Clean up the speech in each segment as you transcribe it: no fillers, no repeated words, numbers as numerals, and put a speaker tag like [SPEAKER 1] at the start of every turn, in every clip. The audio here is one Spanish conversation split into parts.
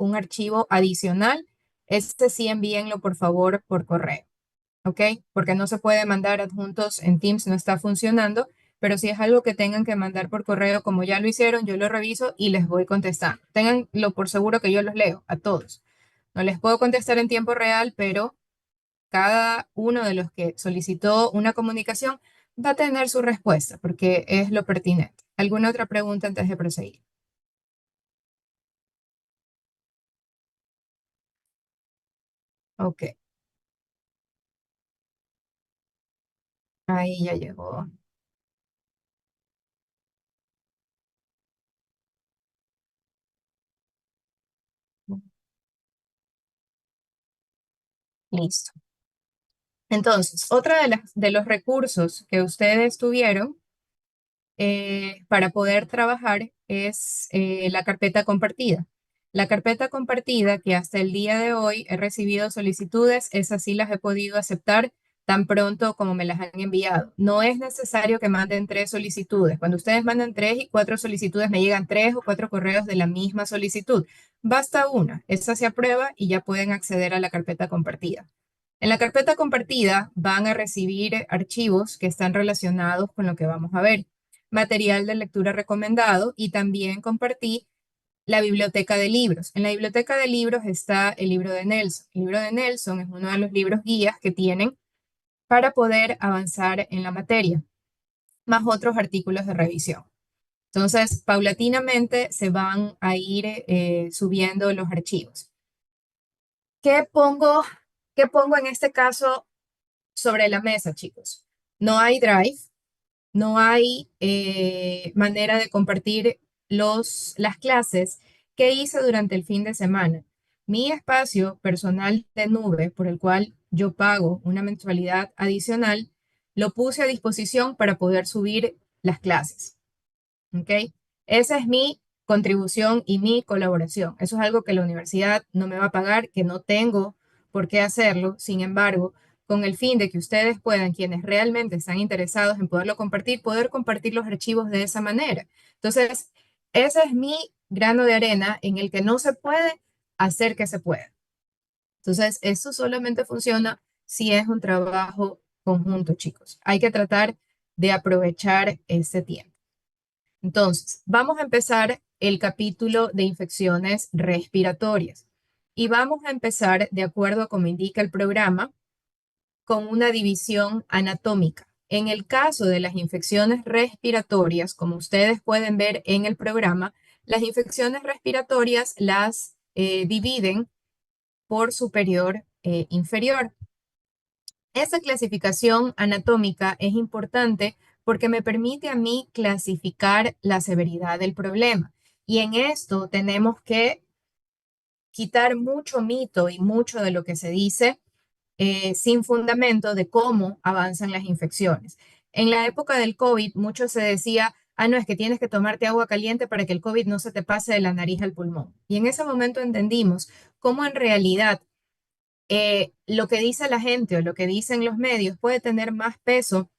[SPEAKER 1] un archivo adicional, este sí envíenlo por favor por correo, ¿ok? Porque no se puede mandar adjuntos en Teams, no está funcionando, pero si es algo que tengan que mandar por correo, como ya lo hicieron, yo lo reviso y les voy contestando. Ténganlo por seguro que yo los leo a todos. No les puedo contestar en tiempo real, pero cada uno de los que solicitó una comunicación va a tener su respuesta, porque es lo pertinente. ¿Alguna otra pregunta antes de proseguir? Ok, ahí ya llegó. Listo. Entonces, otra de los recursos que ustedes tuvieron para poder trabajar es la carpeta compartida. La carpeta compartida que hasta el día de hoy he recibido solicitudes, esas sí las he podido aceptar tan pronto como me las han enviado. No es necesario que manden 3 solicitudes. Cuando ustedes mandan 3 y 4 solicitudes, me llegan 3 o 4 correos de la misma solicitud. Basta una, esa se aprueba y ya pueden acceder a la carpeta compartida. En la carpeta compartida van a recibir archivos que están relacionados con lo que vamos a ver, material de lectura recomendado y también compartí la biblioteca de libros. En la biblioteca de libros está el libro de Nelson. El libro de Nelson es uno de los libros guías que tienen para poder avanzar en la materia, más otros artículos de revisión. Entonces, paulatinamente se van a ir subiendo los archivos. ¿Qué pongo, ¿Qué pongo en este caso sobre la mesa, chicos? No hay Drive, no hay manera de compartir las clases que hice durante el fin de semana. Mi espacio personal de nube, por el cual yo pago una mensualidad adicional, lo puse a disposición para poder subir las clases. ¿Ok? Esa es mi contribución y mi colaboración. Eso es algo que la universidad no me va a pagar, que no tengo por qué hacerlo. Sin embargo, con el fin de que ustedes puedan, quienes realmente están interesados en poderlo compartir, poder compartir los archivos de esa manera. Entonces, ese es mi grano de arena en el que no se puede hacer que se pueda. Entonces, eso solamente funciona si es un trabajo conjunto, chicos. Hay que tratar de aprovechar ese tiempo. Entonces, vamos a empezar el capítulo de infecciones respiratorias y vamos a empezar, de acuerdo a como indica el programa, con una división anatómica. En el caso de las infecciones respiratorias, como ustedes pueden ver en el programa, las infecciones respiratorias las dividen por superior e inferior. Esa clasificación anatómica es importante porque me permite a mí clasificar la severidad del problema. Y en esto tenemos que quitar mucho mito y mucho de lo que se dice sin fundamento de cómo avanzan las infecciones. En la época del COVID, mucho se decía, ah, no, es que tienes que tomarte agua caliente para que el COVID no se te pase de la nariz al pulmón. Y en ese momento entendimos cómo en realidad lo que dice la gente o lo que dicen los medios puede tener más peso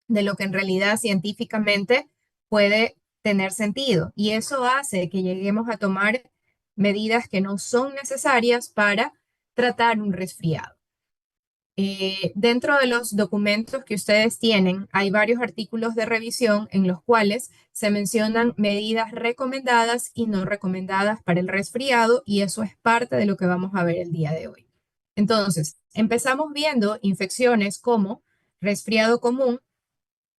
[SPEAKER 1] de lo que en realidad científicamente puede tener sentido. Y eso hace que lleguemos a tomar medidas que no son necesarias para tratar un resfriado. Dentro de los documentos que ustedes tienen, hay varios artículos de revisión en los cuales se mencionan medidas recomendadas y no recomendadas para el resfriado y eso es parte de lo que vamos a ver el día de hoy. Entonces, empezamos viendo infecciones como resfriado común,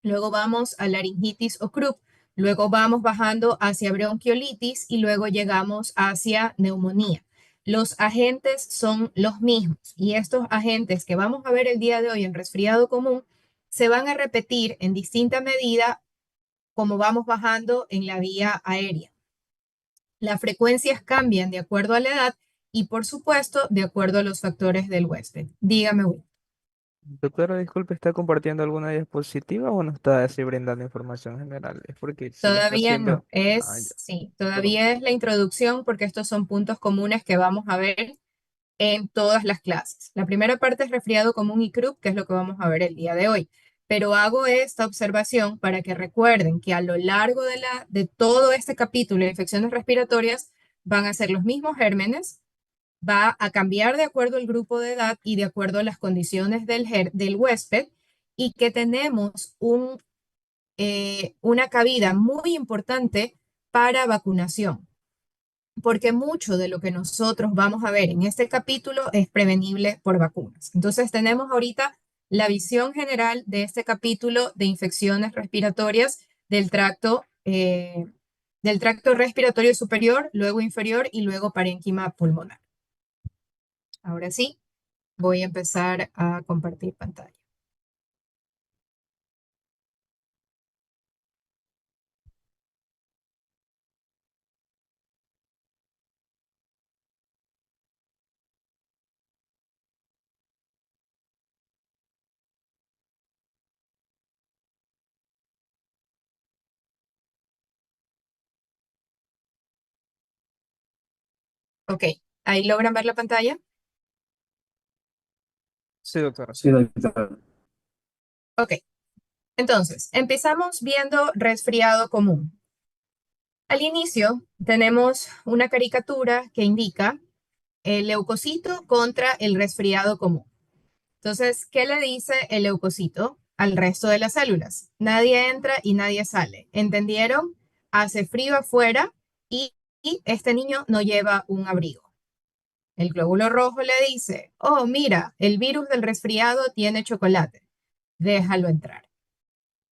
[SPEAKER 1] luego vamos a laringitis o croup, luego vamos bajando hacia bronquiolitis y luego llegamos hacia neumonía. Los agentes son los mismos y estos agentes que vamos a ver el día de hoy en resfriado común se van a repetir en distinta medida como vamos bajando en la vía aérea. Las frecuencias cambian de acuerdo a la edad y, por supuesto, de acuerdo a los factores del huésped. Dígame, Will.
[SPEAKER 2] Doctora, disculpe, ¿está compartiendo alguna diapositiva o no está así brindando información general? Es porque si lo está
[SPEAKER 1] Todavía no,
[SPEAKER 2] haciendo, ya,
[SPEAKER 1] sí,
[SPEAKER 2] pero
[SPEAKER 1] todavía es la introducción porque estos son puntos comunes que vamos a ver en todas las clases. La primera parte es resfriado común y croup, que es lo que vamos a ver el día de hoy. Pero hago esta observación para que recuerden que a lo largo de todo este capítulo de infecciones respiratorias van a ser los mismos gérmenes, va a cambiar de acuerdo al grupo de edad y de acuerdo a las condiciones del huésped, y que tenemos una cabida muy importante para vacunación, porque mucho de lo que nosotros vamos a ver en este capítulo es prevenible por vacunas. Entonces tenemos ahorita la visión general de este capítulo de infecciones respiratorias del tracto respiratorio superior, luego inferior y luego parénquima pulmonar. Ahora sí, voy a empezar a compartir pantalla. Ok, ahí logran ver la pantalla.
[SPEAKER 2] Sí, doctora.
[SPEAKER 3] Sí, doctor.
[SPEAKER 1] Ok, entonces empezamos viendo resfriado común. Al inicio tenemos una caricatura que indica el leucocito contra el resfriado común. Entonces, ¿qué le dice el leucocito al resto de las células? Nadie entra y nadie sale. ¿Entendieron? Hace frío afuera y este niño no lleva un abrigo. El glóbulo rojo le dice, oh, mira, el virus del resfriado tiene chocolate. Déjalo entrar.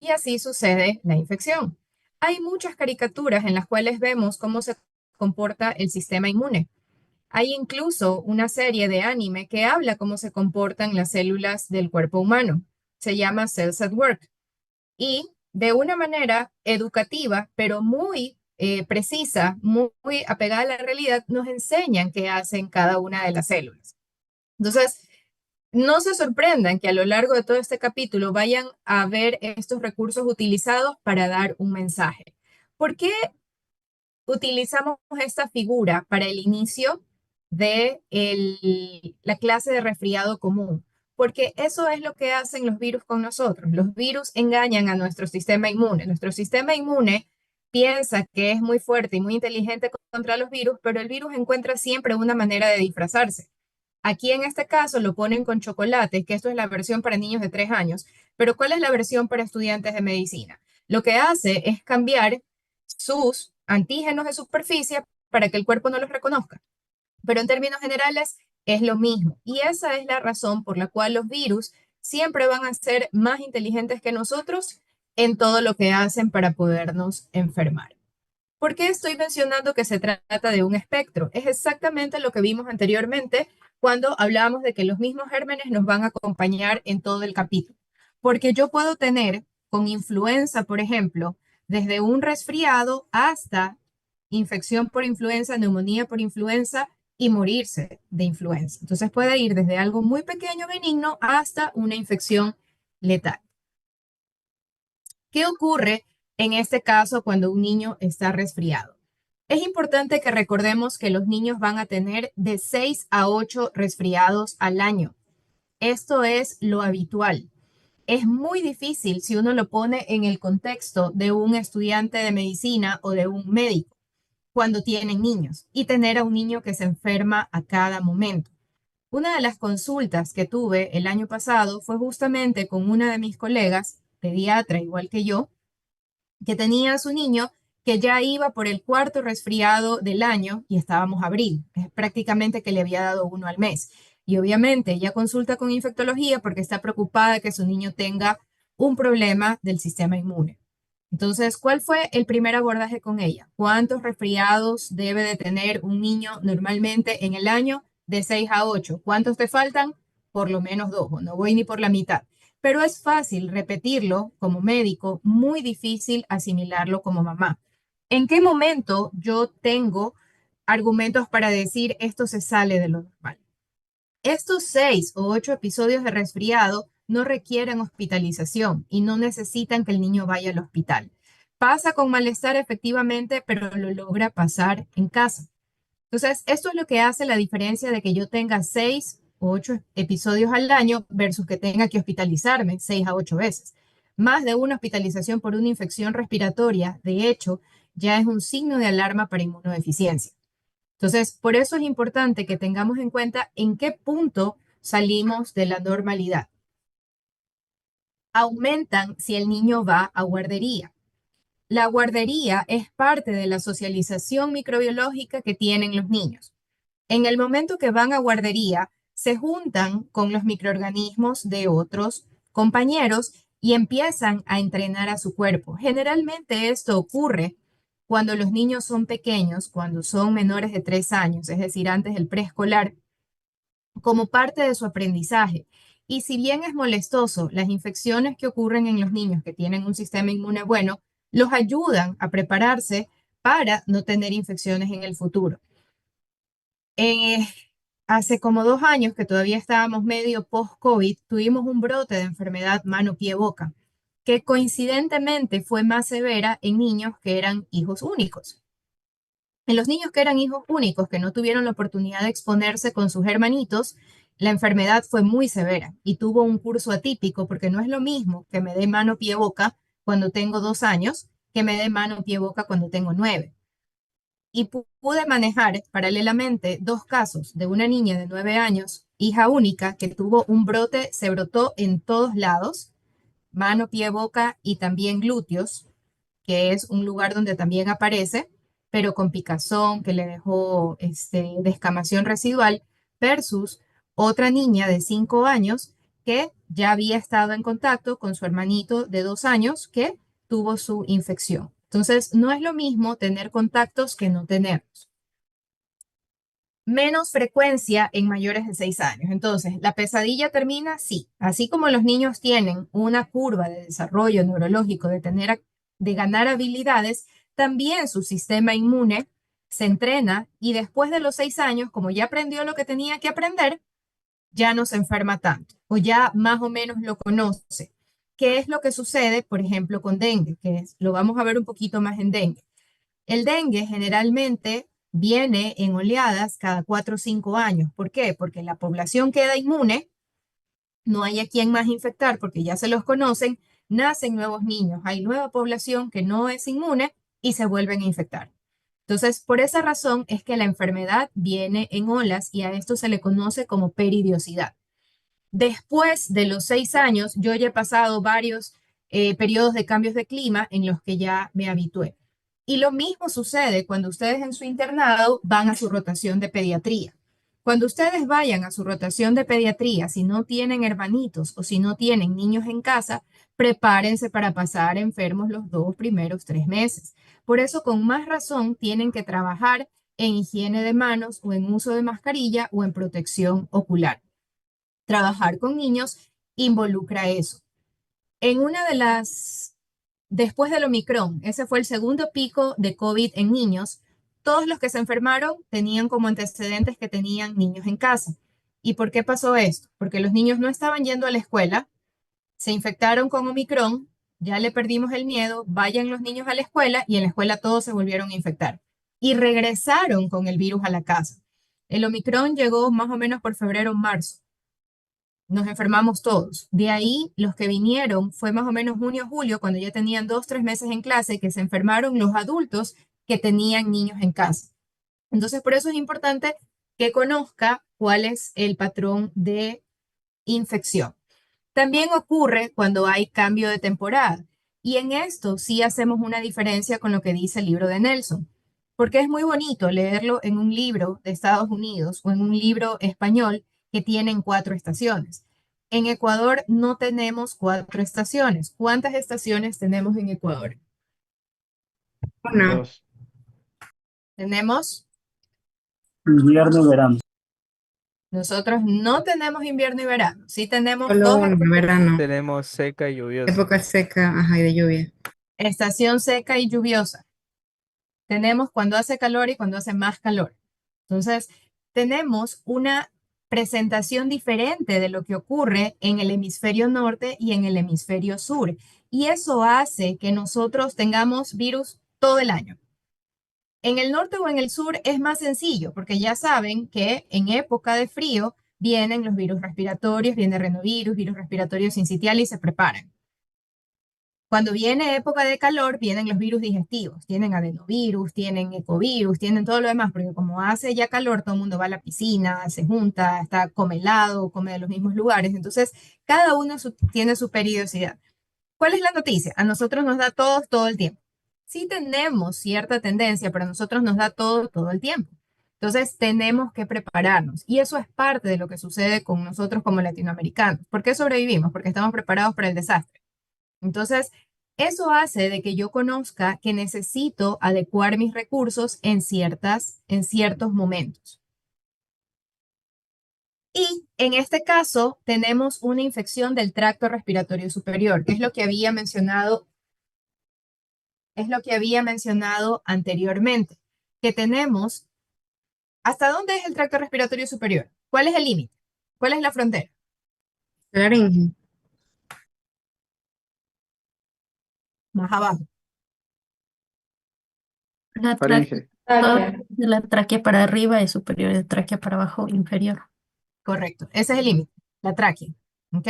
[SPEAKER 1] Y así sucede la infección. Hay muchas caricaturas en las cuales vemos cómo se comporta el sistema inmune. Hay incluso una serie de anime que habla cómo se comportan las células del cuerpo humano. Se llama Cells at Work. Y de una manera educativa, pero muy precisa, muy apegada a la realidad, nos enseñan qué hacen cada una de las células. Entonces, no se sorprendan que a lo largo de todo este capítulo vayan a ver estos recursos utilizados para dar un mensaje. ¿Por qué utilizamos esta figura para el inicio de la clase de resfriado común? Porque eso es lo que hacen los virus con nosotros. Los virus engañan a nuestro sistema inmune. Nuestro sistema inmune piensa que es muy fuerte y muy inteligente contra los virus, pero el virus encuentra siempre una manera de disfrazarse. Aquí en este caso lo ponen con chocolate, que esto es la versión para niños de 3 años, pero ¿cuál es la versión para estudiantes de medicina? Lo que hace es cambiar sus antígenos de superficie para que el cuerpo no los reconozca. Pero en términos generales es lo mismo. Y esa es la razón por la cual los virus siempre van a ser más inteligentes que nosotros en todo lo que hacen para podernos enfermar. ¿Por qué estoy mencionando que se trata de un espectro? Es exactamente lo que vimos anteriormente cuando hablábamos de que los mismos gérmenes nos van a acompañar en todo el capítulo. Porque yo puedo tener con influenza, por ejemplo, desde un resfriado hasta infección por influenza, neumonía por influenza y morirse de influenza. Entonces puede ir desde algo muy pequeño, benigno, hasta una infección letal. ¿Qué ocurre en este caso cuando un niño está resfriado? Es importante que recordemos que los niños van a tener de 6 a 8 resfriados al año. Esto es lo habitual. Es muy difícil si uno lo pone en el contexto de un estudiante de medicina o de un médico cuando tienen niños y tener a un niño que se enferma a cada momento. Una de las consultas que tuve el año pasado fue justamente con una de mis colegas, pediatra igual que yo, que tenía a su niño que ya iba por el cuarto resfriado del año y estábamos abril, es prácticamente que le había dado uno al mes. Y obviamente ella consulta con infectología porque está preocupada de que su niño tenga un problema del sistema inmune. Entonces, ¿cuál fue el primer abordaje con ella? ¿Cuántos resfriados debe de tener un niño normalmente en el año? De 6 a 8. ¿Cuántos te faltan? Por lo menos 2, o no voy ni por la mitad. Pero es fácil repetirlo como médico, muy difícil asimilarlo como mamá. ¿En qué momento yo tengo argumentos para decir esto se sale de lo normal? Estos 6 o 8 episodios de resfriado no requieren hospitalización y no necesitan que el niño vaya al hospital. Pasa con malestar efectivamente, pero lo logra pasar en casa. Entonces, esto es lo que hace la diferencia de que yo tenga 6 o 8 episodios al año versus que tenga que hospitalizarme 6 a 8 veces. Más de una hospitalización por una infección respiratoria, de hecho, ya es un signo de alarma para inmunodeficiencia. Entonces, por eso es importante que tengamos en cuenta en qué punto salimos de la normalidad. Aumentan si el niño va a guardería. La guardería es parte de la socialización microbiológica que tienen los niños. En el momento que van a guardería, se juntan con los microorganismos de otros compañeros y empiezan a entrenar a su cuerpo. Generalmente esto ocurre cuando los niños son pequeños, cuando son menores de 3 años, es decir, antes del preescolar, como parte de su aprendizaje. Y si bien es molestoso, las infecciones que ocurren en los niños que tienen un sistema inmune bueno, los ayudan a prepararse para no tener infecciones en el futuro. Eh, Hace como 2 años que todavía estábamos medio post-COVID, tuvimos un brote de enfermedad mano-pie-boca, que coincidentemente fue más severa en niños que eran hijos únicos. En los niños que eran hijos únicos, que no tuvieron la oportunidad de exponerse con sus hermanitos, la enfermedad fue muy severa y tuvo un curso atípico, porque no es lo mismo que me dé mano-pie-boca cuando tengo 2 años que me dé mano-pie-boca cuando tengo 9. Y pude manejar paralelamente dos casos de una niña de 9 años, hija única, que tuvo un brote, se brotó en todos lados, mano, pie, boca y también glúteos, que es un lugar donde también aparece, pero con picazón que le dejó descamación residual, versus otra niña de 5 años que ya había estado en contacto con su hermanito de 2 años que tuvo su infección. Entonces, no es lo mismo tener contactos que no tenerlos. Menos frecuencia en mayores de 6 años. Entonces, ¿la pesadilla termina? Sí. Así como los niños tienen una curva de desarrollo neurológico de ganar habilidades, también su sistema inmune se entrena y después de los 6 años, como ya aprendió lo que tenía que aprender, ya no se enferma tanto o ya más o menos lo conoce. ¿Qué es lo que sucede, por ejemplo, con dengue? Lo vamos a ver un poquito más en dengue. El dengue generalmente viene en oleadas cada 4 o 5 años. ¿Por qué? Porque la población queda inmune, no hay a quien más infectar porque ya se los conocen, nacen nuevos niños, hay nueva población que no es inmune y se vuelven a infectar. Entonces, por esa razón es que la enfermedad viene en olas y a esto se le conoce como peridiosidad. Después de los 6 años, yo ya he pasado varios periodos de cambios de clima en los que ya me habitué. Y lo mismo sucede cuando ustedes en su internado van a su rotación de pediatría. Cuando ustedes vayan a su rotación de pediatría, si no tienen hermanitos o si no tienen niños en casa, prepárense para pasar enfermos los 2 primeros 3 meses. Por eso, con más razón, tienen que trabajar en higiene de manos o en uso de mascarilla o en protección ocular. Trabajar con niños involucra eso. En una de las, después del Omicron, ese fue el segundo pico de COVID en niños, todos los que se enfermaron tenían como antecedentes que tenían niños en casa. ¿Y por qué pasó esto? Porque los niños no estaban yendo a la escuela, se infectaron con Omicron, ya le perdimos el miedo, vayan los niños a la escuela y en la escuela todos se volvieron a infectar. Y regresaron con el virus a la casa. El Omicron llegó más o menos por febrero o marzo, nos enfermamos todos. De ahí, los que vinieron fue más o menos junio, julio, cuando ya tenían 2, 3 meses en clase, que se enfermaron los adultos que tenían niños en casa. Entonces, por eso es importante que conozca cuál es el patrón de infección. También ocurre cuando hay cambio de temporada. Y en esto sí hacemos una diferencia con lo que dice el libro de Nelson, porque es muy bonito leerlo en un libro de Estados Unidos o en un libro español que tienen 4 estaciones. En Ecuador no tenemos 4 estaciones. ¿Cuántas estaciones tenemos en Ecuador?
[SPEAKER 3] Una,
[SPEAKER 2] Dos.
[SPEAKER 1] Tenemos,
[SPEAKER 3] invierno, verano.
[SPEAKER 1] nosotros no tenemos invierno y verano, sí tenemos
[SPEAKER 4] Solo
[SPEAKER 1] dos
[SPEAKER 4] uno, verano,
[SPEAKER 2] Tenemos seca y lluviosa.
[SPEAKER 4] época seca, ajá, y de lluvia.
[SPEAKER 1] estación seca y lluviosa. Tenemos cuando hace calor y cuando hace más calor. Entonces, tenemos una presentación diferente de lo que ocurre en el hemisferio norte y en el hemisferio sur. Y eso hace que nosotros tengamos virus todo el año. En el norte o en el sur es más sencillo, porque ya saben que en época de frío vienen los virus respiratorios, viene renovirus, virus respiratorio sincitial y se preparan. Cuando viene época de calor, vienen los virus digestivos. Tienen adenovirus, tienen ecovirus, tienen todo lo demás, porque como hace ya calor, todo el mundo va a la piscina, se junta, está, come helado, come de los mismos lugares. Entonces, cada uno tiene su periodicidad. ¿Cuál es la noticia? A nosotros nos da todo el tiempo. Sí tenemos cierta tendencia, pero a nosotros nos da todo el tiempo. Entonces tenemos que prepararnos y eso es parte de lo que sucede con nosotros como latinoamericanos. ¿Por qué sobrevivimos? Porque estamos preparados para el desastre. Entonces, eso hace de que yo conozca que necesito adecuar mis recursos en ciertos momentos. Y en este caso tenemos una infección del tracto respiratorio superior, que es lo que había mencionado anteriormente, que tenemos, ¿hasta dónde es el tracto respiratorio superior? ¿Cuál es el límite? ¿Cuál es la frontera?
[SPEAKER 4] Laringe.
[SPEAKER 1] Más abajo,
[SPEAKER 5] La
[SPEAKER 3] Faringe.
[SPEAKER 5] tráquea, de la tráquea para arriba es superior, de tráquea para abajo inferior.
[SPEAKER 1] correcto. Ese es el límite, la tráquea. ¿Ok?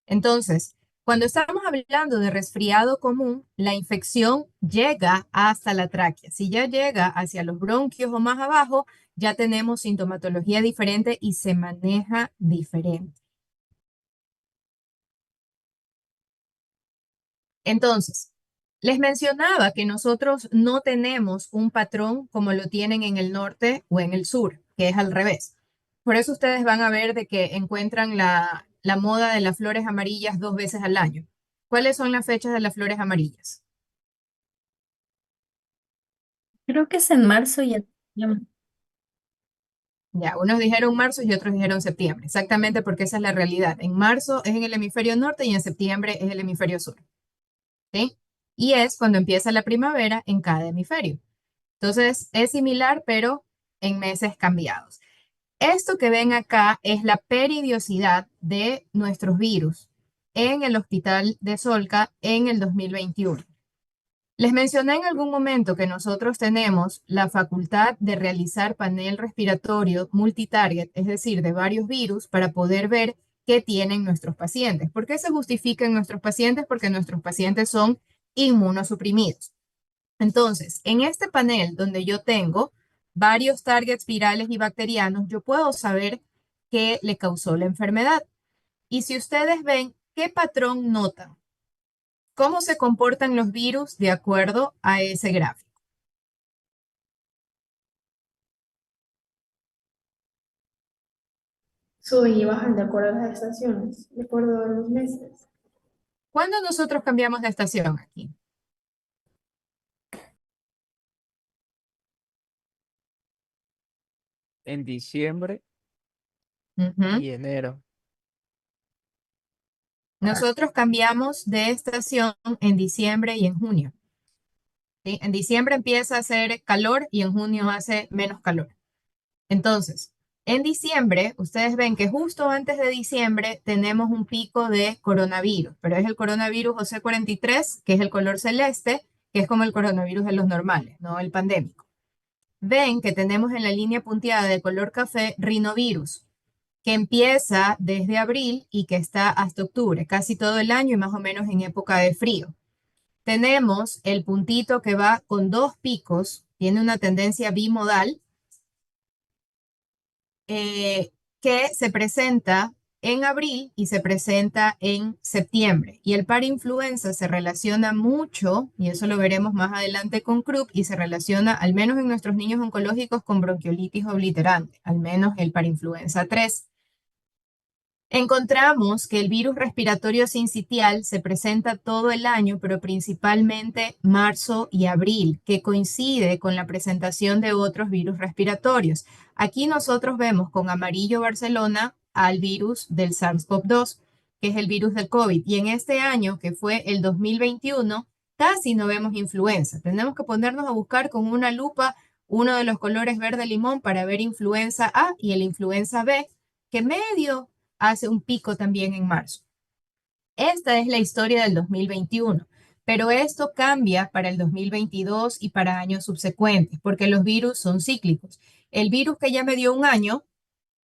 [SPEAKER 1] Entonces, cuando estamos hablando de resfriado común, la infección llega hasta la tráquea. Si ya llega hacia los bronquios o más abajo, ya tenemos sintomatología diferente y se maneja diferente. Entonces, les mencionaba que nosotros no tenemos un patrón como lo tienen en el norte o en el sur, que es al revés. Por eso ustedes van a ver de que encuentran la moda de las flores amarillas 2 veces al año. ¿Cuáles son las fechas de las flores amarillas?
[SPEAKER 5] Creo que es en marzo
[SPEAKER 1] Ya, unos dijeron marzo y otros dijeron septiembre, exactamente porque esa es la realidad. En marzo es en el hemisferio norte y en septiembre es el hemisferio sur, ¿sí? Y es cuando empieza la primavera en cada hemisferio. Entonces, es similar, pero en meses cambiados. Esto que ven acá es la peridiosidad de nuestros virus en el hospital de Solca en el 2021. Les mencioné en algún momento que nosotros tenemos la facultad de realizar panel respiratorio multitarget, es decir, de varios virus, para poder ver qué tienen nuestros pacientes. ¿Por qué se justifica en nuestros pacientes? Porque nuestros pacientes son inmunosuprimidos. Entonces, en este panel donde yo tengo varios targets virales y bacterianos, yo puedo saber qué le causó la enfermedad. Y si ustedes ven, ¿qué patrón notan? ¿Cómo se comportan los virus de acuerdo a ese gráfico?
[SPEAKER 6] Suben y bajan de acuerdo a las estaciones, de acuerdo a los meses.
[SPEAKER 1] ¿Cuándo nosotros cambiamos de estación aquí?
[SPEAKER 2] En diciembre
[SPEAKER 1] Ujú.
[SPEAKER 2] y enero.
[SPEAKER 1] Nosotros cambiamos de estación en diciembre y en junio. ¿Sí? En diciembre empieza a hacer calor y en junio hace menos calor. Entonces, en diciembre, ustedes ven que justo antes de diciembre tenemos un pico de coronavirus, pero es el coronavirus OC43, que es el color celeste, que es como el coronavirus de los normales, no el pandémico. Ven que tenemos en la línea punteada de color café rinovirus, que empieza desde abril y que está hasta octubre, casi todo el año y más o menos en época de frío. Tenemos el puntito que va con dos picos, tiene una tendencia bimodal, eh, que se presenta en abril y se presenta en septiembre. Y el par influenza se relaciona mucho, y eso lo veremos más adelante con Krupp, y se relaciona, al menos en nuestros niños oncológicos, con bronquiolitis obliterante, al menos el par influenza 3. Encontramos que el virus respiratorio sincitial se presenta todo el año, pero principalmente marzo y abril, que coincide con la presentación de otros virus respiratorios. Aquí nosotros vemos con amarillo Barcelona al virus del SARS-CoV-2, que es el virus del COVID. Y en este año, que fue el 2021, casi no vemos influenza. Tenemos que ponernos a buscar con una lupa uno de los colores verde limón para ver influenza A y el influenza B, que medio hace un pico también en marzo. Esta es la historia del 2021, pero esto cambia para el 2022 y para años subsecuentes, porque los virus son cíclicos. El virus que ya me dio un año,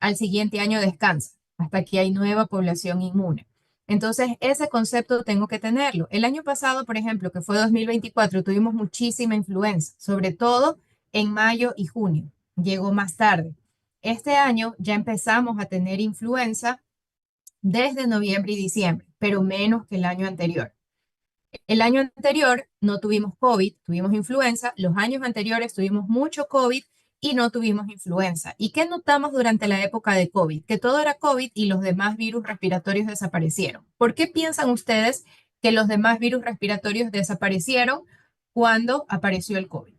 [SPEAKER 1] al siguiente año descansa, hasta que hay nueva población inmune. Entonces, ese concepto tengo que tenerlo. El año pasado, por ejemplo, que fue 2024, tuvimos muchísima influenza, sobre todo en mayo y junio. Llegó más tarde. Este año ya empezamos a tener influenza desde noviembre y diciembre, pero menos que el año anterior. El año anterior no tuvimos COVID, tuvimos influenza. Los años anteriores tuvimos mucho COVID y no tuvimos influenza. ¿Y qué notamos durante la época de COVID? Que todo era COVID y los demás virus respiratorios desaparecieron. ¿Por qué piensan ustedes que los demás virus respiratorios desaparecieron cuando apareció el COVID?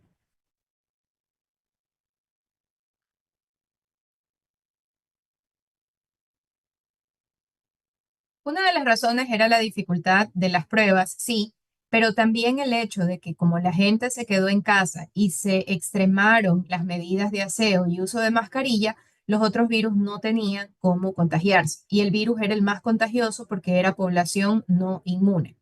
[SPEAKER 1] Una de las razones era la dificultad de las pruebas, sí, pero también el hecho de que como la gente se quedó en casa y se extremaron las medidas de aseo y uso de mascarilla, los otros virus no tenían cómo contagiarse y el virus era el más contagioso porque era población no inmune.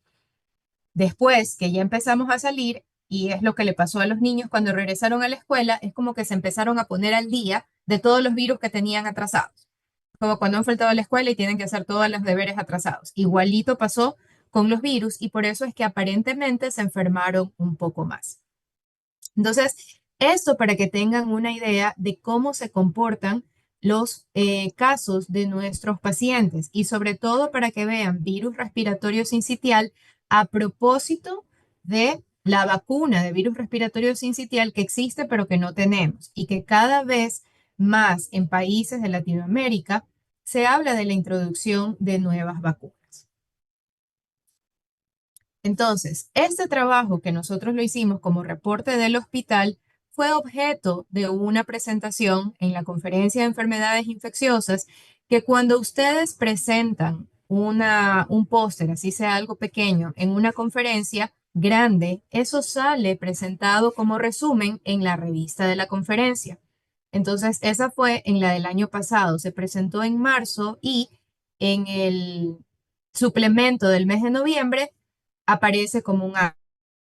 [SPEAKER 1] Después que ya empezamos a salir, y es lo que le pasó a los niños cuando regresaron a la escuela, es como que se empezaron a poner al día de todos los virus que tenían atrasados como cuando han faltado a la escuela y tienen que hacer todos los deberes atrasados. Igualito pasó con los virus y por eso es que aparentemente se enfermaron un poco más. Entonces, esto para que tengan una idea de cómo se comportan los casos de nuestros pacientes y sobre todo para que vean virus respiratorio sincitial a propósito de la vacuna de virus respiratorio sincitial que existe pero que no tenemos y que cada vez más en países de Latinoamérica se habla de la introducción de nuevas vacunas. Entonces, este trabajo que nosotros lo hicimos como reporte del hospital fue objeto de una presentación en la conferencia de enfermedades infecciosas que cuando ustedes presentan un póster, así sea algo pequeño, en una conferencia grande, eso sale presentado como resumen en la revista de la conferencia. Entonces, esa fue en la del año pasado, se presentó en marzo y en el suplemento del mes de noviembre aparece como un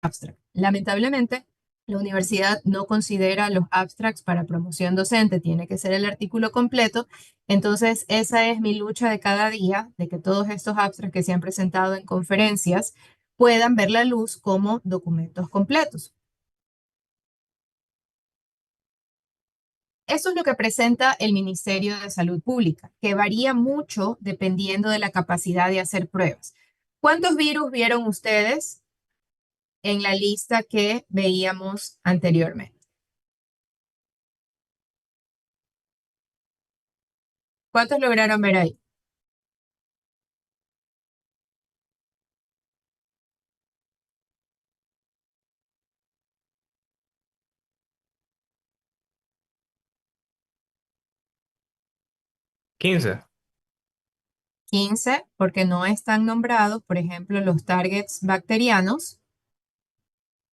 [SPEAKER 1] abstract. Lamentablemente, la universidad no considera los abstracts para promoción docente, tiene que ser el artículo completo. Entonces, esa es mi lucha de cada día, de que todos estos abstracts que se han presentado en conferencias puedan ver la luz como documentos completos. Eso es lo que presenta el Ministerio de Salud Pública, que varía mucho dependiendo de la capacidad de hacer pruebas. ¿Cuántos virus vieron ustedes en la lista que veíamos anteriormente? ¿Cuántos lograron ver ahí?
[SPEAKER 2] ¿15?
[SPEAKER 1] 15, porque no están nombrados, por ejemplo, los targets bacterianos,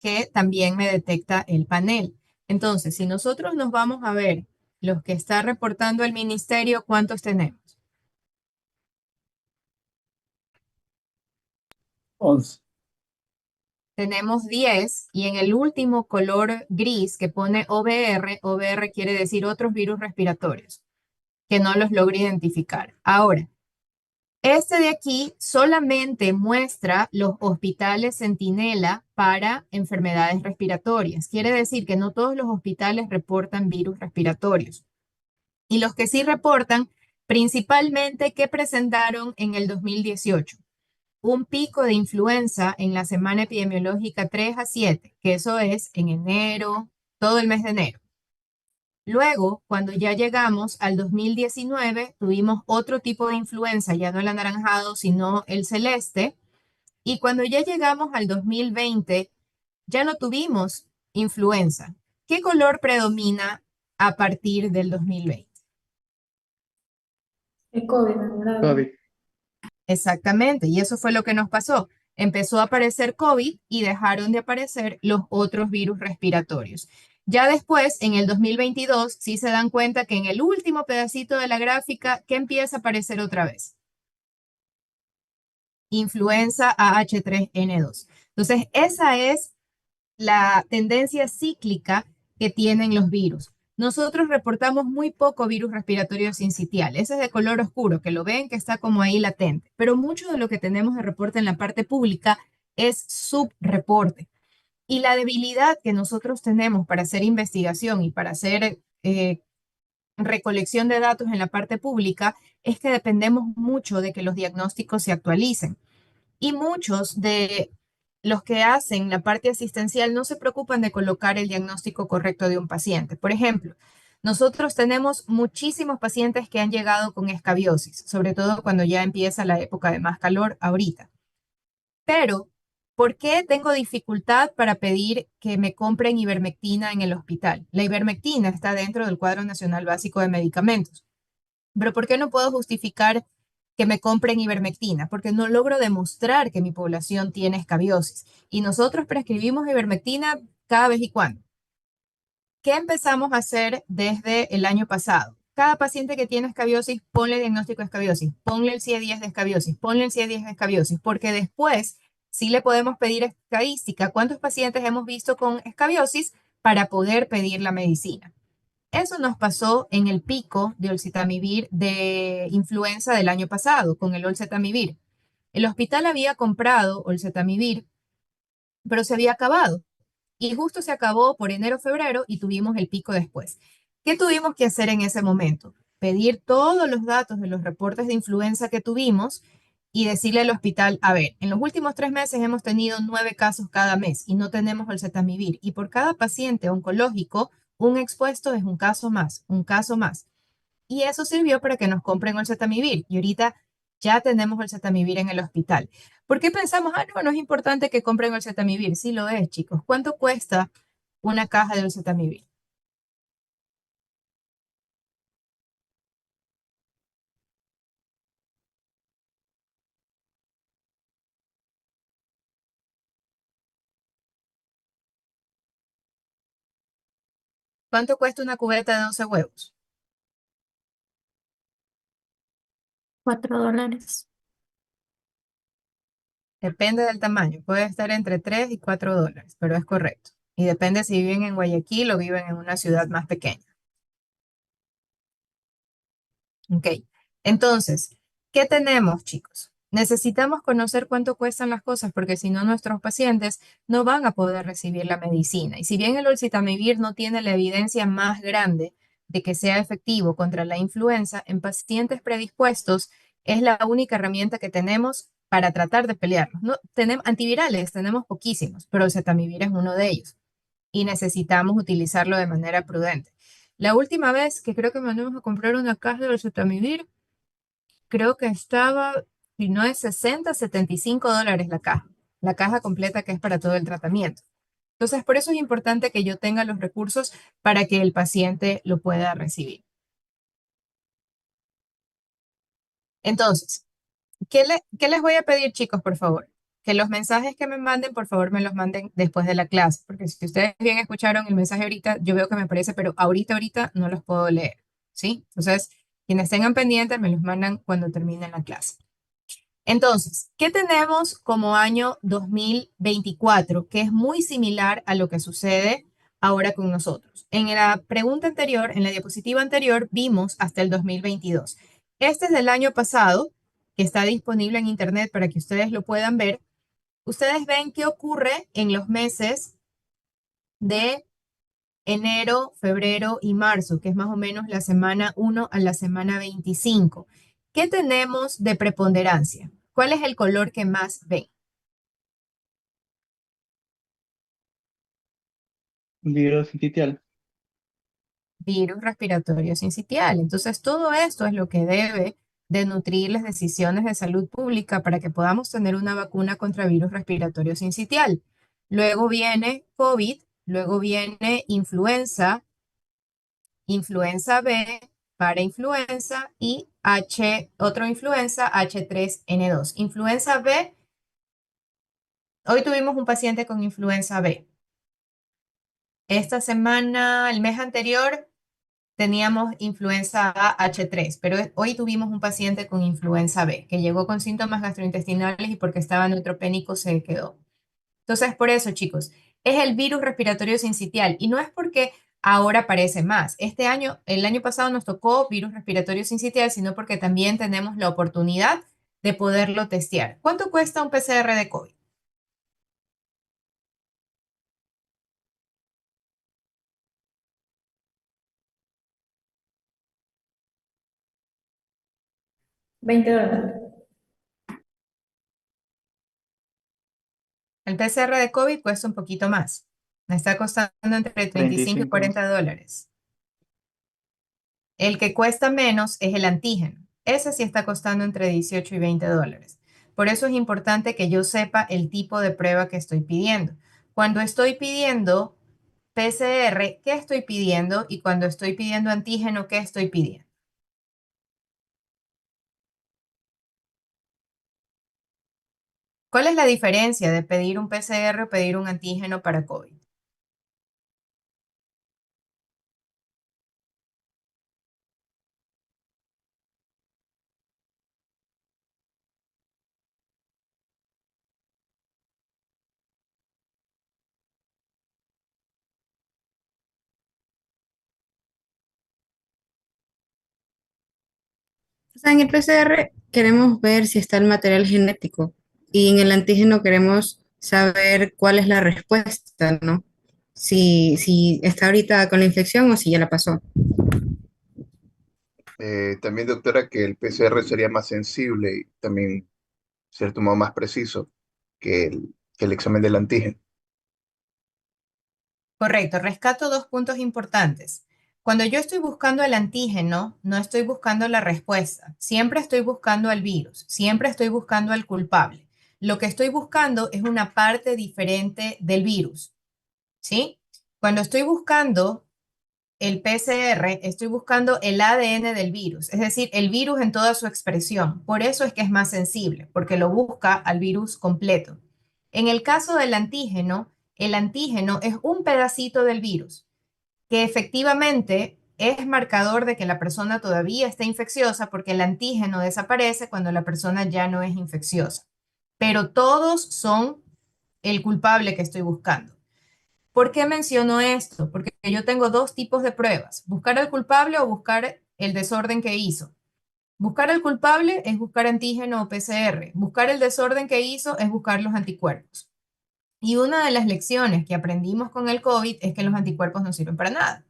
[SPEAKER 1] que también me detecta el panel. Entonces, si nosotros nos vamos a ver los que está reportando el ministerio, ¿cuántos tenemos?
[SPEAKER 3] 11.
[SPEAKER 1] Tenemos 10 y en el último color gris que pone OVR, OVR quiere decir otros virus respiratorios, que no los logro identificar. Ahora, este de aquí solamente muestra los hospitales centinela para enfermedades respiratorias. Quiere decir que no todos los hospitales reportan virus respiratorios. Y los que sí reportan, principalmente que presentaron en el 2018 un pico de influenza en la semana epidemiológica 3 a 7, que eso es en enero, todo el mes de enero. Luego, cuando ya llegamos al 2019, tuvimos otro tipo de influenza, ya no el anaranjado, sino el celeste. Y cuando ya llegamos al 2020, ya no tuvimos influenza. ¿Qué color predomina a partir del 2020?
[SPEAKER 6] El COVID, ¿verdad?
[SPEAKER 2] COVID.
[SPEAKER 1] Exactamente, y eso fue lo que nos pasó. Empezó a aparecer COVID y dejaron de aparecer los otros virus respiratorios. Ya después, en el 2022, sí se dan cuenta que en el último pedacito de la gráfica, ¿qué empieza a aparecer otra vez? Influenza AH3N2. Entonces, esa es la tendencia cíclica que tienen los virus. nosotros reportamos muy poco virus respiratorio sincitial. Ese es de color oscuro, que lo ven que está como ahí latente. Pero mucho de lo que tenemos de reporte en la parte pública es subreporte. Y la debilidad que nosotros tenemos para hacer investigación y para hacer recolección de datos en la parte pública es que dependemos mucho de que los diagnósticos se actualicen. Y muchos de los que hacen la parte asistencial no se preocupan de colocar el diagnóstico correcto de un paciente. Por ejemplo, nosotros tenemos muchísimos pacientes que han llegado con escabiosis, sobre todo cuando ya empieza la época de más calor ahorita. Pero, ¿por qué tengo dificultad para pedir que me compren ivermectina en el hospital? La ivermectina está dentro del Cuadro Nacional Básico de Medicamentos. Pero ¿por qué no puedo justificar que me compren ivermectina? Porque no logro demostrar que mi población tiene escabiosis. Y nosotros prescribimos ivermectina cada vez y cuando. ¿Qué empezamos a hacer desde el año pasado? Cada paciente que tiene escabiosis, ponle diagnóstico de escabiosis, ponle el CIE-10 de escabiosis, ponle el CIE-10 de escabiosis, porque después sí le podemos pedir estadística, cuántos pacientes hemos visto con escabiosis para poder pedir la medicina. Eso nos pasó en el pico de oseltamivir de influenza del año pasado, con el oseltamivir. El hospital había comprado oseltamivir, pero se había acabado. Y justo se acabó por enero, febrero y tuvimos el pico después. ¿Qué tuvimos que hacer en ese momento? Pedir todos los datos de los reportes de influenza que tuvimos y decirle al hospital, a ver, en los últimos 3 meses hemos tenido 9 casos cada mes y no tenemos oseltamivir. Y por cada paciente oncológico, un expuesto es un caso más, un caso más. Y eso sirvió para que nos compren oseltamivir. Y ahorita ya tenemos oseltamivir en el hospital. ¿Por qué pensamos, no, no es importante que compren oseltamivir? Sí lo es, chicos. ¿Cuánto cuesta una caja de oseltamivir? ¿Cuánto cuesta una cubeta de 12 huevos?
[SPEAKER 5] $4.
[SPEAKER 1] Depende del tamaño. Puede estar entre 3 y 4 dólares, pero es correcto. Y depende si viven en Guayaquil o viven en una ciudad más pequeña. Ok. Entonces, ¿qué tenemos, chicos? Necesitamos conocer cuánto cuestan las cosas porque si no, nuestros pacientes no van a poder recibir la medicina. Y si bien el oseltamivir no tiene la evidencia más grande de que sea efectivo contra la influenza, en pacientes predispuestos es la única herramienta que tenemos para tratar de pelearlos. No, tenemos antivirales, tenemos poquísimos, pero el oseltamivir es uno de ellos y necesitamos utilizarlo de manera prudente. La última vez que creo que mandamos a comprar una caja de oseltamivir, creo que estaba, si no es 60, $75 la caja completa que es para todo el tratamiento. Entonces, por eso es importante que yo tenga los recursos para que el paciente lo pueda recibir. Entonces, ¿qué les voy a pedir, chicos, por favor? Que los mensajes que me manden, por favor, me los manden después de la clase, porque si ustedes bien escucharon el mensaje ahorita, yo veo que me aparece, pero ahorita no los puedo leer, ¿sí? Entonces, quienes tengan pendientes, me los mandan cuando termine la clase. Entonces, ¿qué tenemos como año 2024? Que es muy similar a lo que sucede ahora con nosotros. En la pregunta anterior, en la diapositiva anterior, vimos hasta el 2022. Este es del año pasado, que está disponible en internet para que ustedes lo puedan ver. Ustedes ven qué ocurre en los meses de enero, febrero y marzo, que es más o menos la semana 1 a la semana 25. ¿Qué tenemos de preponderancia? ¿Cuál es el color que más ven?
[SPEAKER 3] Virus sitial.
[SPEAKER 1] Virus respiratorio sincitial. Entonces, todo esto es lo que debe de nutrir las decisiones de salud pública para que podamos tener una vacuna contra virus respiratorio sincitial. Luego viene COVID, luego viene influenza, influenza B para influenza y otro influenza H3N2. Influenza B, hoy tuvimos un paciente con influenza B. Esta semana, el mes anterior, teníamos influenza A H3, pero hoy tuvimos un paciente con influenza B que llegó con síntomas gastrointestinales y porque estaba neutropénico se quedó. Entonces, por eso, chicos, es el virus respiratorio sincitial y no es porque ahora aparece más. Este año, el año pasado nos tocó virus respiratorio sincitial, sino porque también tenemos la oportunidad de poderlo testear. ¿Cuánto cuesta un PCR de COVID?
[SPEAKER 6] $20.
[SPEAKER 1] El PCR de COVID cuesta un poquito más. Me está costando entre 35 y
[SPEAKER 3] 35.
[SPEAKER 1] $40. El que cuesta menos es el antígeno. Ese sí está costando entre 18 y $20. Por eso es importante que yo sepa el tipo de prueba que estoy pidiendo. Cuando estoy pidiendo PCR, ¿qué estoy pidiendo? Y cuando estoy pidiendo antígeno, ¿qué estoy pidiendo? ¿Cuál es la diferencia de pedir un PCR o pedir un antígeno para COVID?
[SPEAKER 4] O sea, en el PCR queremos ver si está el material genético y en el antígeno queremos saber cuál es la respuesta, ¿no? Si está ahorita con la infección o si ya la pasó.
[SPEAKER 7] También, doctora, que el PCR sería más sensible y también cierto modo más preciso que el examen del antígeno.
[SPEAKER 1] Correcto, rescato dos puntos importantes. Cuando yo estoy buscando el antígeno, no estoy buscando la respuesta. Siempre estoy buscando al virus, siempre estoy buscando al culpable. Lo que estoy buscando es una parte diferente del virus, ¿sí? Cuando estoy buscando el PCR, estoy buscando el ADN del virus, es decir, el virus en toda su expresión. Por eso es que es más sensible, porque lo busca al virus completo. En el caso del antígeno, el antígeno es un pedacito del virus que efectivamente es marcador de que la persona todavía está infecciosa porque el antígeno desaparece cuando la persona ya no es infecciosa. Pero todos son el culpable que estoy buscando. ¿Por qué menciono esto? Porque yo tengo dos tipos de pruebas, buscar al culpable o buscar el desorden que hizo. Buscar al culpable es buscar antígeno o PCR. Buscar el desorden que hizo es buscar los anticuerpos. Y una de las lecciones que aprendimos con el COVID es que los anticuerpos no sirven para nada.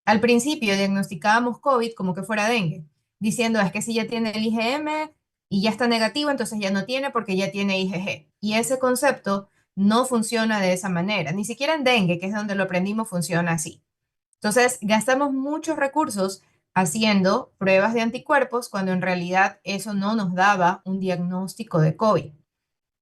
[SPEAKER 1] Al principio diagnosticábamos COVID como que fuera dengue, diciendo es que si ya tiene el IgM y ya está negativo, entonces ya no tiene porque ya tiene IgG. Y ese concepto no funciona de esa manera. Ni siquiera en dengue, que es donde lo aprendimos, funciona así. Entonces, gastamos muchos recursos haciendo pruebas de anticuerpos cuando en realidad eso no nos daba un diagnóstico de COVID.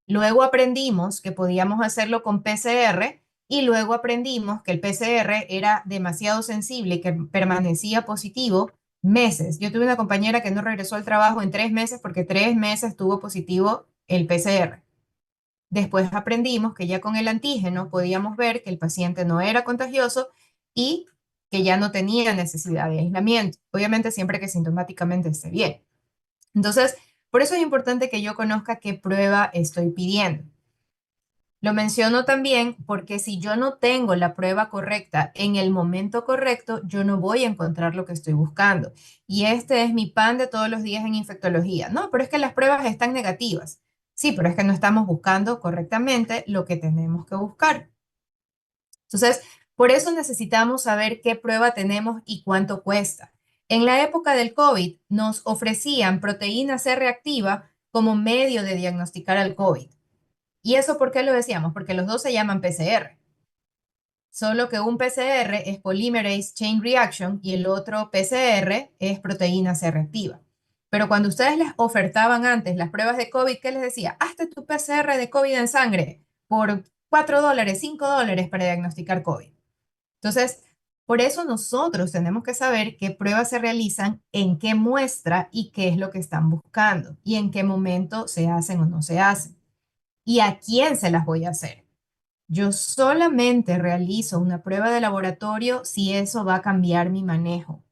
[SPEAKER 1] Luego aprendimos que podíamos hacerlo con PCR y luego aprendimos que el PCR era demasiado sensible y que permanecía positivo meses. Yo tuve una compañera que no regresó al trabajo en 3 meses porque 3 meses tuvo positivo el PCR. Después aprendimos que ya con el antígeno podíamos ver que el paciente no era contagioso y que ya no tenía necesidad de aislamiento, obviamente siempre que sintomáticamente esté bien. Entonces, por eso es importante que yo conozca qué prueba estoy pidiendo. Lo menciono también porque si yo no tengo la prueba correcta en el momento correcto, yo no voy a encontrar lo que estoy buscando. Y este es mi pan de todos los días en infectología. No, pero es que las pruebas están negativas. Sí, pero es que no estamos buscando correctamente lo que tenemos que buscar. Entonces, por eso necesitamos saber qué prueba tenemos y cuánto cuesta. En la época del COVID nos ofrecían proteína C reactiva como medio de diagnosticar al COVID. ¿Y eso por qué lo decíamos? Porque los dos se llaman PCR. Solo que un PCR es Polymerase Chain Reaction y el otro PCR es proteína C reactiva. Pero cuando ustedes les ofertaban antes las pruebas de COVID, ¿qué les decía? Hazte tu PCR de COVID en sangre por $4, $5 para diagnosticar COVID. Entonces, por eso nosotros tenemos que saber qué pruebas se realizan, en qué muestra y qué es lo que están buscando y en qué momento se hacen o no se hacen y a quién se las voy a hacer. Yo solamente realizo una prueba de laboratorio si eso va a cambiar mi manejo.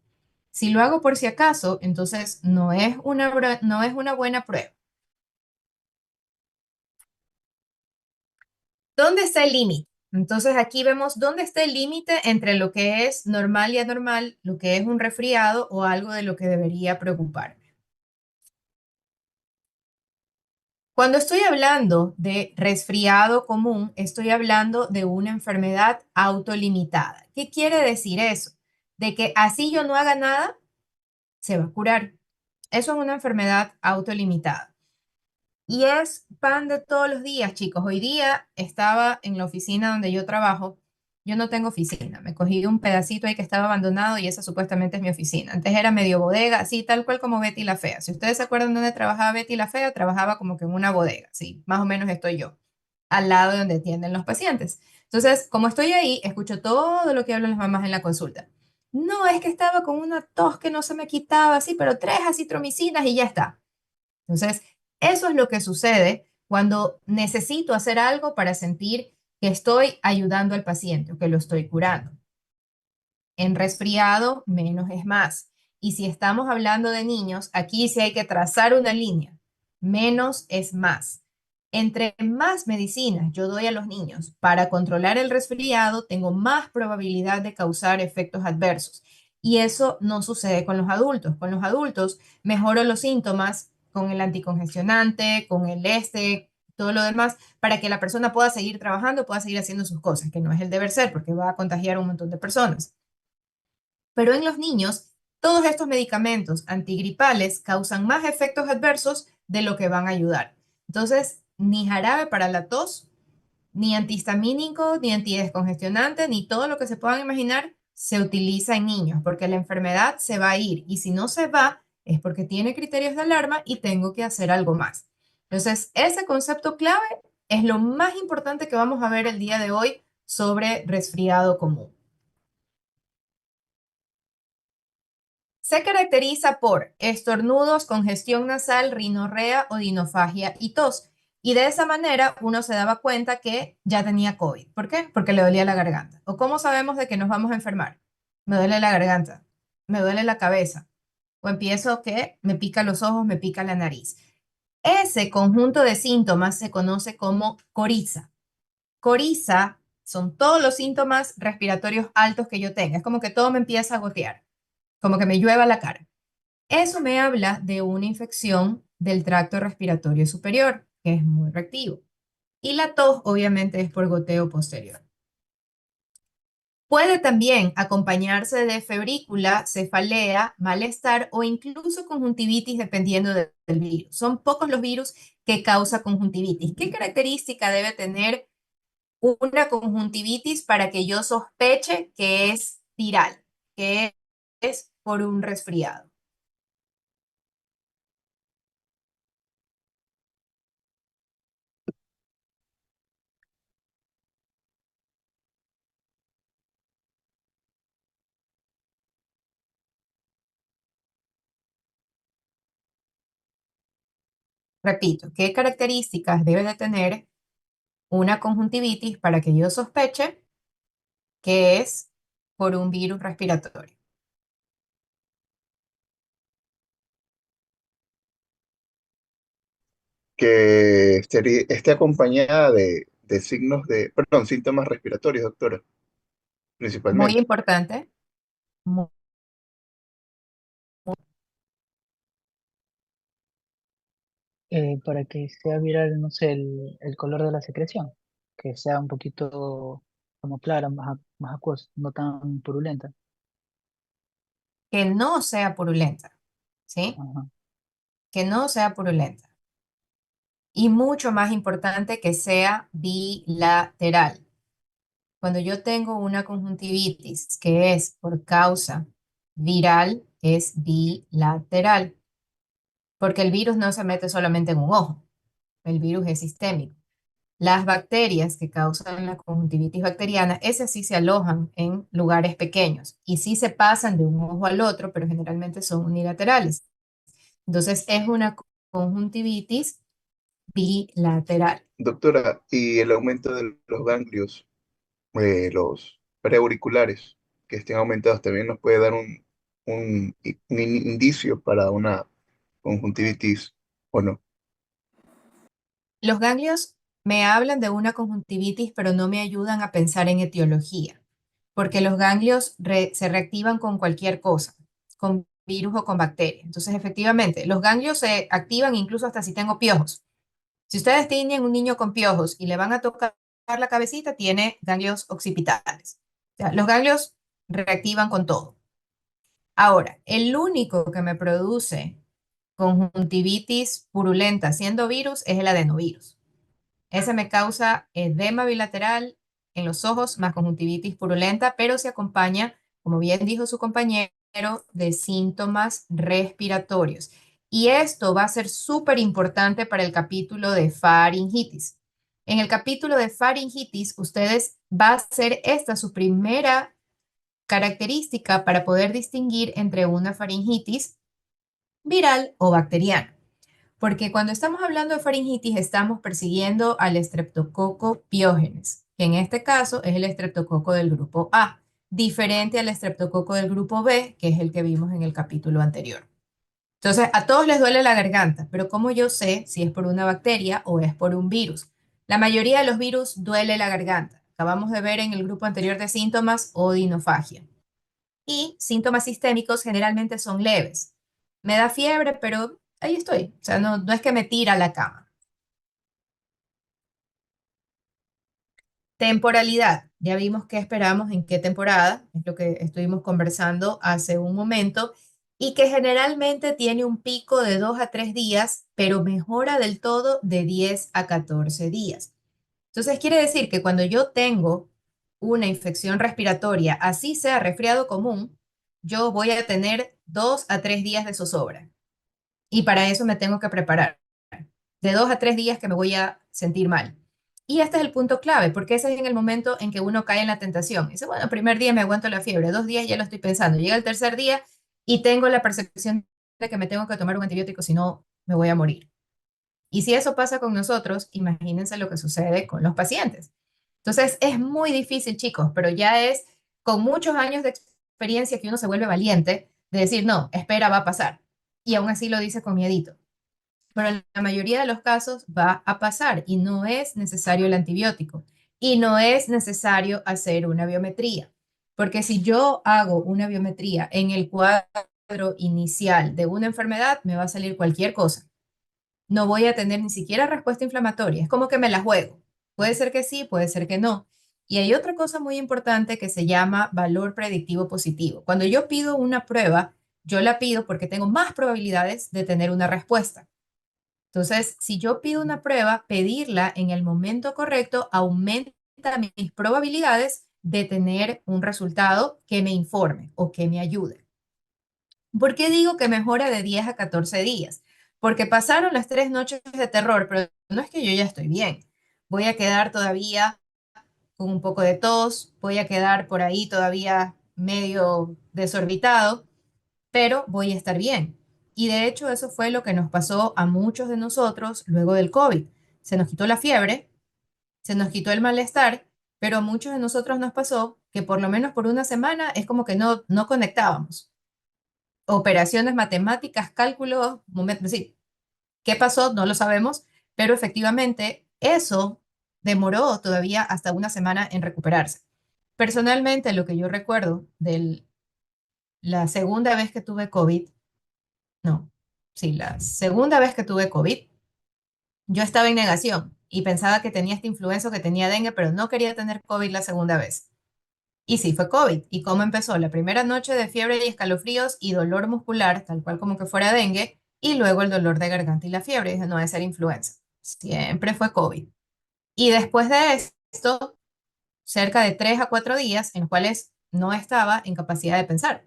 [SPEAKER 1] Si lo hago por si acaso, entonces no es una buena prueba. ¿Dónde está el límite? Entonces aquí vemos dónde está el límite entre lo que es normal y anormal, lo que es un resfriado o algo de lo que debería preocuparme. Cuando estoy hablando de resfriado común, estoy hablando de una enfermedad autolimitada. ¿Qué quiere decir eso? De que así yo no haga nada, se va a curar. Eso es una enfermedad autolimitada. Y es pan de todos los días, chicos. Hoy día estaba en la oficina donde yo trabajo. Yo no tengo oficina. Me cogí un pedacito ahí que estaba abandonado y esa supuestamente es mi oficina. Antes era medio bodega, así tal cual como Betty la Fea. Si ustedes se acuerdan dónde trabajaba Betty la Fea, trabajaba como que en una bodega. Sí, más o menos estoy yo, al lado de donde atienden los pacientes. Entonces, como estoy ahí, escucho todo lo que hablan las mamás en la consulta. No, es que estaba con una tos que no se me quitaba, sí, pero tres acitromicinas y ya está. Entonces, eso es lo que sucede cuando necesito hacer algo para sentir que estoy ayudando al paciente o que lo estoy curando. En resfriado, menos es más. Y si estamos hablando de niños, aquí sí hay que trazar una línea. Menos es más. Entre más medicinas yo doy a los niños para controlar el resfriado, tengo más probabilidad de causar efectos adversos. Y eso no sucede con los adultos. Con los adultos mejoro los síntomas con el anticongestionante, con el todo lo demás, para que la persona pueda seguir trabajando, pueda seguir haciendo sus cosas, que no es el deber ser, porque va a contagiar a un montón de personas. Pero en los niños, todos estos medicamentos antigripales causan más efectos adversos de lo que van a ayudar. Entonces, ni jarabe para la tos, ni antihistamínico, ni antidescongestionante, ni todo lo que se puedan imaginar se utiliza en niños, porque la enfermedad se va a ir y si no se va es porque tiene criterios de alarma y tengo que hacer algo más. Entonces, ese concepto clave es lo más importante que vamos a ver el día de hoy sobre resfriado común. Se caracteriza por estornudos, congestión nasal, rinorrea o dinofagia y tos. Y de esa manera uno se daba cuenta que ya tenía COVID. ¿Por qué? Porque le dolía la garganta. ¿O cómo sabemos de que nos vamos a enfermar? Me duele la garganta, me duele la cabeza. O empiezo que me pica los ojos, me pica la nariz. Ese conjunto de síntomas se conoce como coriza. Coriza son todos los síntomas respiratorios altos que yo tenga. Es como que todo me empieza a gotear, como que me llueva la cara. Eso me habla de una infección del tracto respiratorio superior, que es muy reactivo. Y la tos, obviamente, es por goteo posterior. Puede también acompañarse de febrícula, cefalea, malestar o incluso conjuntivitis dependiendo del virus. Son pocos los virus que causan conjuntivitis. ¿Qué característica debe tener una conjuntivitis para que yo sospeche que es viral, que es por un resfriado? Repito, ¿qué características debe de tener una conjuntivitis para que yo sospeche que es por un virus respiratorio?
[SPEAKER 7] Que esté acompañada de signos perdón, síntomas respiratorios, doctora,
[SPEAKER 1] Muy
[SPEAKER 7] principalmente.
[SPEAKER 1] importante. mu-
[SPEAKER 8] Para que sea viral, no sé, el color de la secreción, que sea un poquito como clara, más acuosa, no tan purulenta.
[SPEAKER 1] Que no sea purulenta, ¿sí?
[SPEAKER 8] Ajá.
[SPEAKER 1] Que no sea purulenta. Y mucho más importante que sea bilateral. Cuando yo tengo una conjuntivitis que es por causa viral, es bilateral, porque el virus no se mete solamente en un ojo, el virus es sistémico. Las bacterias que causan la conjuntivitis bacteriana, esas sí se alojan en lugares pequeños y sí se pasan de un ojo al otro, pero generalmente son unilaterales. Entonces es una conjuntivitis bilateral.
[SPEAKER 7] Doctora, y el aumento de los ganglios, los preauriculares, que estén aumentados, también nos puede dar un indicio para una conjuntivitis o no.
[SPEAKER 1] Los ganglios me hablan de una conjuntivitis, pero no me ayudan a pensar en etiología, porque los ganglios se reactivan con cualquier cosa, con virus o con bacteria. Entonces, efectivamente, los ganglios se activan incluso hasta si tengo piojos. Si ustedes tienen un niño con piojos y le van a tocar la cabecita, tiene ganglios occipitales. O sea, los ganglios reactivan con todo. Ahora, el único que me produce conjuntivitis purulenta siendo virus es el adenovirus. Ese me causa edema bilateral en los ojos más conjuntivitis purulenta, pero se acompaña, como bien dijo su compañero, de síntomas respiratorios. Y esto va a ser súper importante para el capítulo de faringitis. En el capítulo de faringitis, ustedes va a ser esta su primera característica para poder distinguir entre una faringitis viral o bacteriana. Porque cuando estamos hablando de faringitis, estamos persiguiendo al Streptococcus pyogenes, que en este caso es el estreptococo del grupo A, diferente al estreptococo del grupo B, que es el que vimos en el capítulo anterior. Entonces, a todos les duele la garganta, pero ¿cómo yo sé si es por una bacteria o es por un virus? La mayoría de los virus duele la garganta. Acabamos de ver en el grupo anterior de síntomas odinofagia. Y síntomas sistémicos generalmente son leves. Me da fiebre, pero ahí estoy. O sea, no es que me tira a la cama. Temporalidad. Ya vimos qué esperamos en qué temporada, es lo que estuvimos conversando hace un momento, y que generalmente tiene un pico de 2 a 3 días, pero mejora del todo de 10 a 14 días. Entonces quiere decir que cuando yo tengo una infección respiratoria, así sea resfriado común, yo voy a tener 2 a 3 días de zozobra. Y para eso me tengo que preparar. De 2 a 3 días que me voy a sentir mal. Y este es el punto clave, porque ese es en el momento en que uno cae en la tentación. Dice, bueno, el primer día me aguanto la fiebre, 2 días ya lo estoy pensando. Llega el tercer día y tengo la percepción de que me tengo que tomar un antibiótico, si no, me voy a morir. Y si eso pasa con nosotros, imagínense lo que sucede con los pacientes. Entonces, es muy difícil, chicos, pero ya es con muchos años de experiencia que uno se vuelve valiente de decir, no, espera, va a pasar. Y aún así lo dice con miedito. Pero en la mayoría de los casos va a pasar y no es necesario el antibiótico y no es necesario hacer una biometría. Porque si yo hago una biometría en el cuadro inicial de una enfermedad, me va a salir cualquier cosa. No voy a tener ni siquiera respuesta inflamatoria. Es como que me la juego. Puede ser que sí, puede ser que no. Y hay otra cosa muy importante que se llama valor predictivo positivo. Cuando yo pido una prueba, yo la pido porque tengo más probabilidades de tener una respuesta. Entonces, si yo pido una prueba, pedirla en el momento correcto aumenta mis probabilidades de tener un resultado que me informe o que me ayude. ¿Por qué digo que mejora de 10 a 14 días? Porque pasaron las 3 noches de terror, pero no es que yo ya estoy bien. Voy a quedar todavía con un poco de tos, voy a quedar por ahí todavía medio desorbitado, pero voy a estar bien. Y de hecho eso fue lo que nos pasó a muchos de nosotros luego del COVID. Se nos quitó la fiebre, se nos quitó el malestar, pero a muchos de nosotros nos pasó que por lo menos por una semana es como que no conectábamos. Operaciones matemáticas, cálculos, momentos, sí. ¿Qué pasó? No lo sabemos, pero efectivamente eso demoró todavía hasta una semana en recuperarse. Personalmente, lo que yo recuerdo de la segunda vez que tuve COVID, no, sí, la segunda vez que tuve COVID, yo estaba en negación y pensaba que tenía esta influenza o que tenía dengue, pero no quería tener COVID la segunda vez. Y sí, fue COVID. ¿Y cómo empezó? La primera noche de fiebre y escalofríos y dolor muscular, tal cual como que fuera dengue, y luego el dolor de garganta y la fiebre. Dije, no, debe ser influenza. Siempre fue COVID. Y después de esto, cerca de 3 a 4 días en los cuales no estaba en capacidad de pensar.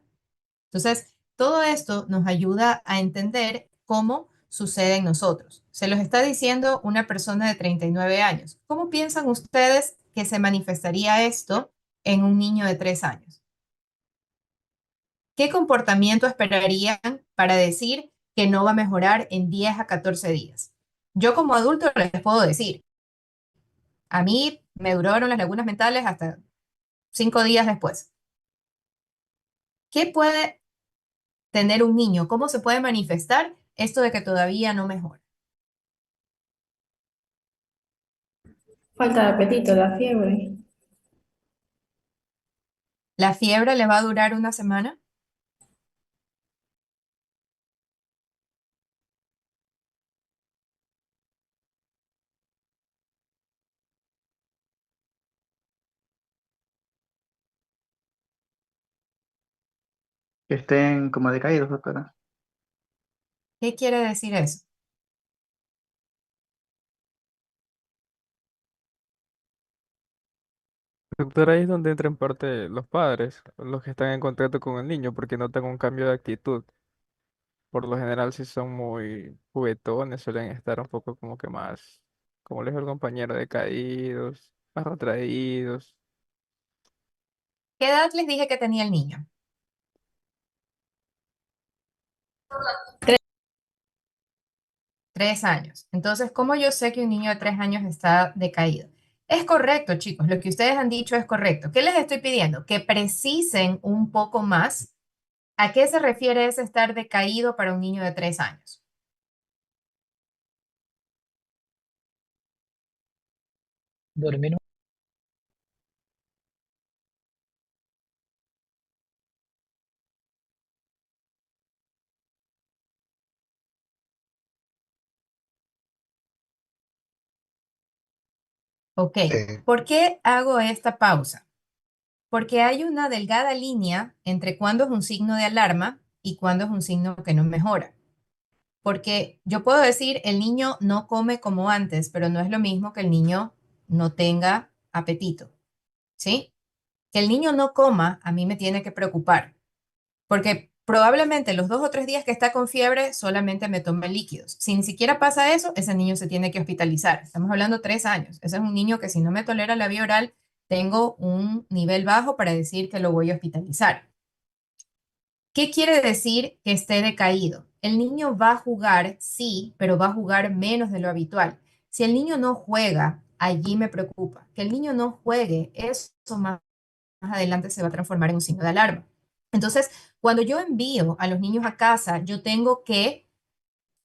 [SPEAKER 1] Entonces, todo esto nos ayuda a entender cómo sucede en nosotros. Se los está diciendo una persona de 39 años. ¿Cómo piensan ustedes que se manifestaría esto en un niño de 3 años? ¿Qué comportamiento esperarían para decir que no va a mejorar en 10 a 14 días? Yo como adulto les puedo decir, a mí me duraron las lagunas mentales hasta 5 días después. ¿Qué puede tener un niño? ¿Cómo se puede manifestar esto de que todavía no mejora?
[SPEAKER 6] Falta de apetito, la fiebre.
[SPEAKER 1] ¿La fiebre le va a durar una semana?
[SPEAKER 3] Que estén como decaídos, doctora.
[SPEAKER 1] ¿Qué quiere decir eso?
[SPEAKER 2] Doctor, ahí es donde entran en parte los padres, los que están en contacto con el niño, porque notan un cambio de actitud. Por lo general, si son muy juguetones, suelen estar un poco como que más, como les dijo el compañero, decaídos, más retraídos.
[SPEAKER 1] ¿Qué edad les dije que tenía el niño? 3 años. Entonces, ¿cómo yo sé que un niño de 3 años está decaído? Es correcto, chicos, lo que ustedes han dicho es correcto. ¿Qué les estoy pidiendo? Que precisen un poco más a qué se refiere ese estar decaído para un niño de 3 años.
[SPEAKER 8] Dormir.
[SPEAKER 1] Ok,
[SPEAKER 7] Eh,
[SPEAKER 1] ¿por qué hago esta pausa? Porque hay una delgada línea entre cuándo es un signo de alarma y cuándo es un signo que no mejora. Porque yo puedo decir, el niño no come como antes, pero no es lo mismo que el niño no tenga apetito, ¿sí? Que el niño no coma a mí me tiene que preocupar, porque probablemente los 2 o 3 días que está con fiebre solamente me tome líquidos. Si ni siquiera pasa eso, ese niño se tiene que hospitalizar. Estamos hablando 3 años. Ese es un niño que si no me tolera la vía oral, tengo un nivel bajo para decir que lo voy a hospitalizar. ¿Qué quiere decir que esté decaído? El niño va a jugar, sí, pero va a jugar menos de lo habitual. Si el niño no juega, allí me preocupa. Que el niño no juegue, eso más adelante se va a transformar en un signo de alarma. Entonces, cuando yo envío a los niños a casa, yo tengo que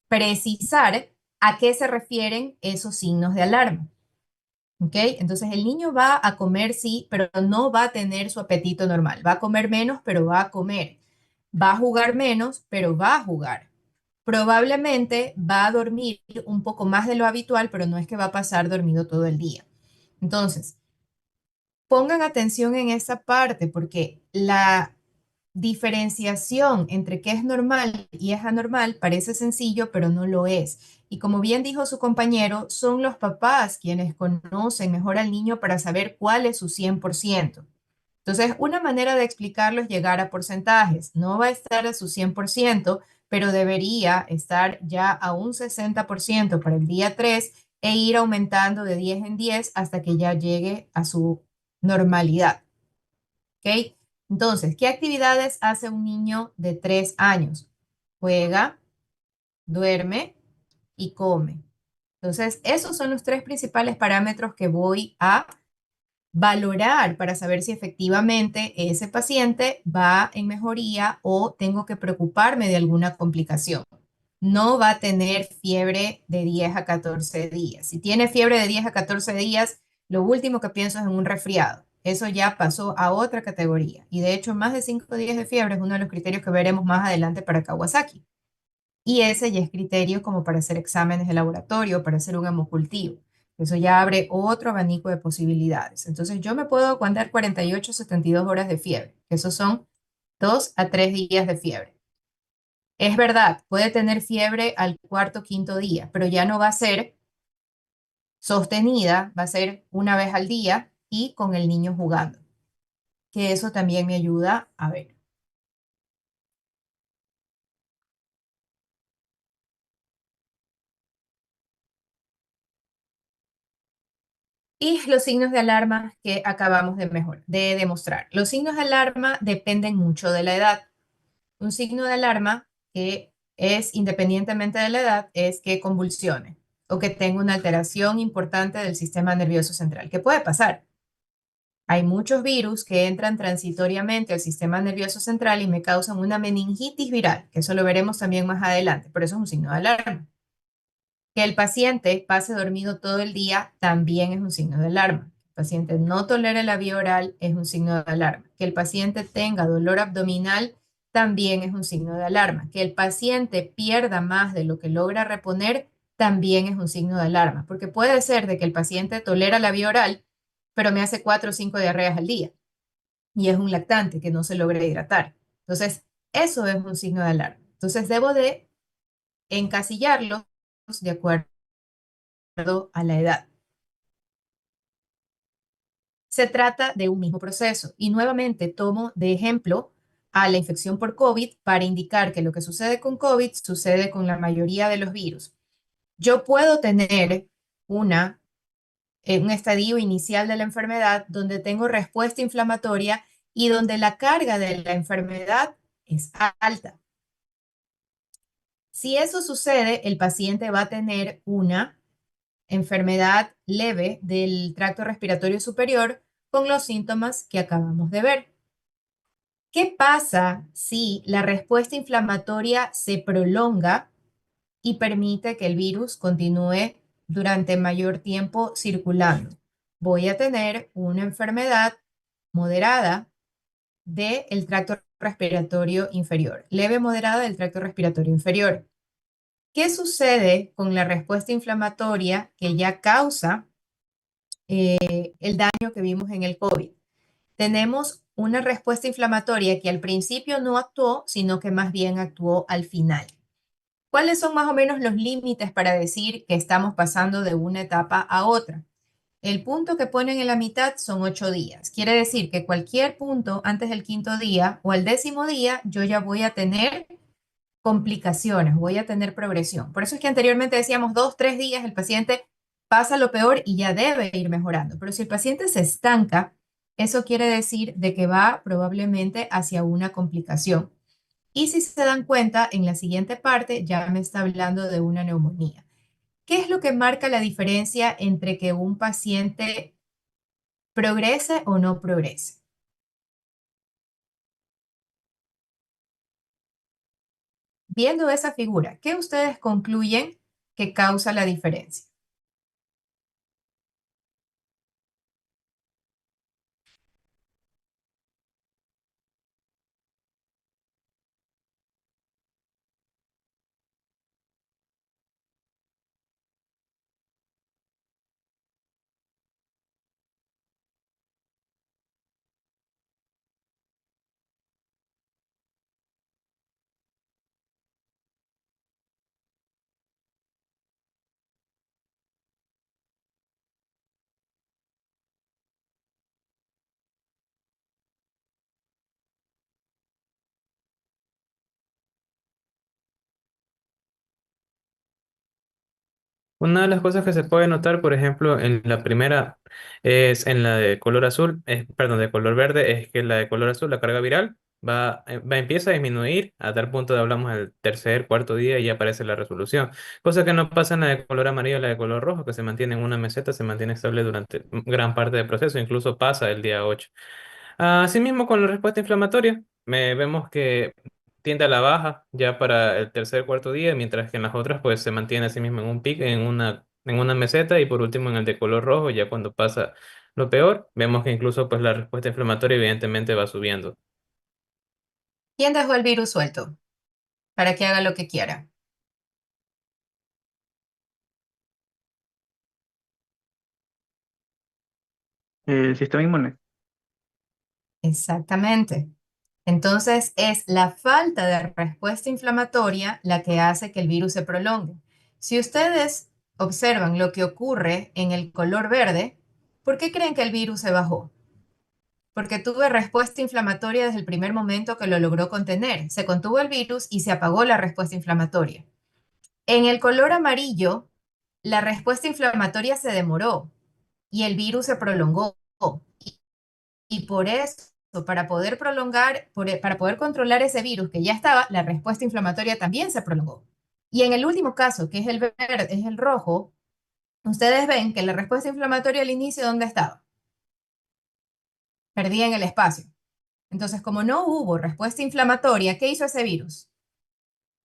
[SPEAKER 1] precisar a qué se refieren esos signos de alarma. ¿Ok? Entonces, el niño va a comer, sí, pero no va a tener su apetito normal. Va a comer menos, pero va a comer. Va a jugar menos, pero va a jugar. Probablemente va a dormir un poco más de lo habitual, pero no es que va a pasar dormido todo el día. Entonces, pongan atención en esa parte porque la diferenciación entre qué es normal y es anormal parece sencillo, pero no lo es. Y como bien dijo su compañero, son los papás quienes conocen mejor al niño para saber cuál es su 100%. Entonces, una manera de explicarlo es llegar a porcentajes. No va a estar a su 100%, pero debería estar ya a un 60% para el día 3 e ir aumentando de 10 en 10 hasta que ya llegue a su normalidad. ¿Ok? Entonces, ¿qué actividades hace un niño de 3 años? Juega, duerme y come. Entonces, esos son los tres principales parámetros que voy a valorar para saber si efectivamente ese paciente va en mejoría o tengo que preocuparme de alguna complicación. No va a tener fiebre de 10 a 14 días. Si tiene fiebre de 10 a 14 días, lo último que pienso es en un resfriado. Eso ya pasó a otra categoría. Y de hecho, más de 5 días de fiebre es uno de los criterios que veremos más adelante para Kawasaki. Y ese ya es criterio como para hacer exámenes de laboratorio, para hacer un hemocultivo. Eso ya abre otro abanico de posibilidades. Entonces, yo me puedo aguantar 48 a 72 horas de fiebre. Esos son 2 a 3 días de fiebre. Es verdad, puede tener fiebre al cuarto, quinto día, pero ya no va a ser sostenida, va a ser una vez al día y con el niño jugando, que eso también me ayuda a ver. Y los signos de alarma que acabamos de demostrar. Los signos de alarma dependen mucho de la edad. Un signo de alarma que es independientemente de la edad es que convulsione o que tenga una alteración importante del sistema nervioso central. ¿Qué puede pasar? Hay muchos virus que entran transitoriamente al sistema nervioso central y me causan una meningitis viral, que eso lo veremos también más adelante, pero eso es un signo de alarma. Que el paciente pase dormido todo el día también es un signo de alarma. Que el paciente no tolere la vía oral es un signo de alarma. Que el paciente tenga dolor abdominal también es un signo de alarma. Que el paciente pierda más de lo que logra reponer también es un signo de alarma. Porque puede ser de que el paciente tolera la vía oral, pero me hace 4 o 5 diarreas al día y es un lactante que no se logra hidratar. Entonces, eso es un signo de alarma. Entonces, debo de encasillarlos de acuerdo a la edad. Se trata de un mismo proceso y nuevamente tomo de ejemplo a la infección por COVID para indicar que lo que sucede con COVID sucede con la mayoría de los virus. Yo puedo tener una, un estadio inicial de la enfermedad donde tengo respuesta inflamatoria y donde la carga de la enfermedad es alta. Si eso sucede, el paciente va a tener una enfermedad leve del tracto respiratorio superior con los síntomas que acabamos de ver. ¿Qué pasa si la respuesta inflamatoria se prolonga y permite que el virus continúe durante mayor tiempo circulando? Voy a tener una enfermedad moderada del tracto respiratorio inferior, leve moderada del tracto respiratorio inferior. ¿Qué sucede con la respuesta inflamatoria que ya causa el daño que vimos en el COVID? Tenemos una respuesta inflamatoria que al principio no actuó, sino que más bien actuó al final. ¿Cuáles son más o menos los límites para decir que estamos pasando de una etapa a otra? El punto que ponen en la mitad son 8 días. Quiere decir que cualquier punto antes del quinto día o al 10º día, yo ya voy a tener complicaciones, voy a tener progresión. Por eso es que anteriormente decíamos 2, 3 días, el paciente pasa lo peor y ya debe ir mejorando. Pero si el paciente se estanca, eso quiere decir de que va probablemente hacia una complicación. Y si se dan cuenta, en la siguiente parte ya me está hablando de una neumonía. ¿Qué es lo que marca la diferencia entre que un paciente progrese o no progrese? Viendo esa figura, ¿qué ustedes concluyen que causa la diferencia?
[SPEAKER 9] Una de las cosas que se puede notar, por ejemplo, en la primera es en la de color azul, perdón, de color verde, es que la de color azul, la carga viral, empieza a disminuir a tal punto de hablamos del tercer, cuarto día y ya aparece la resolución. Cosa que no pasa en la de color amarillo, la de color rojo, que se mantiene en una meseta, se mantiene estable durante gran parte del proceso, incluso pasa el día 8. Asimismo, con la respuesta inflamatoria, vemos que tiende a la baja ya para el tercer cuarto día, mientras que en las otras pues se mantiene así mismo en un pico, en una meseta y por último en el de color rojo, ya cuando pasa lo peor, vemos que incluso pues la respuesta inflamatoria evidentemente va subiendo.
[SPEAKER 1] ¿Quién dejó el virus suelto para que haga lo que quiera?
[SPEAKER 3] El sistema inmune.
[SPEAKER 1] Exactamente. Entonces es la falta de respuesta inflamatoria la que hace que el virus se prolongue. Si ustedes observan lo que ocurre en el color verde, ¿por qué creen que el virus se bajó? Porque tuve respuesta inflamatoria desde el primer momento que lo logró contener. Se contuvo el virus y se apagó la respuesta inflamatoria. En el color amarillo, la respuesta inflamatoria se demoró y el virus se prolongó. Y por eso, para poder prolongar, para poder controlar ese virus que ya estaba, la respuesta inflamatoria también se prolongó. Y en el último caso, que es el verde, es el rojo, ustedes ven que la respuesta inflamatoria al inicio, ¿dónde estaba? Perdida en el espacio. Entonces, como no hubo respuesta inflamatoria, ¿qué hizo ese virus?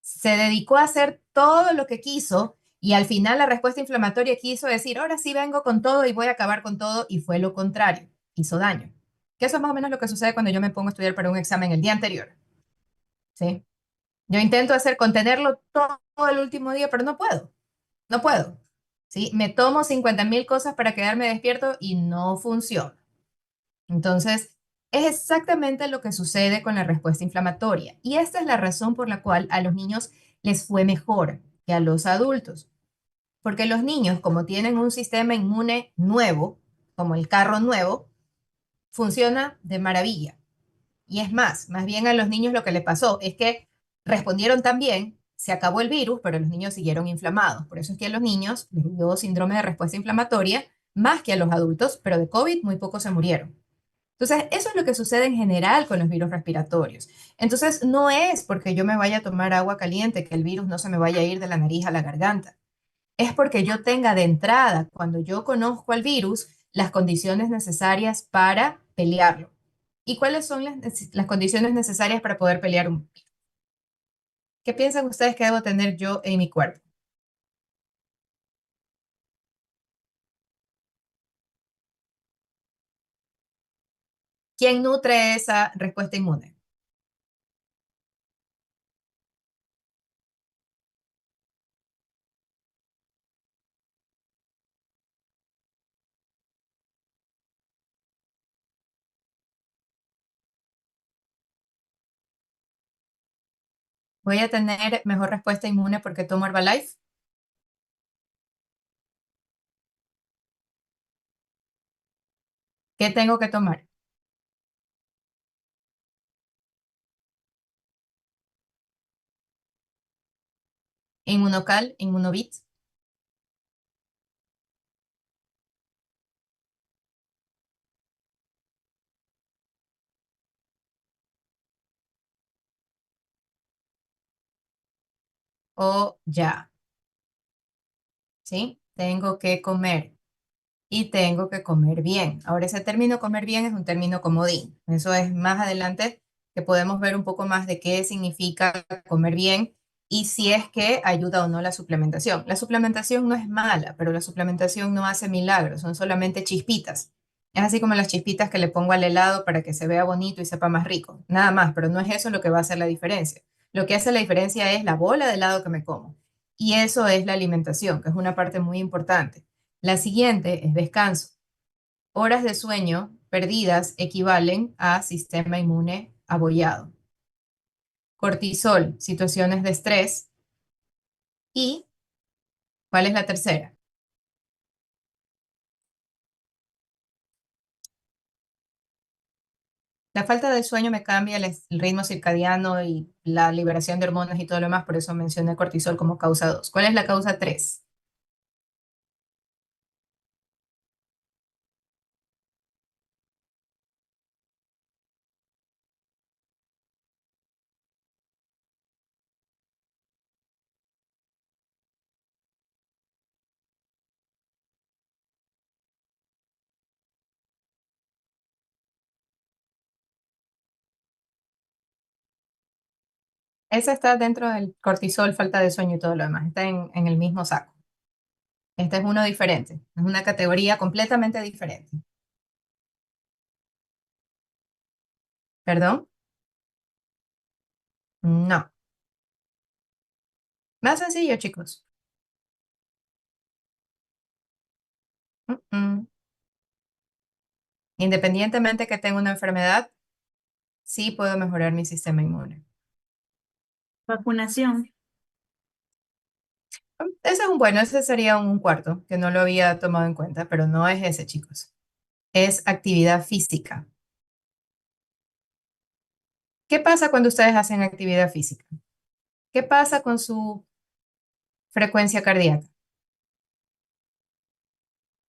[SPEAKER 1] Se dedicó a hacer todo lo que quiso Y al final la respuesta inflamatoria quiso decir, ahora sí vengo con todo y voy a acabar con todo, y fue lo contrario, hizo daño. Que eso es más o menos lo que sucede cuando yo me pongo a estudiar para un examen el día anterior, ¿sí? Yo intento contenerlo todo el último día, pero no puedo, no puedo, ¿sí? Me tomo 50.000 cosas para quedarme despierto y no funciona. Entonces, es exactamente lo que sucede con la respuesta inflamatoria. Y esta es la razón por la cual a los niños les fue mejor que a los adultos. Porque los niños, como tienen un sistema inmune nuevo, como el carro nuevo, funciona de maravilla. Y es más bien a los niños lo que les pasó es que respondieron tan bien, se acabó el virus, pero los niños siguieron inflamados. Por eso es que a los niños les dio síndrome de respuesta inflamatoria más que a los adultos, pero de COVID muy pocos se murieron. Entonces, eso es lo que sucede en general con los virus respiratorios. Entonces, no es porque yo me vaya a tomar agua caliente que el virus no se me vaya a ir de la nariz a la garganta. Es porque yo tenga de entrada, cuando yo conozco al virus, las condiciones necesarias para pelearlo. ¿Y cuáles son las condiciones necesarias para poder pelear un virus? ¿Qué piensan ustedes que debo tener yo en mi cuerpo? ¿Quién nutre esa respuesta inmune? ¿Voy a tener mejor respuesta inmune porque tomo Herbalife? ¿Qué tengo que tomar? ¿Inmunocal? ¿Inmunovit? ¿O ya? ¿Sí? Tengo que comer. Y tengo que comer bien. Ahora, ese término comer bien es un término comodín. Eso es más adelante que podemos ver un poco más de qué significa comer bien y si es que ayuda o no la suplementación. La suplementación no es mala, pero la suplementación no hace milagros, son solamente chispitas. Es así como las chispitas que le pongo al helado para que se vea bonito y sepa más rico. Nada más, pero no es eso lo que va a hacer la diferencia. Lo que hace la diferencia es la bola de helado que me como. Y eso es la alimentación, que es una parte muy importante. La siguiente es descanso. Horas de sueño perdidas equivalen a sistema inmune abollado. Cortisol, situaciones de estrés. ¿Y cuál es la tercera? La falta de sueño me cambia el ritmo circadiano y la liberación de hormonas y todo lo demás, por eso mencioné cortisol como causa 2. ¿Cuál es la causa 3? Esa está dentro del cortisol, falta de sueño y todo lo demás. Está en el mismo saco. Este es uno diferente. Es una categoría completamente diferente. ¿Perdón? No. Más sencillo, chicos. Mm, mm. Independientemente que tenga una enfermedad, sí puedo mejorar mi sistema inmune.
[SPEAKER 6] Vacunación.
[SPEAKER 1] Ese es ese sería un cuarto, que no lo había tomado en cuenta, pero no es ese, chicos. Es actividad física. ¿Qué pasa cuando ustedes hacen actividad física? ¿Qué pasa con su frecuencia cardíaca?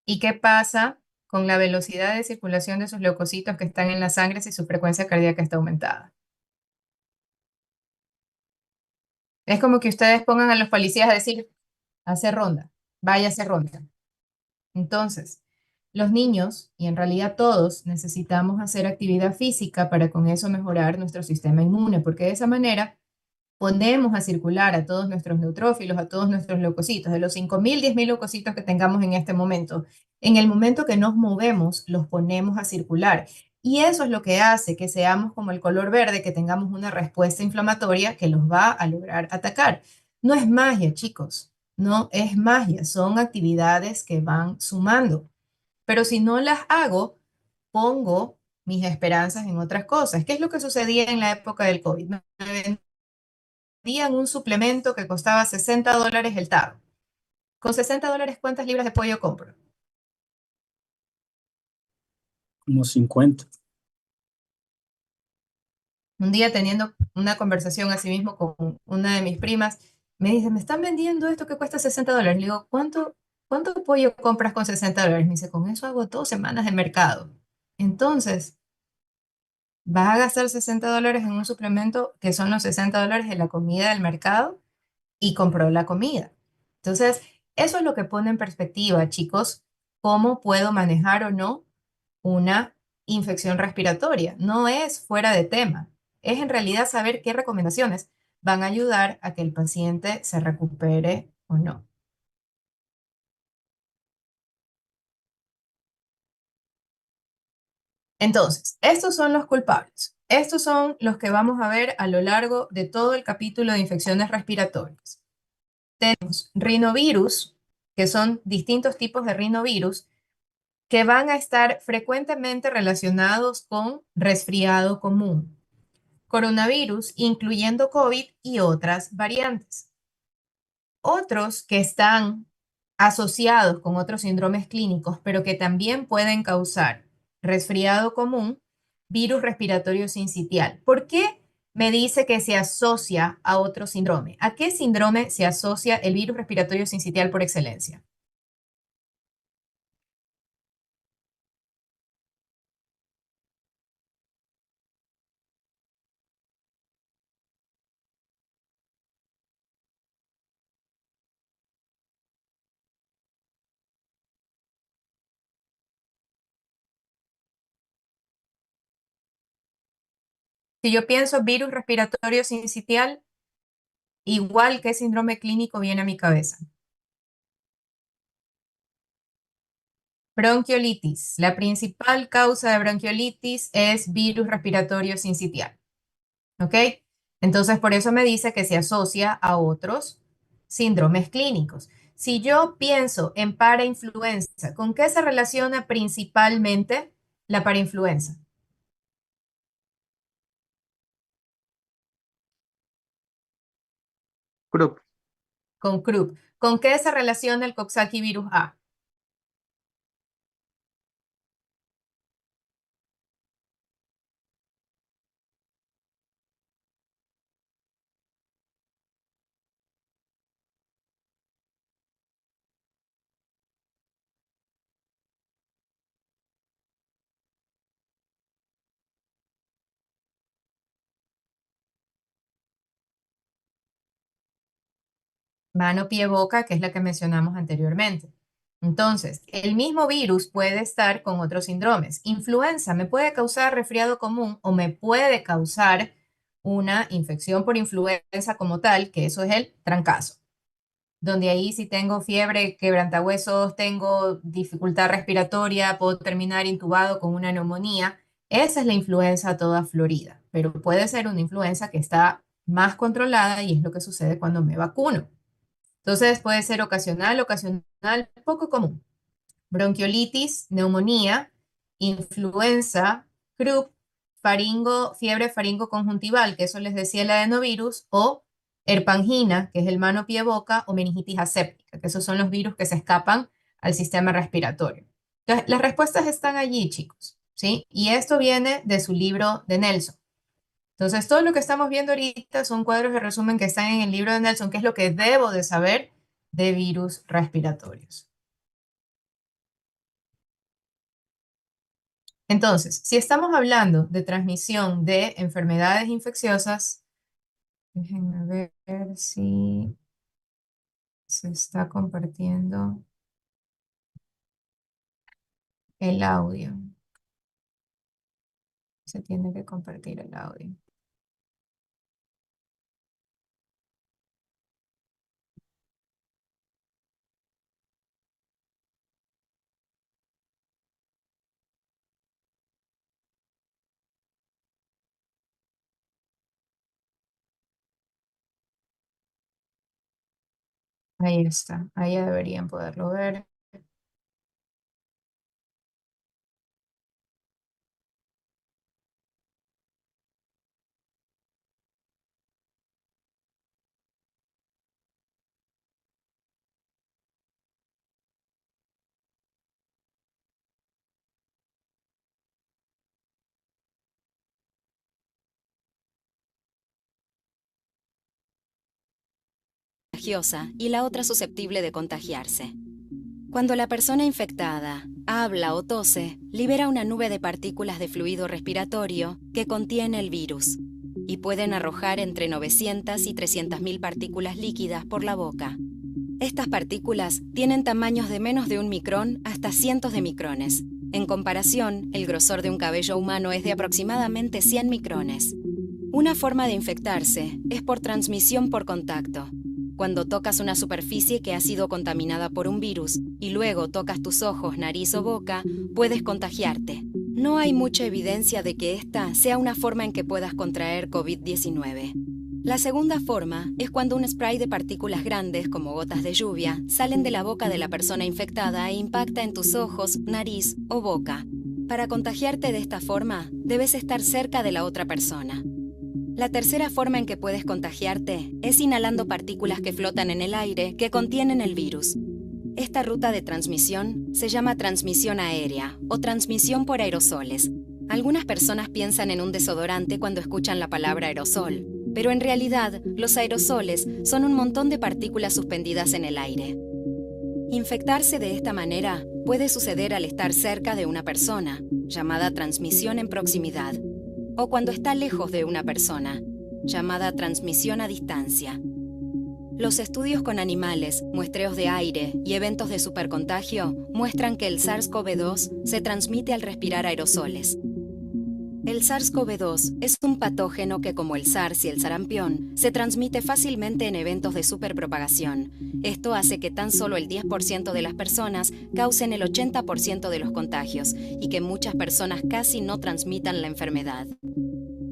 [SPEAKER 1] ¿Y qué pasa con la velocidad de circulación de sus leucocitos que están en la sangre si su frecuencia cardíaca está aumentada? Es como que ustedes pongan a los policías a decir, hace ronda, vaya a hacer ronda. Entonces, los niños, y en realidad todos, necesitamos hacer actividad física para con eso mejorar nuestro sistema inmune, porque de esa manera ponemos a circular a todos nuestros neutrófilos, a todos nuestros leucocitos, de los 5.000, 10.000 leucocitos que tengamos en este momento, en el momento que nos movemos, los ponemos a circular. Y eso es lo que hace que seamos como el color verde, que tengamos una respuesta inflamatoria que los va a lograr atacar. No es magia, chicos, no es magia, son actividades que van sumando. Pero si no las hago, pongo mis esperanzas en otras cosas. ¿Qué es lo que sucedía en la época del COVID? Me vendían un suplemento que costaba $60 el tarro. Con $60, ¿cuántas libras de pollo compro?
[SPEAKER 10] Como 50.
[SPEAKER 1] Un día teniendo una conversación así mismo con una de mis primas, me dice, me están vendiendo esto que cuesta $60. Le digo, ¿cuánto pollo compras con $60? Me dice, con eso hago 2 semanas de mercado. Entonces, vas a gastar $60 en un suplemento que son los $60 de la comida del mercado y compró la comida. Entonces, eso es lo que pone en perspectiva, chicos, cómo puedo manejar o no una infección respiratoria. No es fuera de tema, es en realidad saber qué recomendaciones van a ayudar a que el paciente se recupere o no. Entonces, estos son los culpables. Estos son los que vamos a ver a lo largo de todo el capítulo de infecciones respiratorias. Tenemos rinovirus, que son distintos tipos de rinovirus que van a estar frecuentemente relacionados con resfriado común, coronavirus, incluyendo COVID y otras variantes. Otros que están asociados con otros síndromes clínicos, pero que también pueden causar resfriado común, virus respiratorio sincitial. ¿Por qué me dice que se asocia a otro síndrome? ¿A qué síndrome se asocia el virus respiratorio sincitial por excelencia? Si yo pienso virus respiratorio sincitial, igual que síndrome clínico viene a mi cabeza. Bronquiolitis. La principal causa de bronquiolitis es virus respiratorio sincitial. ¿Ok? Entonces, por eso me dice que se asocia a otros síndromes clínicos. Si yo pienso en parainfluenza, ¿con qué se relaciona principalmente la parainfluenza?
[SPEAKER 3] Croup,
[SPEAKER 1] Con croup. ¿Con qué se relaciona el Coxsackie virus A? Mano, pie, boca, que es la que mencionamos anteriormente. Entonces, el mismo virus puede estar con otros síndromes. Influenza me puede causar resfriado común o me puede causar una infección por influenza como tal, que eso es el trancazo, donde ahí si tengo fiebre, quebrantahuesos, tengo dificultad respiratoria, puedo terminar intubado con una neumonía. Esa es la influenza toda florida, pero puede ser una influenza que está más controlada y es lo que sucede cuando me vacuno. Entonces puede ser ocasional, poco común. Bronquiolitis, neumonía, influenza, croup, fiebre faringoconjuntival, que eso les decía el adenovirus, o herpangina, que es el mano, pie, boca, o meningitis aséptica, que esos son los virus que se escapan al sistema respiratorio. Entonces, las respuestas están allí, chicos, ¿sí? Y esto viene de su libro de Nelson. Entonces, todo lo que estamos viendo ahorita son cuadros de resumen que están en el libro de Nelson, que es lo que debo de saber de virus respiratorios. Entonces, si estamos hablando de transmisión de enfermedades infecciosas, déjenme ver si se está compartiendo el audio. Se tiene que compartir el audio. Ahí está, ahí ya deberían poderlo ver.
[SPEAKER 11] Contagiosa y la otra susceptible de contagiarse. Cuando la persona infectada habla o tose, libera una nube de partículas de fluido respiratorio que contiene el virus y pueden arrojar entre 900 y 300.000 partículas líquidas por la boca. Estas partículas tienen tamaños de menos de 1 micrón hasta cientos de micrones. En comparación, el grosor de un cabello humano es de aproximadamente 100 micrones. Una forma de infectarse es por transmisión por contacto. Cuando tocas una superficie que ha sido contaminada por un virus y luego tocas tus ojos, nariz o boca, puedes contagiarte. No hay mucha evidencia de que esta sea una forma en que puedas contraer COVID-19. La segunda forma es cuando un spray de partículas grandes, como gotas de lluvia, salen de la boca de la persona infectada e impacta en tus ojos, nariz o boca. Para contagiarte de esta forma, debes estar cerca de la otra persona. La tercera forma en que puedes contagiarte es inhalando partículas que flotan en el aire que contienen el virus. Esta ruta de transmisión se llama transmisión aérea o transmisión por aerosoles. Algunas personas piensan en un desodorante cuando escuchan la palabra aerosol, pero en realidad los aerosoles son un montón de partículas suspendidas en el aire. Infectarse de esta manera puede suceder al estar cerca de una persona, llamada transmisión en proximidad, o cuando está lejos de una persona, llamada transmisión a distancia. Los estudios con animales, muestreos de aire y eventos de supercontagio muestran que el SARS-CoV-2 se transmite al respirar aerosoles. El SARS-CoV-2 es un patógeno que, como el SARS y el sarampión, se transmite fácilmente en eventos de superpropagación. Esto hace que tan solo el 10% de las personas causen el 80% de los contagios y que muchas personas casi no transmitan la enfermedad.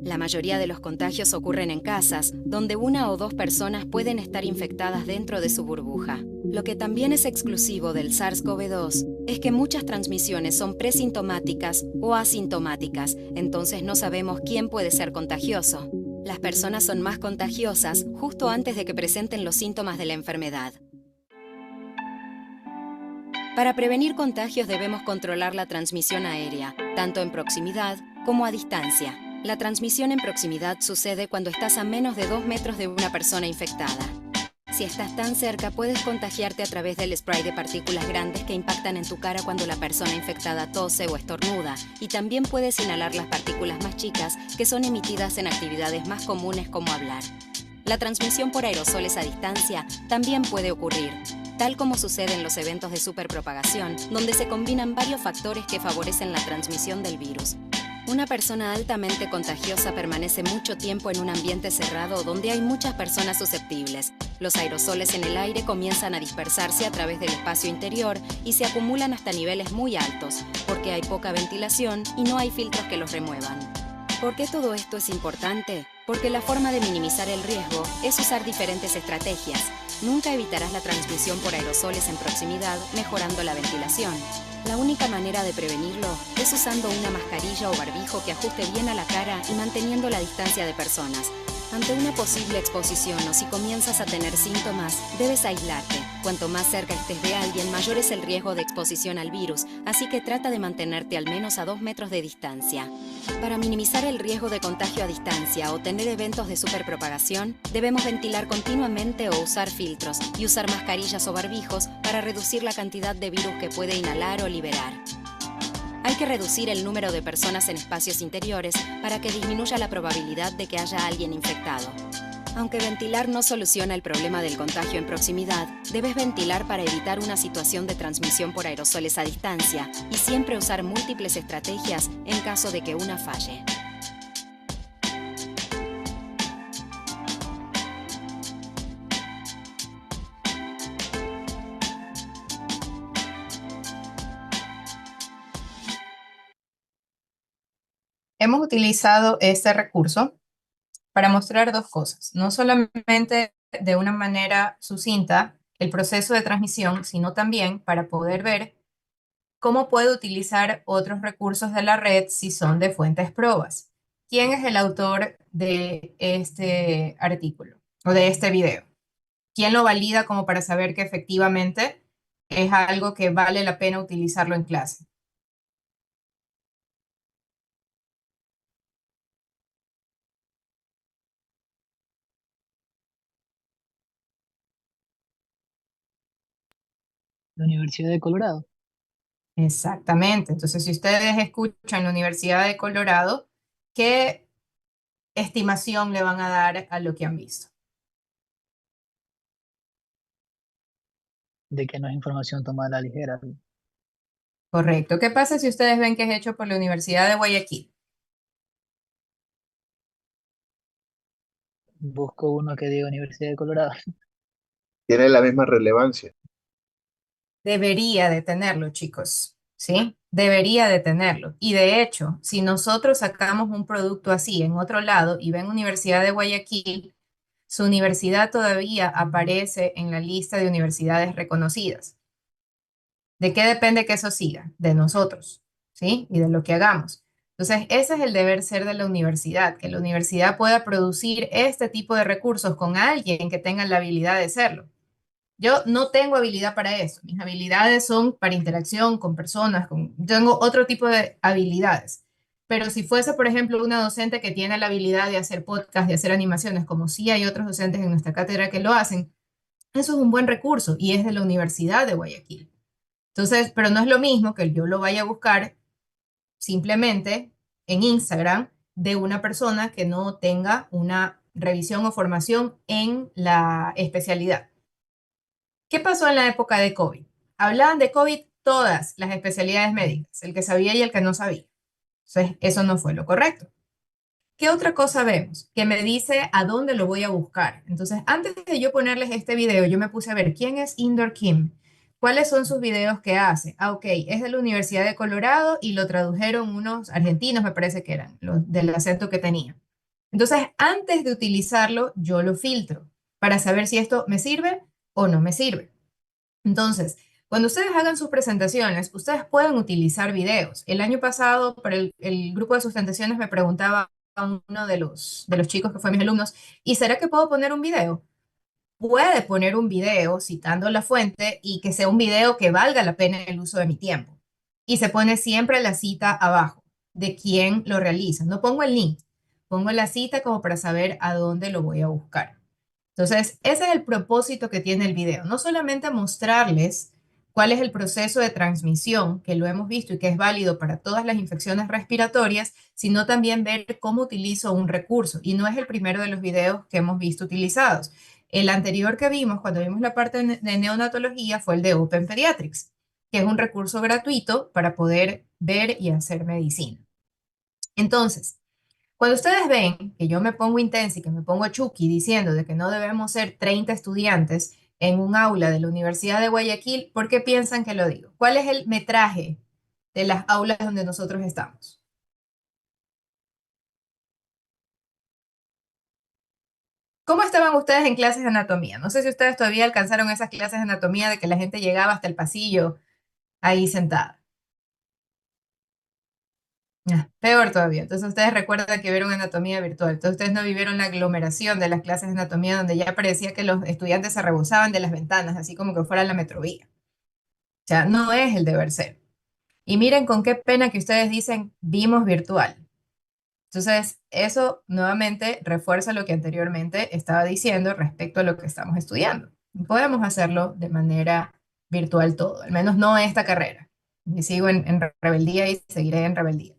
[SPEAKER 11] La mayoría de los contagios ocurren en casas, donde 1 o 2 personas pueden estar infectadas dentro de su burbuja. Lo que también es exclusivo del SARS-CoV-2 es que muchas transmisiones son presintomáticas o asintomáticas, entonces no sabemos quién puede ser contagioso. Las personas son más contagiosas justo antes de que presenten los síntomas de la enfermedad. Para prevenir contagios debemos controlar la transmisión aérea, tanto en proximidad como a distancia. La transmisión en proximidad sucede cuando estás a menos de 2 metros de una persona infectada. Si estás tan cerca, puedes contagiarte a través del spray de partículas grandes que impactan en tu cara cuando la persona infectada tose o estornuda, y también puedes inhalar las partículas más chicas que son emitidas en actividades más comunes como hablar. La transmisión por aerosoles a distancia también puede ocurrir, tal como sucede en los eventos de superpropagación, donde se combinan varios factores que favorecen la transmisión del virus. Una persona altamente contagiosa permanece mucho tiempo en un ambiente cerrado donde hay muchas personas susceptibles. Los aerosoles en el aire comienzan a dispersarse a través del espacio interior y se acumulan hasta niveles muy altos, porque hay poca ventilación y no hay filtros que los remuevan. ¿Por qué todo esto es importante? Porque la forma de minimizar el riesgo es usar diferentes estrategias. Nunca evitarás la transmisión por aerosoles en proximidad mejorando la ventilación. La única manera de prevenirlo es usando una mascarilla o barbijo que ajuste bien a la cara y manteniendo la distancia de personas. Ante una posible exposición o si comienzas a tener síntomas, debes aislarte. Cuanto más cerca estés de alguien, mayor es el riesgo de exposición al virus, así que trata de mantenerte al menos a 2 metros de distancia. Para minimizar el riesgo de contagio a distancia o tener eventos de superpropagación, debemos ventilar continuamente o usar filtros y usar mascarillas o barbijos para reducir la cantidad de virus que puede inhalar o liberar. Hay que reducir el número de personas en espacios interiores para que disminuya la probabilidad de que haya alguien infectado. Aunque ventilar no soluciona el problema del contagio en proximidad, debes ventilar para evitar una situación de transmisión por aerosoles a distancia y siempre usar múltiples estrategias en caso de que una falle.
[SPEAKER 1] Hemos utilizado este recurso para mostrar dos cosas. No solamente de una manera sucinta el proceso de transmisión, sino también para poder ver cómo puede utilizar otros recursos de la red si son de fuentes probas. ¿Quién es el autor de este artículo o de este video? ¿Quién lo valida como para saber que efectivamente es algo que vale la pena utilizarlo en clase?
[SPEAKER 8] La Universidad de Colorado.
[SPEAKER 1] Exactamente. Entonces, si ustedes escuchan la Universidad de Colorado, ¿qué estimación le van a dar a lo que han visto?
[SPEAKER 8] De que no es información tomada a la ligera.
[SPEAKER 1] Correcto. ¿Qué pasa si ustedes ven que es hecho por la Universidad de Guayaquil?
[SPEAKER 8] Busco uno que diga Universidad de Colorado.
[SPEAKER 7] Tiene la misma relevancia.
[SPEAKER 1] Debería de tenerlo, chicos, ¿sí? Debería de tenerlo. Y de hecho, si nosotros sacamos un producto así en otro lado y ven Universidad de Guayaquil, su universidad todavía aparece en la lista de universidades reconocidas. ¿De qué depende que eso siga? De nosotros, ¿sí? Y de lo que hagamos. Entonces, ese es el deber ser de la universidad, que la universidad pueda producir este tipo de recursos con alguien que tenga la habilidad de hacerlo. Yo no tengo habilidad para eso. Mis habilidades son para interacción con personas, tengo otro tipo de habilidades. Pero si fuese, por ejemplo, una docente que tiene la habilidad de hacer podcast, de hacer animaciones, como sí hay otros docentes en nuestra cátedra que lo hacen, eso es un buen recurso y es de la Universidad de Guayaquil. Entonces, pero no es lo mismo que yo lo vaya a buscar simplemente en Instagram de una persona que no tenga una revisión o formación en la especialidad. ¿Qué pasó en la época de COVID? Hablaban de COVID todas las especialidades médicas, el que sabía y el que no sabía. Entonces, eso no fue lo correcto. ¿Qué otra cosa vemos? Que me dice a dónde lo voy a buscar. Entonces, antes de yo ponerles este video, yo me puse a ver quién es Indor Kim, cuáles son sus videos que hace. Ah, ok, es de la Universidad de Colorado y lo tradujeron unos argentinos, me parece que eran, del acento que tenía. Entonces, antes de utilizarlo, yo lo filtro para saber si esto me sirve o no me sirve. Entonces, cuando ustedes hagan sus presentaciones, ustedes pueden utilizar videos. El año pasado, para el grupo de sustentaciones, me preguntaba a uno de los chicos que fue mis alumnos, ¿y será que puedo poner un video? Puede poner un video citando la fuente y que sea un video que valga la pena el uso de mi tiempo. Y se pone siempre la cita abajo de quién lo realiza. No pongo el link, pongo la cita como para saber a dónde lo voy a buscar. Entonces, ese es el propósito que tiene el video, no solamente mostrarles cuál es el proceso de transmisión, que lo hemos visto y que es válido para todas las infecciones respiratorias, sino también ver cómo utilizo un recurso. Y no es el primero de los videos que hemos visto utilizados. El anterior que vimos, cuando vimos la parte de neonatología, fue el de Open Pediatrics, que es un recurso gratuito para poder ver y hacer medicina. Entonces, cuando ustedes ven que yo me pongo intensa y que me pongo chuki diciendo de que no debemos ser 30 estudiantes en un aula de la Universidad de Guayaquil, ¿por qué piensan que lo digo? ¿Cuál es el metraje de las aulas donde nosotros estamos? ¿Cómo estaban ustedes en clases de anatomía? No sé si ustedes todavía alcanzaron esas clases de anatomía de que la gente llegaba hasta el pasillo ahí sentada. Peor todavía. Entonces ustedes recuerdan que vieron anatomía virtual. Entonces ustedes no vivieron la aglomeración de las clases de anatomía donde ya parecía que los estudiantes se rebosaban de las ventanas, así como que fuera la metrovía. O sea, no es el deber ser. Y miren con qué pena que ustedes dicen vimos virtual. Entonces, eso nuevamente refuerza lo que anteriormente estaba diciendo respecto a lo que estamos estudiando. No podemos hacerlo de manera virtual todo, al menos no esta carrera. Y sigo en rebeldía y seguiré en rebeldía.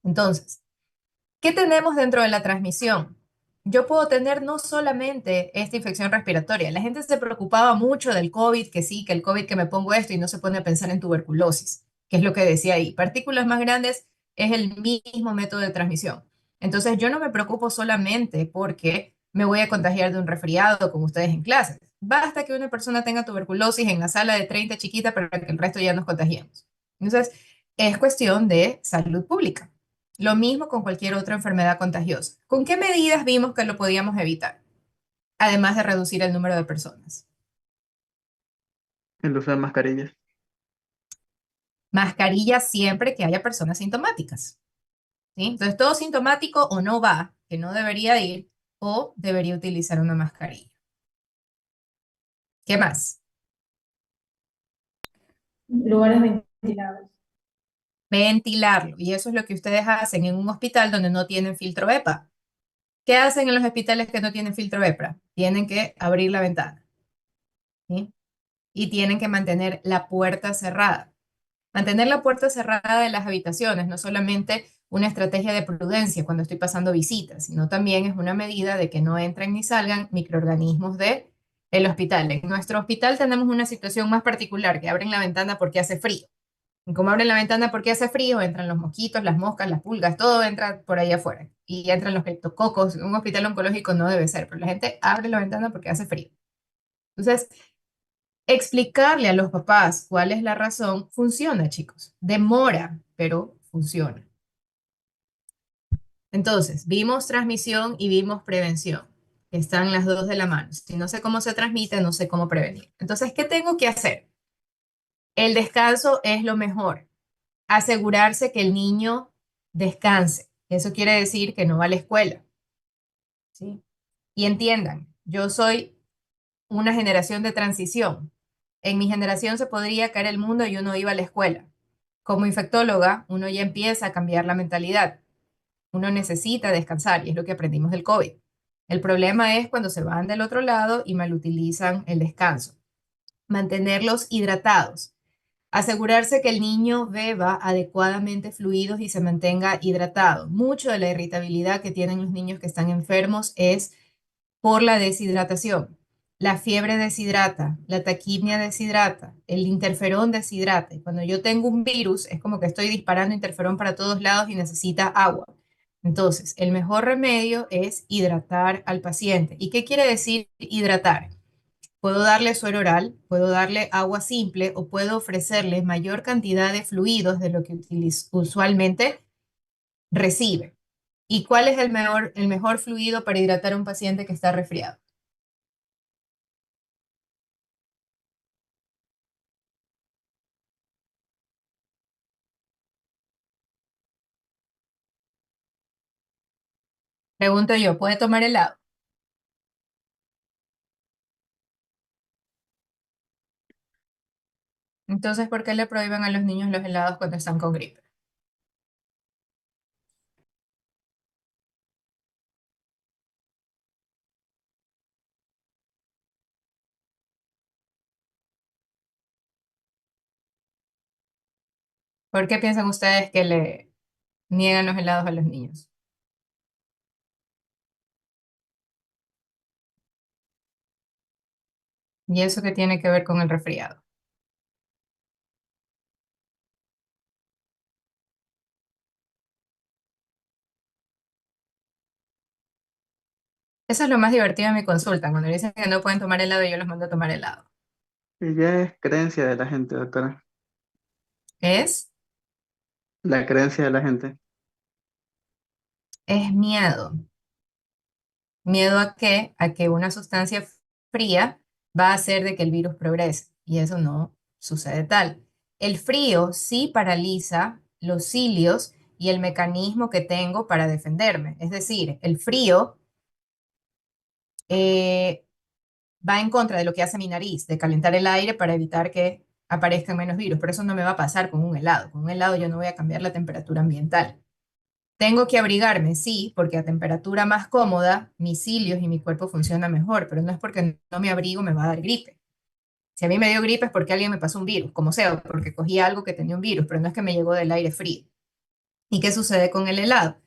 [SPEAKER 1] Entonces, ¿qué tenemos dentro de la transmisión? Yo puedo tener no solamente esta infección respiratoria. La gente se preocupaba mucho del COVID, que sí, que el COVID que me pongo esto y no se pone a pensar en tuberculosis, que es lo que decía ahí. Partículas más grandes es el mismo método de transmisión. Entonces yo no me preocupo solamente porque me voy a contagiar de un resfriado con ustedes en clases. Basta que una persona tenga tuberculosis en la sala de 30 chiquita para que el resto ya nos contagiemos. Entonces es cuestión de salud pública. Lo mismo con cualquier otra enfermedad contagiosa. ¿Con qué medidas vimos que lo podíamos evitar? Además de reducir el número de personas.
[SPEAKER 3] el uso de mascarillas.
[SPEAKER 1] Mascarilla siempre que haya personas sintomáticas, ¿sí? Entonces, todo sintomático o no va, que no debería ir, o debería utilizar una mascarilla. ¿Qué más?
[SPEAKER 6] Lugares ventilados.
[SPEAKER 1] Ventilarlo. Y eso es lo que ustedes hacen en un hospital donde no tienen filtro EPA. ¿Qué hacen en los hospitales que no tienen filtro EPA? Tienen que abrir la ventana, ¿sí? Y tienen que mantener la puerta cerrada. Mantener la puerta cerrada de las habitaciones no solamente una estrategia de prudencia cuando estoy pasando visitas, sino también es una medida de que no entren ni salgan microorganismos de el hospital. En nuestro hospital tenemos una situación más particular, que abren la ventana porque hace frío. Y como abren la ventana porque hace frío, entran los mosquitos, las moscas, las pulgas, todo entra por ahí afuera. Y entran los criptococos. Un hospital oncológico no debe ser, pero la gente abre la ventana porque hace frío. Entonces, explicarle a los papás cuál es la razón funciona, chicos. Demora, pero funciona. Entonces, vimos transmisión y vimos prevención. Están las dos de la mano. Si no sé cómo se transmite, no sé cómo prevenir. Entonces, ¿qué tengo que hacer? El descanso es lo mejor. Asegurarse que el niño descanse. Eso quiere decir que no va a la escuela, ¿sí? Y entiendan, yo soy una generación de transición. En mi generación se podría caer el mundo y yo no iba a la escuela. Como infectóloga, uno ya empieza a cambiar la mentalidad. Uno necesita descansar y es lo que aprendimos del COVID. El problema es cuando se van del otro lado y malutilizan el descanso. Mantenerlos hidratados. Asegurarse que el niño beba adecuadamente fluidos y se mantenga hidratado. Mucho de la irritabilidad que tienen los niños que están enfermos es por la deshidratación. La fiebre deshidrata, la taquimia deshidrata, el interferón deshidrata. Y cuando yo tengo un virus, es como que estoy disparando interferón para todos lados y necesita agua. Entonces, el mejor remedio es hidratar al paciente. ¿Y qué quiere decir hidratar? Puedo darle suero oral, puedo darle agua simple o puedo ofrecerle mayor cantidad de fluidos de lo que usualmente recibe. ¿Y cuál es el mejor fluido para hidratar a un paciente que está resfriado? Pregunto yo, ¿puede tomar helado? Entonces, ¿por qué le prohíben a los niños los helados cuando están con gripe? ¿Por qué piensan ustedes que le niegan los helados a los niños? ¿Y eso qué tiene que ver con el resfriado? Eso es lo más divertido de mi consulta, cuando dicen que no pueden tomar helado y yo los mando a tomar helado.
[SPEAKER 3] Y ya es creencia de la gente, doctora.
[SPEAKER 1] Es,
[SPEAKER 3] La creencia de la gente.
[SPEAKER 1] es miedo. ¿Miedo a qué? A que una sustancia fría va a hacer de que el virus progrese. Y eso no sucede tal. El frío sí paraliza los cilios y el mecanismo que tengo para defenderme. Es decir, el frío eh, va en contra de lo que hace mi nariz, de calentar el aire para evitar que aparezcan menos virus. Pero eso no me va a pasar con un helado. Con un helado yo no voy a cambiar la temperatura ambiental. Tengo que abrigarme, sí, porque a temperatura más cómoda, mis cilios y mi cuerpo funcionan mejor, pero no es porque no me abrigo me va a dar gripe. Si a mí me dio gripe es porque alguien me pasó un virus, como sea, porque cogí algo que tenía un virus, pero no es que me llegó del aire frío. ¿Y qué sucede con el helado?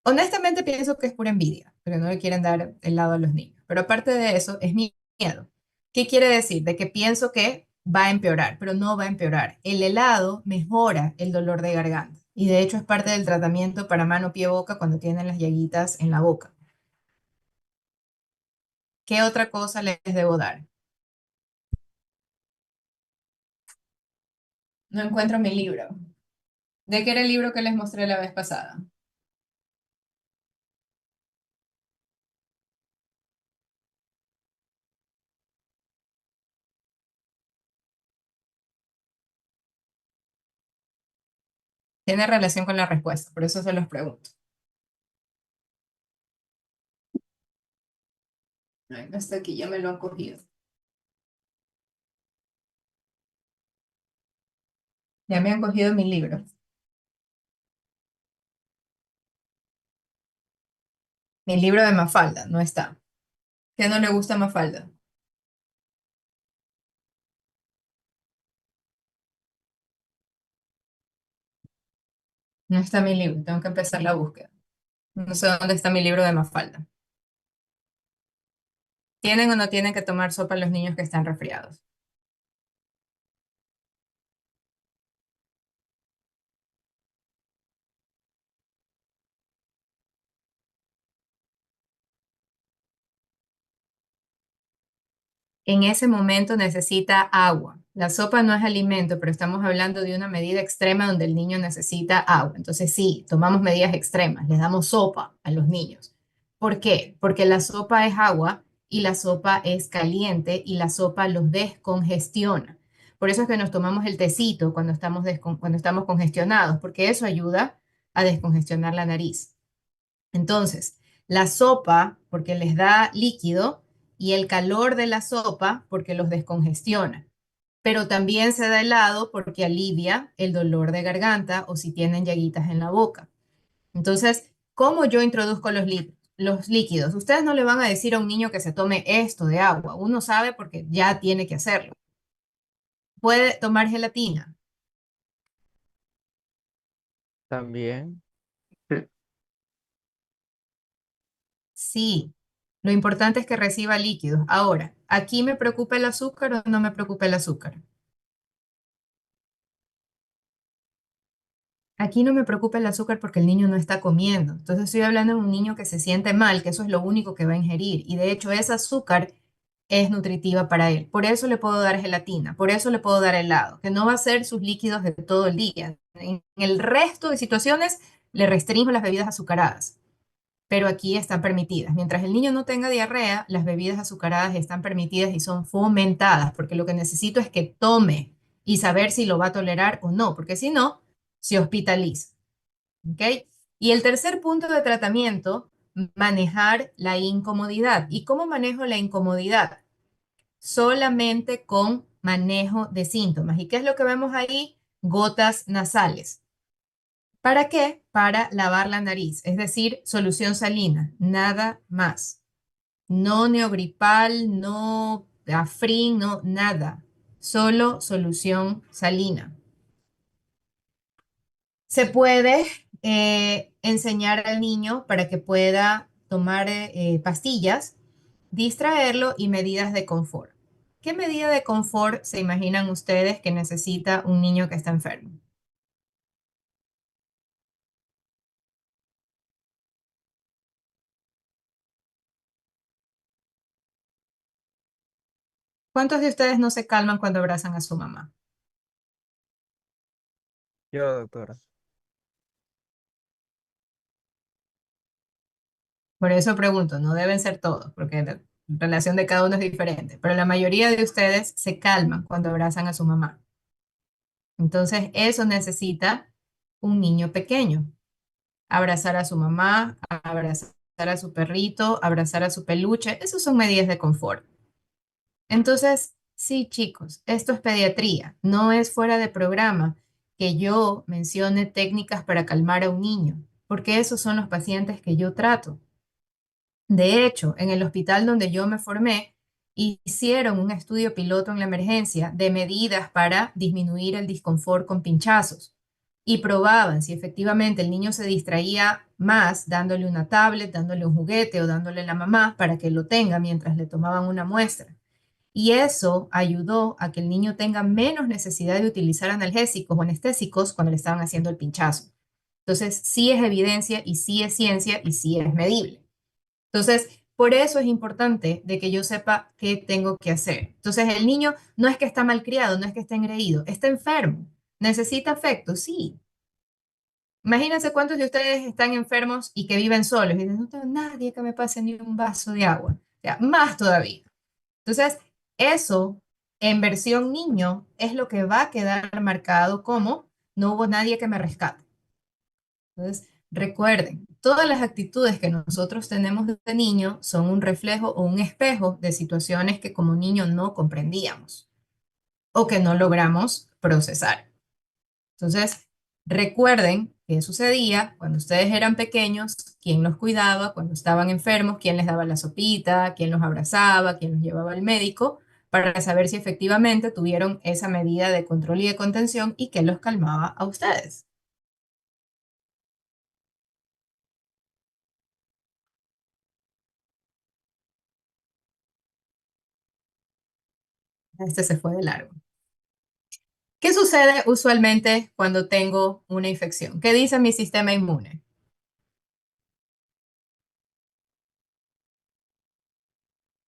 [SPEAKER 1] Honestamente pienso que es pura envidia, pero no le quieren dar helado a los niños. Pero aparte de eso, es mi miedo. ¿Qué quiere decir? De que pienso que va a empeorar, pero no va a empeorar. El helado mejora el dolor de garganta y de hecho es parte del tratamiento para mano, pie, boca cuando tienen las llaguitas en la boca. ¿Qué otra cosa les debo dar? No encuentro mi libro. ¿De qué era el libro que les mostré la vez pasada? Tiene relación con la respuesta, por eso se los pregunto. Ay, no está aquí, ya me lo han cogido. Ya me han cogido mi libro. Mi libro de Mafalda, no está. ¿Qué no le gusta a Mafalda? No está mi libro, tengo que empezar la búsqueda. No sé dónde está mi libro de Mafalda. ¿Tienen o no tienen que tomar sopa los niños que están resfriados? En ese momento necesita agua. La sopa no es alimento, pero estamos hablando de una medida extrema donde el niño necesita agua. Entonces sí, tomamos medidas extremas, les damos sopa a los niños. ¿Por qué? Porque la sopa es agua y la sopa es caliente y la sopa los descongestiona. Por eso es que nos tomamos el tecito cuando cuando estamos congestionados, porque eso ayuda a descongestionar la nariz. Entonces, la sopa, porque les da líquido, y el calor de la sopa, porque los descongestiona. Pero también se da helado porque alivia el dolor de garganta o si tienen llaguitas en la boca. Entonces, ¿cómo yo introduzco los líquidos? Ustedes no le van a decir a un niño que se tome esto de agua. Uno sabe porque ya tiene que hacerlo. Puede tomar gelatina.
[SPEAKER 2] También.
[SPEAKER 3] Sí.
[SPEAKER 1] Sí, lo importante es que reciba líquidos. Ahora, ¿aquí me preocupa el azúcar o no me preocupa el azúcar? Aquí no me preocupa el azúcar porque el niño no está comiendo. Entonces estoy hablando de un niño que se siente mal, que eso es lo único que va a ingerir. Y de hecho ese azúcar es nutritiva para él. Por eso le puedo dar gelatina, por eso le puedo dar helado, que no va a ser sus líquidos de todo el día. En el resto de situaciones le restringo las bebidas azucaradas, pero aquí están permitidas. Mientras el niño no tenga diarrea, las bebidas azucaradas están permitidas y son fomentadas, porque lo que necesito es que tome y saber si lo va a tolerar o no, porque si no, se hospitaliza. ¿Ok? Y el tercer punto de tratamiento, manejar la incomodidad. ¿Y cómo manejo la incomodidad? Solamente con manejo de síntomas. ¿Y qué es lo que vemos ahí? Gotas nasales. ¿Para qué? Para lavar la nariz, es decir, solución salina, nada más. No neogripal, no afrin, no nada. Solo solución salina. Se puede enseñar al niño para que pueda tomar pastillas, distraerlo y medidas de confort. ¿Qué medida de confort se imaginan ustedes que necesita un niño que está enfermo? ¿Cuántos de ustedes no se calman cuando abrazan a su mamá?
[SPEAKER 2] Yo, doctora.
[SPEAKER 1] Por eso pregunto, no deben ser todos, porque la relación de cada uno es diferente, pero la mayoría de ustedes se calman cuando abrazan a su mamá. Entonces, eso necesita un niño pequeño. Abrazar a su mamá, abrazar a su perrito, abrazar a su peluche, esas son medidas de confort. Entonces, sí, chicos, esto es pediatría, no es fuera de programa que yo mencione técnicas para calmar a un niño, porque esos son los pacientes que yo trato. De hecho, en el hospital donde yo me formé, hicieron un estudio piloto en la emergencia de medidas para disminuir el disconfort con pinchazos y probaban si efectivamente el niño se distraía más dándole una tablet, dándole un juguete o dándole la mamá para que lo tenga mientras le tomaban una muestra. Y eso ayudó a que el niño tenga menos necesidad de utilizar analgésicos o anestésicos cuando le estaban haciendo el pinchazo. Entonces, sí es evidencia y sí es ciencia y sí es medible. Entonces, por eso es importante de que yo sepa qué tengo que hacer. Entonces, el niño no es que está malcriado, no es que está engreído, está enfermo. ¿Necesita afecto? Sí. Imagínense cuántos de ustedes están enfermos y que viven solos y dicen, no tengo nadie que me pase ni un vaso de agua. O sea, más todavía. Entonces, eso en versión niño es lo que va a quedar marcado como no hubo nadie que me rescate. Entonces, recuerden, todas las actitudes que nosotros tenemos de niño son un reflejo o un espejo de situaciones que como niño no comprendíamos o que no logramos procesar. Entonces, recuerden qué sucedía cuando ustedes eran pequeños, quién los cuidaba, cuando estaban enfermos, quién les daba la sopita, quién los abrazaba, quién los llevaba al médico, para saber si efectivamente tuvieron esa medida de control y de contención y qué los calmaba a ustedes. Este se fue de largo. ¿Qué sucede usualmente cuando tengo una infección? ¿Qué dice mi sistema inmune?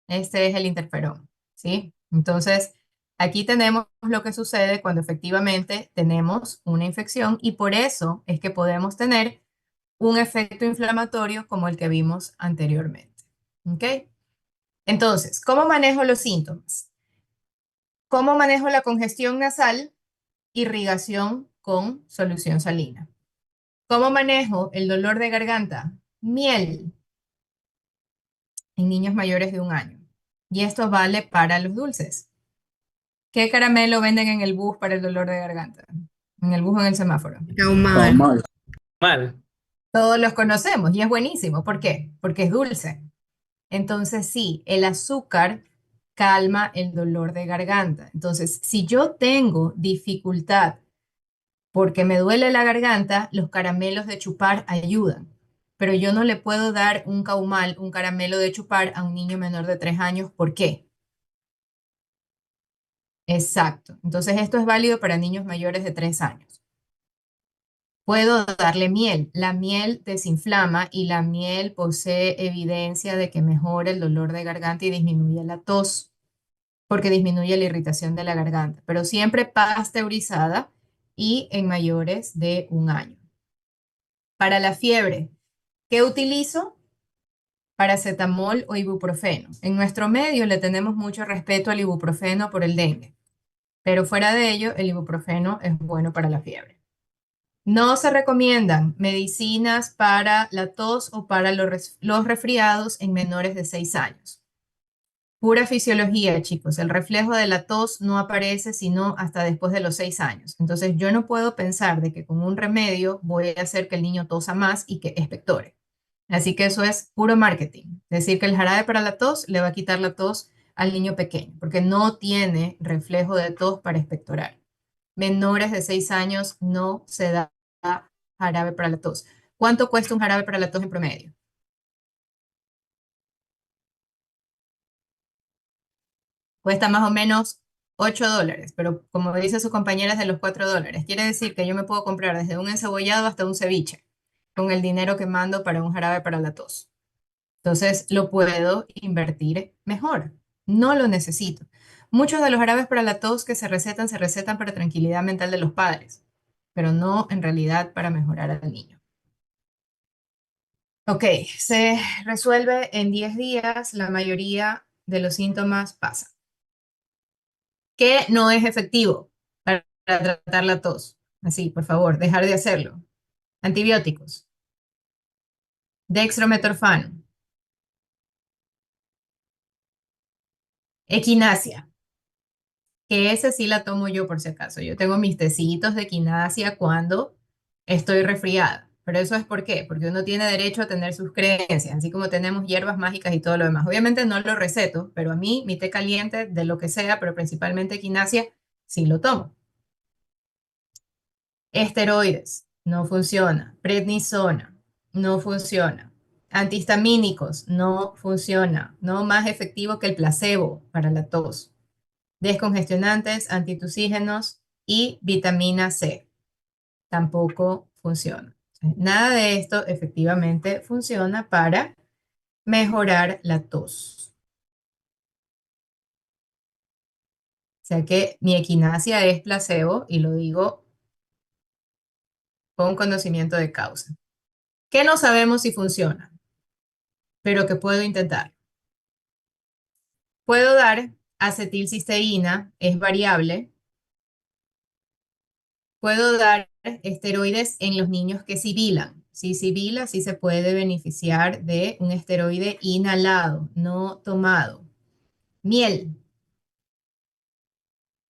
[SPEAKER 1] Este es el interferón, ¿sí? Entonces, aquí tenemos lo que sucede cuando efectivamente tenemos una infección y por eso es que podemos tener un efecto inflamatorio como el que vimos anteriormente. ¿Ok? Entonces, ¿cómo manejo los síntomas? ¿Cómo manejo la congestión nasal? Irrigación con solución salina. ¿Cómo manejo el dolor de garganta? Miel en niños mayores de 1 año. Y esto vale para los dulces. ¿Qué caramelo venden en el bus para el dolor de garganta? En el bus o en el semáforo.
[SPEAKER 4] Ahumado.
[SPEAKER 10] Ahumado.
[SPEAKER 9] Mal.
[SPEAKER 1] Todos los conocemos y es buenísimo. ¿Por qué? Porque es dulce. Entonces sí, el azúcar calma el dolor de garganta. Entonces, si yo tengo dificultad porque me duele la garganta, los caramelos de chupar ayudan. Pero yo no le puedo dar un caumal, un caramelo de chupar a un niño menor de 3 años. ¿Por qué? Exacto. Entonces, esto es válido para niños mayores de 3 años. Puedo darle miel. La miel desinflama y la miel posee evidencia de que mejora el dolor de garganta y disminuye la tos, porque disminuye la irritación de la garganta, pero siempre pasteurizada y en mayores de 1 año. Para la fiebre, ¿qué utilizo? Paracetamol o ibuprofeno. En nuestro medio le tenemos mucho respeto al ibuprofeno por el dengue, pero fuera de ello, el ibuprofeno es bueno para la fiebre. No se recomiendan medicinas para la tos o para los resfriados en menores de 6 años. Pura fisiología, chicos. El reflejo de la tos no aparece sino hasta después de los 6 años. Entonces, yo no puedo pensar de que con un remedio voy a hacer que el niño tosa más y que expectore. Así que eso es puro marketing. Decir que el jarabe para la tos le va a quitar la tos al niño pequeño, porque no tiene reflejo de tos para expectorar. Menores de 6 años no se da jarabe para la tos. ¿Cuánto cuesta un jarabe para la tos en promedio? Cuesta más o menos $8, pero como dice su compañera es de los $4. Quiere decir que yo me puedo comprar desde un encebollado hasta un ceviche con el dinero que mando para un jarabe para la tos. Entonces lo puedo invertir mejor. No lo necesito. Muchos de los jarabes para la tos que se recetan para tranquilidad mental de los padres, pero no en realidad para mejorar al niño. Ok, se resuelve en 10 días, la mayoría de los síntomas pasan. ¿Qué no es efectivo para tratar la tos? Así, por favor, dejar de hacerlo. Antibióticos, dextrometorfano, equinacia, que ese sí la tomo yo por si acaso. Yo tengo mis tecitos de equinacia cuando estoy resfriada. Pero eso es por qué, porque uno tiene derecho a tener sus creencias, así como tenemos hierbas mágicas y todo lo demás. Obviamente no lo receto, pero a mí mi té caliente de lo que sea, pero principalmente equinacia, sí lo tomo. Esteroides, no funciona. Prednisona, no funciona. Antihistamínicos, no funciona. No más efectivo que el placebo para la tos. Descongestionantes, antitusígenos y vitamina C, tampoco funciona. Nada de esto efectivamente funciona para mejorar la tos. O sea que mi equinacia es placebo y lo digo con conocimiento de causa. ¿Qué no sabemos si funciona? Pero que puedo intentar. Puedo dar acetilcisteína, es variable. Puedo dar esteroides en los niños que sibilan. Si sibila, sí se puede beneficiar de un esteroide inhalado, no tomado. Miel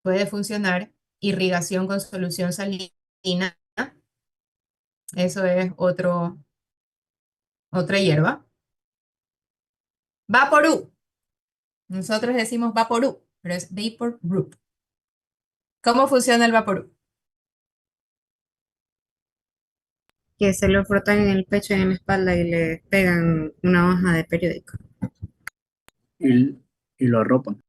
[SPEAKER 1] puede funcionar. Irrigación con solución salina, eso es otra hierba. Vaporú. Nosotros decimos Vaporú, pero es Vapor Root. ¿Cómo funciona el Vaporú?
[SPEAKER 4] Que se lo frotan en el pecho y en la espalda y le pegan una hoja de periódico.
[SPEAKER 10] Y, y lo arropan.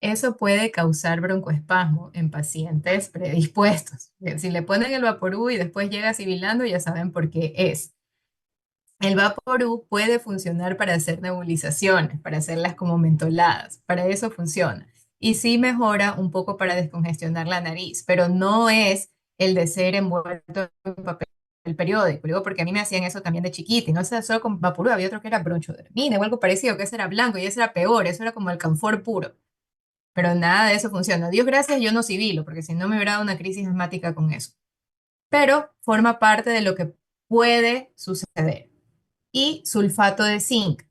[SPEAKER 1] Eso puede causar broncoespasmo en pacientes predispuestos. Si le ponen el Vaporú y después llega sibilando, ya saben por qué es. El Vaporú puede funcionar para hacer nebulizaciones, para hacerlas como mentoladas. Para eso funciona. Y sí mejora un poco para descongestionar la nariz, pero no es el de ser envuelto en papel periódico. Digo, porque a mí me hacían eso también de chiquita y no sé, solo con Vaporú, había otro que era bronchodermina o algo parecido, que ese era blanco y ese era peor, eso era como el canfor puro. Pero nada de eso funciona. Dios gracias, yo no sibilo, porque si no me hubiera dado una crisis asmática con eso. Pero forma parte de lo que puede suceder. Y sulfato de zinc.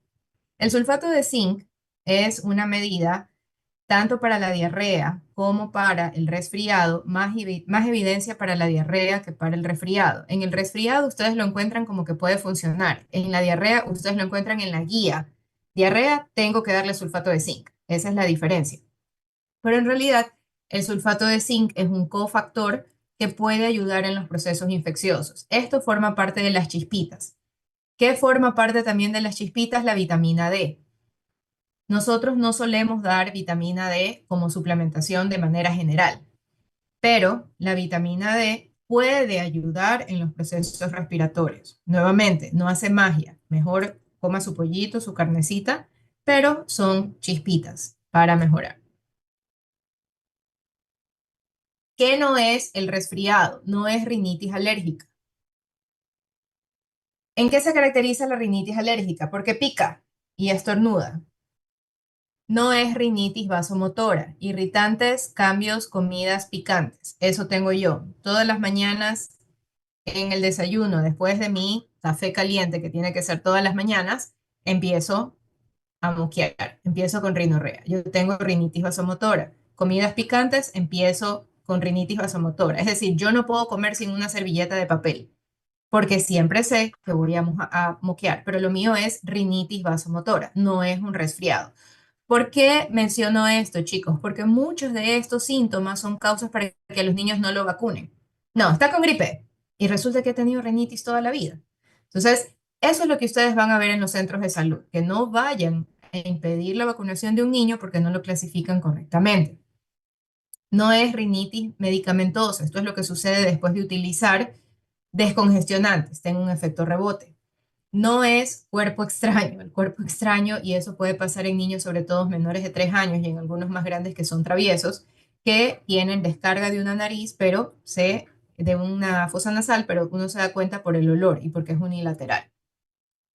[SPEAKER 1] El sulfato de zinc es una medida tanto para la diarrea como para el resfriado, más evidencia para la diarrea que para el resfriado. En el resfriado ustedes lo encuentran como que puede funcionar. En la diarrea ustedes lo encuentran en la guía. Diarrea, tengo que darle sulfato de zinc. Esa es la diferencia. Pero en realidad, el sulfato de zinc es un cofactor que puede ayudar en los procesos infecciosos. Esto forma parte de las chispitas. ¿Qué forma parte también de las chispitas? La vitamina D. Nosotros no solemos dar vitamina D como suplementación de manera general, pero la vitamina D puede ayudar en los procesos respiratorios. Nuevamente, no hace magia. Mejor coma su pollito, su carnecita, pero son chispitas para mejorar. ¿Qué no es el resfriado? No es rinitis alérgica. ¿En qué se caracteriza la rinitis alérgica? Porque pica y estornuda. No es rinitis vasomotora. Irritantes, cambios, comidas picantes. Eso tengo yo. Todas las mañanas en el desayuno, después de mi café caliente, que tiene que ser todas las mañanas, empiezo a moquear. Empiezo con rinorrea. Yo tengo rinitis vasomotora. Comidas picantes, empiezo con rinitis vasomotora. Es decir, yo no puedo comer sin una servilleta de papel, porque siempre sé que voy a moquear, pero lo mío es rinitis vasomotora, no es un resfriado. ¿Por qué menciono esto, chicos? Porque muchos de estos síntomas son causas para que los niños no lo vacunen. No, está con gripe y resulta que ha tenido rinitis toda la vida. Entonces, eso es lo que ustedes van a ver en los centros de salud, que no vayan a impedir la vacunación de un niño porque no lo clasifican correctamente. No es rinitis medicamentosa, esto es lo que sucede después de utilizar descongestionantes, tienen un efecto rebote. No es cuerpo extraño, el cuerpo extraño, y eso puede pasar en niños, sobre todo menores de 3 años y en algunos más grandes que son traviesos, que tienen descarga de una nariz, de una fosa nasal, pero uno se da cuenta por el olor y porque es unilateral.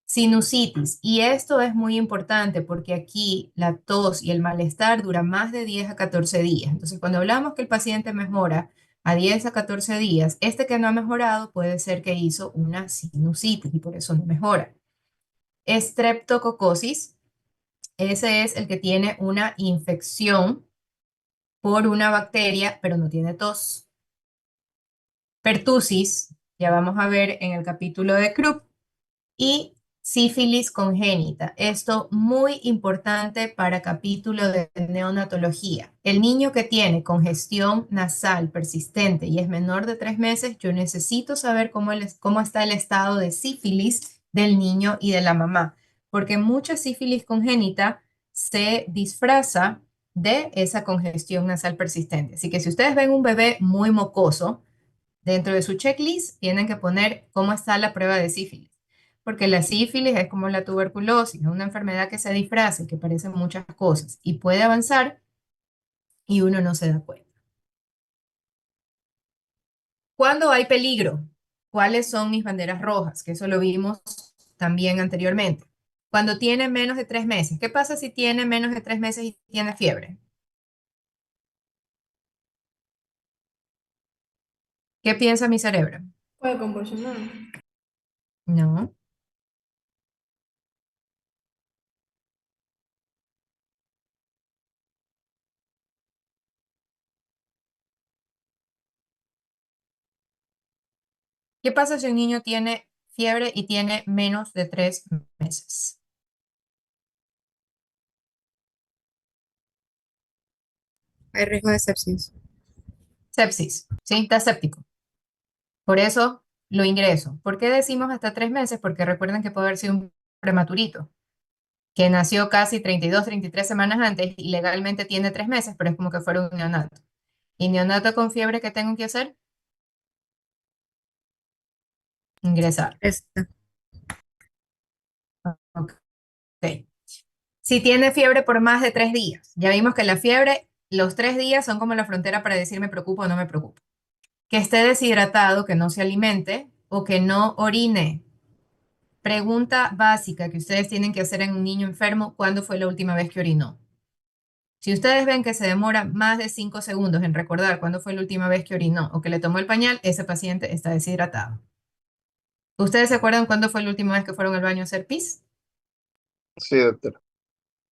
[SPEAKER 1] Sinusitis, y esto es muy importante porque aquí la tos y el malestar dura más de 10 a 14 días. Entonces, cuando hablamos que el paciente mejora a 10 a 14 días, este que no ha mejorado puede ser que hizo una sinusitis y por eso no mejora. Streptococosis, ese es el que tiene una infección por una bacteria, pero no tiene tos. Pertusis, ya vamos a ver en el capítulo de Krupp, y sífilis congénita. Esto muy importante para capítulo de neonatología. El niño que tiene congestión nasal persistente y es menor de 3 meses, yo necesito saber cómo está el estado de sífilis del niño y de la mamá, porque mucha sífilis congénita se disfraza de esa congestión nasal persistente. Así que si ustedes ven un bebé muy mocoso, dentro de su checklist tienen que poner cómo está la prueba de sífilis, porque la sífilis es como la tuberculosis, es una enfermedad que se disfraza y que parece muchas cosas y puede avanzar y uno no se da cuenta. ¿Cuándo hay peligro? ¿Cuáles son mis banderas rojas? Que eso lo vimos también anteriormente. Cuando tiene menos de 3 meses. ¿Qué pasa si tiene menos de 3 meses y tiene fiebre? ¿Qué piensa mi cerebro?
[SPEAKER 6] Puede convulsionar.
[SPEAKER 1] No. ¿Qué pasa si un niño tiene fiebre y tiene menos de 3 meses?
[SPEAKER 4] Hay riesgo de sepsis.
[SPEAKER 1] Sepsis, ¿sí? Está séptico. Por eso lo ingreso. ¿Por qué decimos hasta 3 meses? Porque recuerden que puede haber sido un prematurito, que nació casi 32, 33 semanas antes y legalmente tiene 3 meses, pero es como que fuera un neonato. ¿Y neonato con fiebre qué tengo que hacer? Ingresar.
[SPEAKER 4] Esta.
[SPEAKER 1] Ok. Si tiene fiebre por más de 3 días, ya vimos que la fiebre, los 3 días son como la frontera para decir me preocupo o no me preocupo. Que esté deshidratado, que no se alimente o que no orine. Pregunta básica que ustedes tienen que hacer en un niño enfermo: ¿cuándo fue la última vez que orinó? Si ustedes ven que se demora más de 5 segundos en recordar cuándo fue la última vez que orinó o que le tomó el pañal, ese paciente está deshidratado. ¿Ustedes se acuerdan cuándo fue la última vez que fueron al baño a hacer pis?
[SPEAKER 7] Sí, doctora.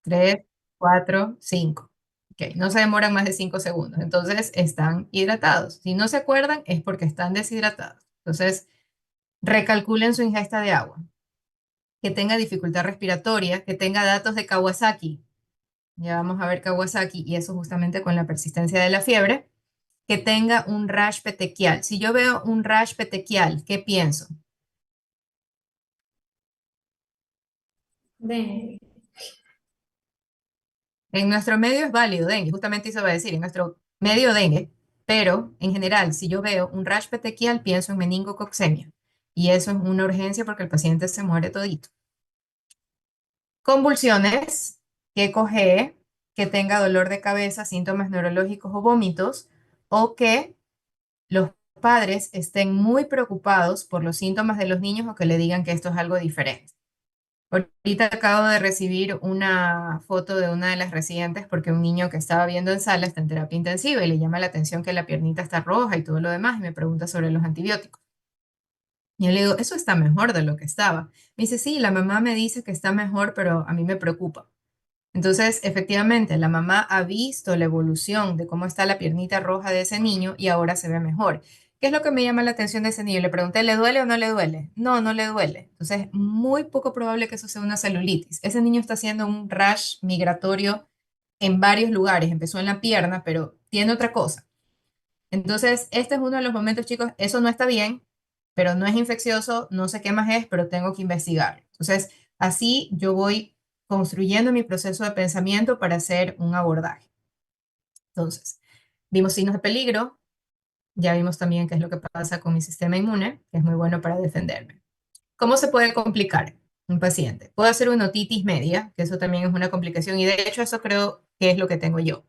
[SPEAKER 1] 3, 4, 5. Ok, no se demoran más de 5 segundos. Entonces están hidratados. Si no se acuerdan, es porque están deshidratados. Entonces, recalculen su ingesta de agua. Que tenga dificultad respiratoria, que tenga datos de Kawasaki. Ya vamos a ver Kawasaki y eso justamente con la persistencia de la fiebre. Que tenga un rash petequial. Si yo veo un rash petequial, ¿qué pienso?
[SPEAKER 6] Dengue.
[SPEAKER 1] En nuestro medio es válido dengue, justamente eso va a decir, en nuestro medio dengue, pero en general, si yo veo un rash petequial, pienso en meningococcemia. Y eso es una urgencia porque el paciente se muere todito. Convulsiones, que cojee, que tenga dolor de cabeza, síntomas neurológicos o vómitos, o que los padres estén muy preocupados por los síntomas de los niños o que le digan que esto es algo diferente. Ahorita acabo de recibir una foto de una de las residentes porque un niño que estaba viendo en sala está en terapia intensiva y le llama la atención que la piernita está roja y todo lo demás y me pregunta sobre los antibióticos. Y yo le digo, eso está mejor de lo que estaba. Me dice, sí, la mamá me dice que está mejor, pero a mí me preocupa. Entonces, efectivamente, la mamá ha visto la evolución de cómo está la piernita roja de ese niño y ahora se ve mejor. ¿Qué es lo que me llama la atención de ese niño? Le pregunté, ¿le duele o no le duele? No, no le duele. Entonces, muy poco probable que eso sea una celulitis. Ese niño está haciendo un rash migratorio en varios lugares. Empezó en la pierna, pero tiene otra cosa. Entonces, este es uno de los momentos, chicos, eso no está bien, pero no es infeccioso, no sé qué más es, pero tengo que investigar. Entonces, así yo voy construyendo mi proceso de pensamiento para hacer un abordaje. Entonces, vimos signos de peligro, ya vimos también qué es lo que pasa con mi sistema inmune, que es muy bueno para defenderme. ¿Cómo se puede complicar un paciente? Puedo hacer una otitis media, que eso también es una complicación, y de hecho eso creo que es lo que tengo yo.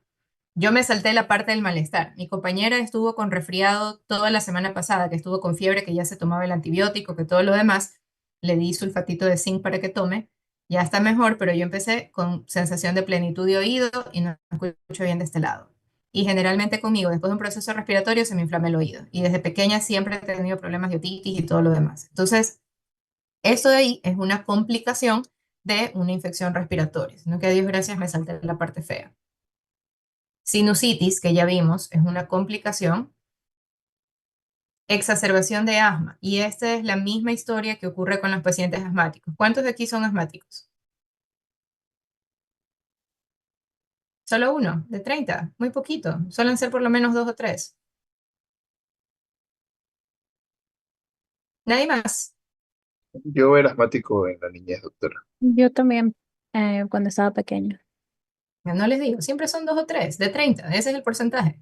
[SPEAKER 1] Yo me salté la parte del malestar. Mi compañera estuvo con resfriado toda la semana pasada, que estuvo con fiebre, que ya se tomaba el antibiótico, que todo lo demás. Le di sulfatito de zinc para que tome. Ya está mejor, pero yo empecé con sensación de plenitud de oído y no escucho bien de este lado. Y generalmente conmigo, después de un proceso respiratorio, se me inflama el oído. Y desde pequeña siempre he tenido problemas de otitis y todo lo demás. Entonces, eso de ahí es una complicación de una infección respiratoria. No que a Dios gracias me salté la parte fea. Sinusitis, que ya vimos, es una complicación. Exacerbación de asma. Y esta es la misma historia que ocurre con los pacientes asmáticos. ¿Cuántos de aquí son asmáticos? Solo uno, de 30. Muy poquito. Suelen ser por lo menos 2 o 3. Nadie más.
[SPEAKER 7] Yo era asmático en la niñez, doctora.
[SPEAKER 12] Yo también, cuando estaba pequeña.
[SPEAKER 1] No les digo, siempre son 2 o 3, de 30. Ese es el porcentaje.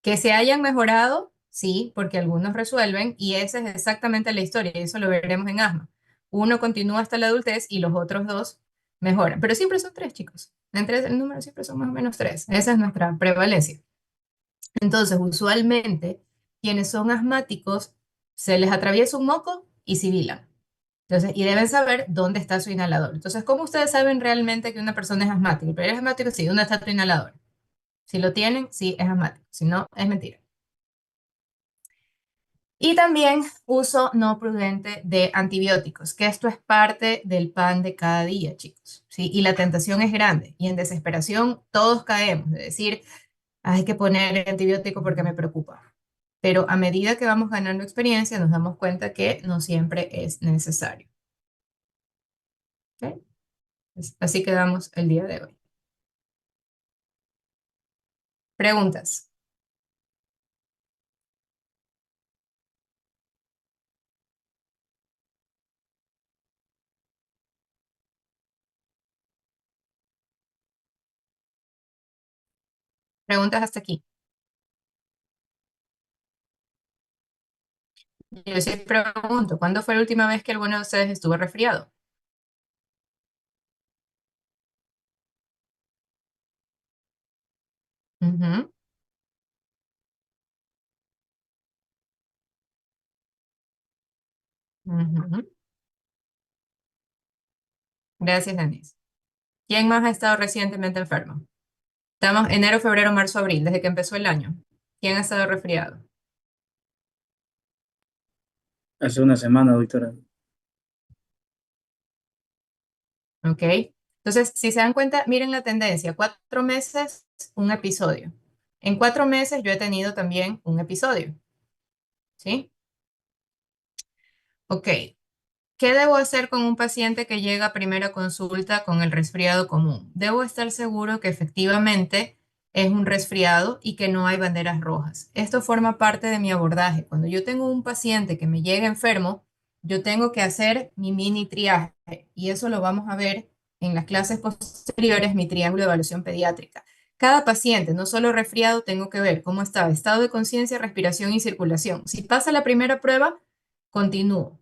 [SPEAKER 1] Que se hayan mejorado, sí, porque algunos resuelven y esa es exactamente la historia y eso lo veremos en asma. Uno continúa hasta la adultez y los otros dos mejoran, pero siempre son 3, chicos. Entre el número siempre son más o menos 3. Esa es nuestra prevalencia. Entonces, usualmente, quienes son asmáticos, se les atraviesa un moco y sibilan. Entonces, y deben saber dónde está su inhalador. Entonces, ¿cómo ustedes saben realmente que una persona es asmática? Pero eres asmático, sí, ¿dónde está tu inhalador? Si lo tienen, sí, es asmático. Si no, es mentira. Y también uso no prudente de antibióticos, que esto es parte del pan de cada día, chicos, ¿sí? Y la tentación es grande y en desesperación todos caemos, de decir, hay que poner antibiótico porque me preocupa. Pero a medida que vamos ganando experiencia, nos damos cuenta que no siempre es necesario. ¿Ok? Así quedamos el día de hoy. Preguntas. Preguntas hasta aquí. Yo sí pregunto, ¿cuándo fue la última vez que alguno de ustedes estuvo resfriado? Ujú, ujú. Gracias, Denise. ¿Quién más ha estado recientemente enfermo? Estamos enero, febrero, marzo, abril, desde que empezó el año. ¿Quién ha estado resfriado?
[SPEAKER 10] Hace una semana, doctora.
[SPEAKER 1] ¿Ok? Entonces, si se dan cuenta, miren la tendencia. 4 meses, un episodio. En 4 meses yo he tenido también un episodio. ¿Sí? Ok. ¿Qué debo hacer con un paciente que llega a primera consulta con el resfriado común? Debo estar seguro que efectivamente es un resfriado y que no hay banderas rojas. Esto forma parte de mi abordaje. Cuando yo tengo un paciente que me llega enfermo, yo tengo que hacer mi mini triaje y eso lo vamos a ver en las clases posteriores, mi triángulo de evaluación pediátrica. Cada paciente, no solo resfriado, tengo que ver cómo está, estado de conciencia, respiración y circulación. Si pasa la primera prueba, continúo.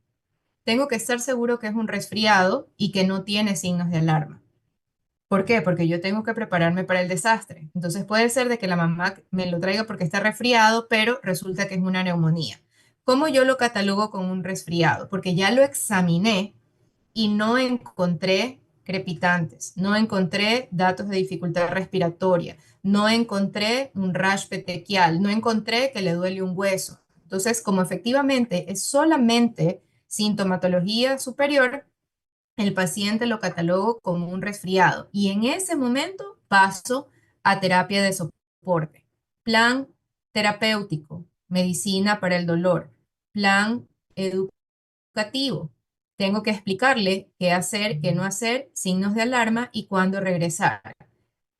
[SPEAKER 1] Tengo que estar seguro que es un resfriado y que no tiene signos de alarma. ¿Por qué? Porque yo tengo que prepararme para el desastre. Entonces puede ser de que la mamá me lo traiga porque está resfriado, pero resulta que es una neumonía. ¿Cómo yo lo catalogo como un resfriado? Porque ya lo examiné y no encontré crepitantes, no encontré datos de dificultad respiratoria, no encontré un rash petequial, no encontré que le duele un hueso. Entonces, como efectivamente es solamente sintomatología superior, el paciente lo catalogo como un resfriado y en ese momento paso a terapia de soporte. Plan terapéutico, medicina para el dolor, plan educativo. Tengo que explicarle qué hacer, qué no hacer, signos de alarma y cuándo regresar.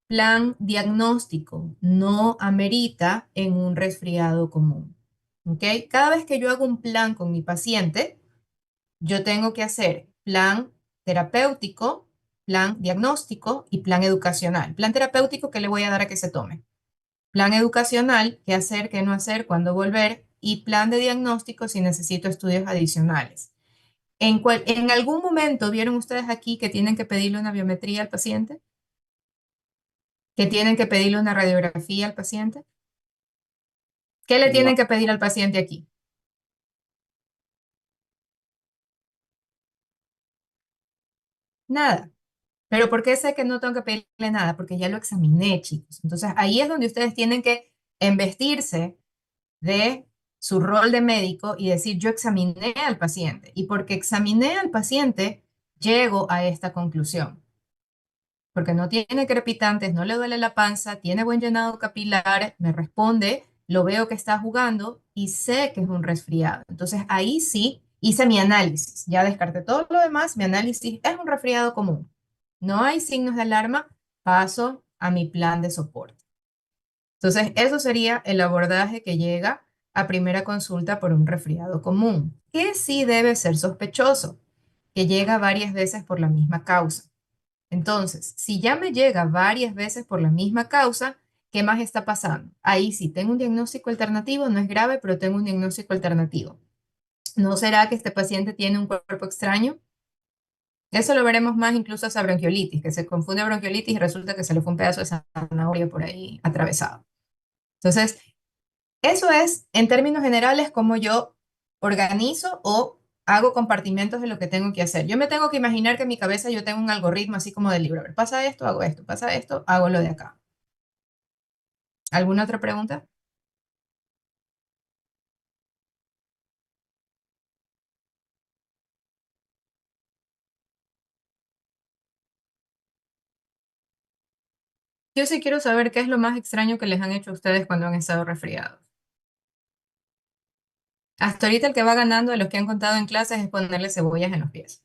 [SPEAKER 1] Plan diagnóstico no amerita en un resfriado común. ¿Ok? Cada vez que yo hago un plan con mi paciente, yo tengo que hacer plan terapéutico, plan diagnóstico y plan educacional. Plan terapéutico, ¿qué le voy a dar a que se tome? Plan educacional, qué hacer, qué no hacer, cuándo volver. Y plan de diagnóstico si necesito estudios adicionales. ¿En algún momento vieron ustedes aquí que tienen que pedirle una biometría al paciente? ¿Que tienen que pedirle una radiografía al paciente? ¿Qué le tienen
[SPEAKER 10] No,
[SPEAKER 1] que pedir al paciente aquí? Nada. Pero ¿por qué sé que no tengo que pedirle nada? Porque ya lo examiné, chicos. Entonces ahí es donde ustedes tienen que embestirse de su rol de médico y decir, yo examiné al paciente. Y porque examiné al paciente, llego a esta conclusión. Porque no tiene crepitantes, no le duele la panza, tiene buen llenado capilar, me responde, lo veo que está jugando y sé que es un resfriado. Entonces ahí sí hice mi análisis, ya descarté todo lo demás, mi análisis es un resfriado común. No hay signos de alarma, paso a mi plan de soporte. Entonces eso sería el abordaje que llega a primera consulta por un resfriado común, que sí debe ser sospechoso, que llega varias veces por la misma causa. Entonces, si ya me llega varias veces por la misma causa, ¿qué más está pasando? Ahí sí, tengo un diagnóstico alternativo, no es grave, pero tengo un diagnóstico alternativo. ¿No será que este paciente tiene un cuerpo extraño? Eso lo veremos más incluso hasta bronquiolitis, que se confunde bronquiolitis y resulta que se le fue un pedazo de zanahoria por ahí atravesado. Entonces, eso es, en términos generales, cómo yo organizo o hago compartimentos de lo que tengo que hacer. Yo me tengo que imaginar que en mi cabeza yo tengo un algoritmo así como de libro. A ver, pasa esto, hago lo de acá. ¿Alguna otra pregunta? Yo sí quiero saber qué es lo más extraño que les han hecho a ustedes cuando han estado resfriados. Hasta ahorita el que va ganando de los que han contado en clases es ponerle cebollas en los pies.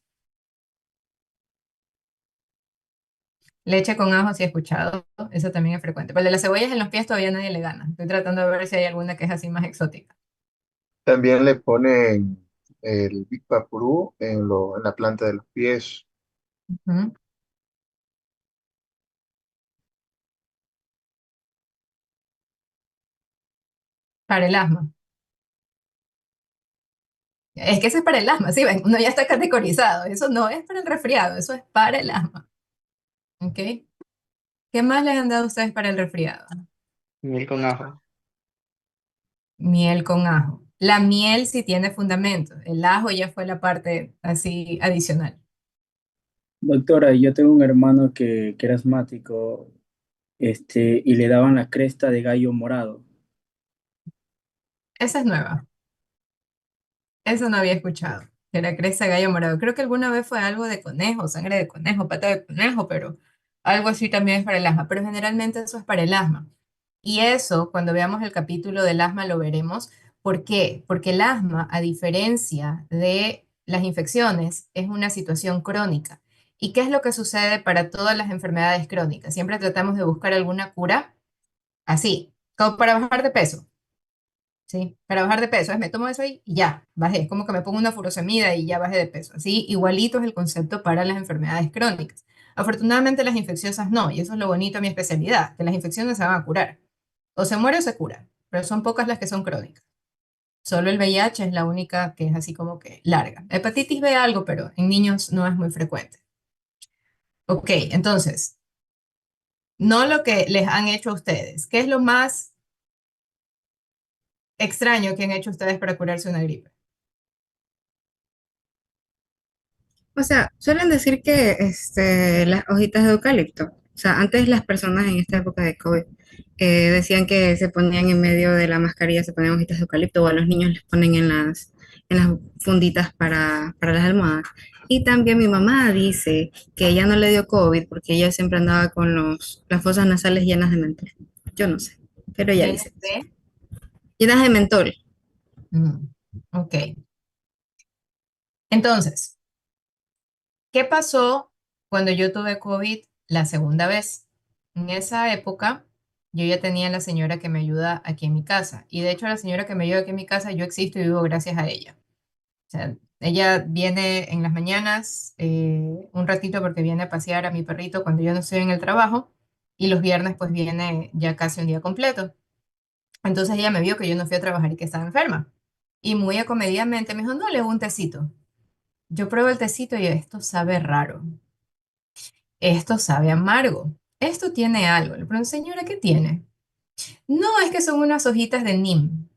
[SPEAKER 1] Leche con ajo sí he escuchado, eso también es frecuente. Pero el de las cebollas en los pies todavía nadie le gana. Estoy tratando de ver si hay alguna que es así más exótica.
[SPEAKER 7] También le ponen el Big Vaporú en la planta de los pies.
[SPEAKER 1] Ujú. Para el asma. Es que eso es para el asma, sí, ven, uno ya está categorizado. Eso no es para el resfriado, eso es para el asma. ¿Ok? ¿Qué más les han dado a ustedes para el resfriado?
[SPEAKER 3] Miel con ajo.
[SPEAKER 1] Miel con ajo. La miel sí tiene fundamento. El ajo ya fue la parte así adicional.
[SPEAKER 10] Doctora, yo tengo un hermano que era asmático, y le daban la cresta de gallo morado.
[SPEAKER 1] Esa es nueva. Eso no había escuchado. Que la cresta de gallo morado. Creo que alguna vez fue algo de conejo, sangre de conejo, pata de conejo, pero algo así también es para el asma. Pero generalmente eso es para el asma. Y eso, cuando veamos el capítulo del asma, lo veremos. ¿Por qué? Porque el asma, a diferencia de las infecciones, es una situación crónica. ¿Y qué es lo que sucede para todas las enfermedades crónicas? Siempre tratamos de buscar alguna cura así, como para bajar de peso. ¿Sí? Para bajar de peso, es me tomo eso y ya, bajé. Es como que me pongo una furosemida y ya bajé de peso. Así, igualito es el concepto para las enfermedades crónicas. Afortunadamente las infecciosas no, y eso es lo bonito de mi especialidad, que las infecciones se van a curar. O se muere o se cura, pero son pocas las que son crónicas. Solo el VIH es la única que es así como que larga. Hepatitis B algo, pero en niños no es muy frecuente. Ok, entonces, no lo que les han hecho a ustedes. ¿Qué es lo más extraño que han hecho ustedes para curarse una gripe?
[SPEAKER 4] O sea, suelen decir que las hojitas de eucalipto, o sea, antes las personas en esta época de COVID decían que se ponían en medio de la mascarilla, se ponían hojitas de eucalipto o a los niños les ponen en las funditas para las almohadas. Y también mi mamá dice que ella no le dio COVID porque ella siempre andaba con las fosas nasales llenas de mentol. Yo no sé, pero ella
[SPEAKER 1] Llenas
[SPEAKER 4] dice eso.
[SPEAKER 1] de...
[SPEAKER 4] Llenas de mentol.
[SPEAKER 1] Mm, ok. Entonces, ¿qué pasó cuando yo tuve COVID la segunda vez? En esa época, yo ya tenía a la señora que me ayuda aquí en mi casa. Y de hecho, la señora que me ayuda aquí en mi casa, yo existo y vivo gracias a ella. O sea, ella viene en las mañanas un ratito porque viene a pasear a mi perrito cuando yo no estoy en el trabajo. Y los viernes, pues viene ya casi un día completo. Entonces ella me vio que yo no fui a trabajar y que estaba enferma. Y muy acomedidamente me dijo, no, le hago un tecito. Yo pruebo el tecito y esto sabe raro. Esto sabe amargo. Esto tiene algo. Le pregunto, señora, ¿qué tiene? No, es que son unas hojitas de neem.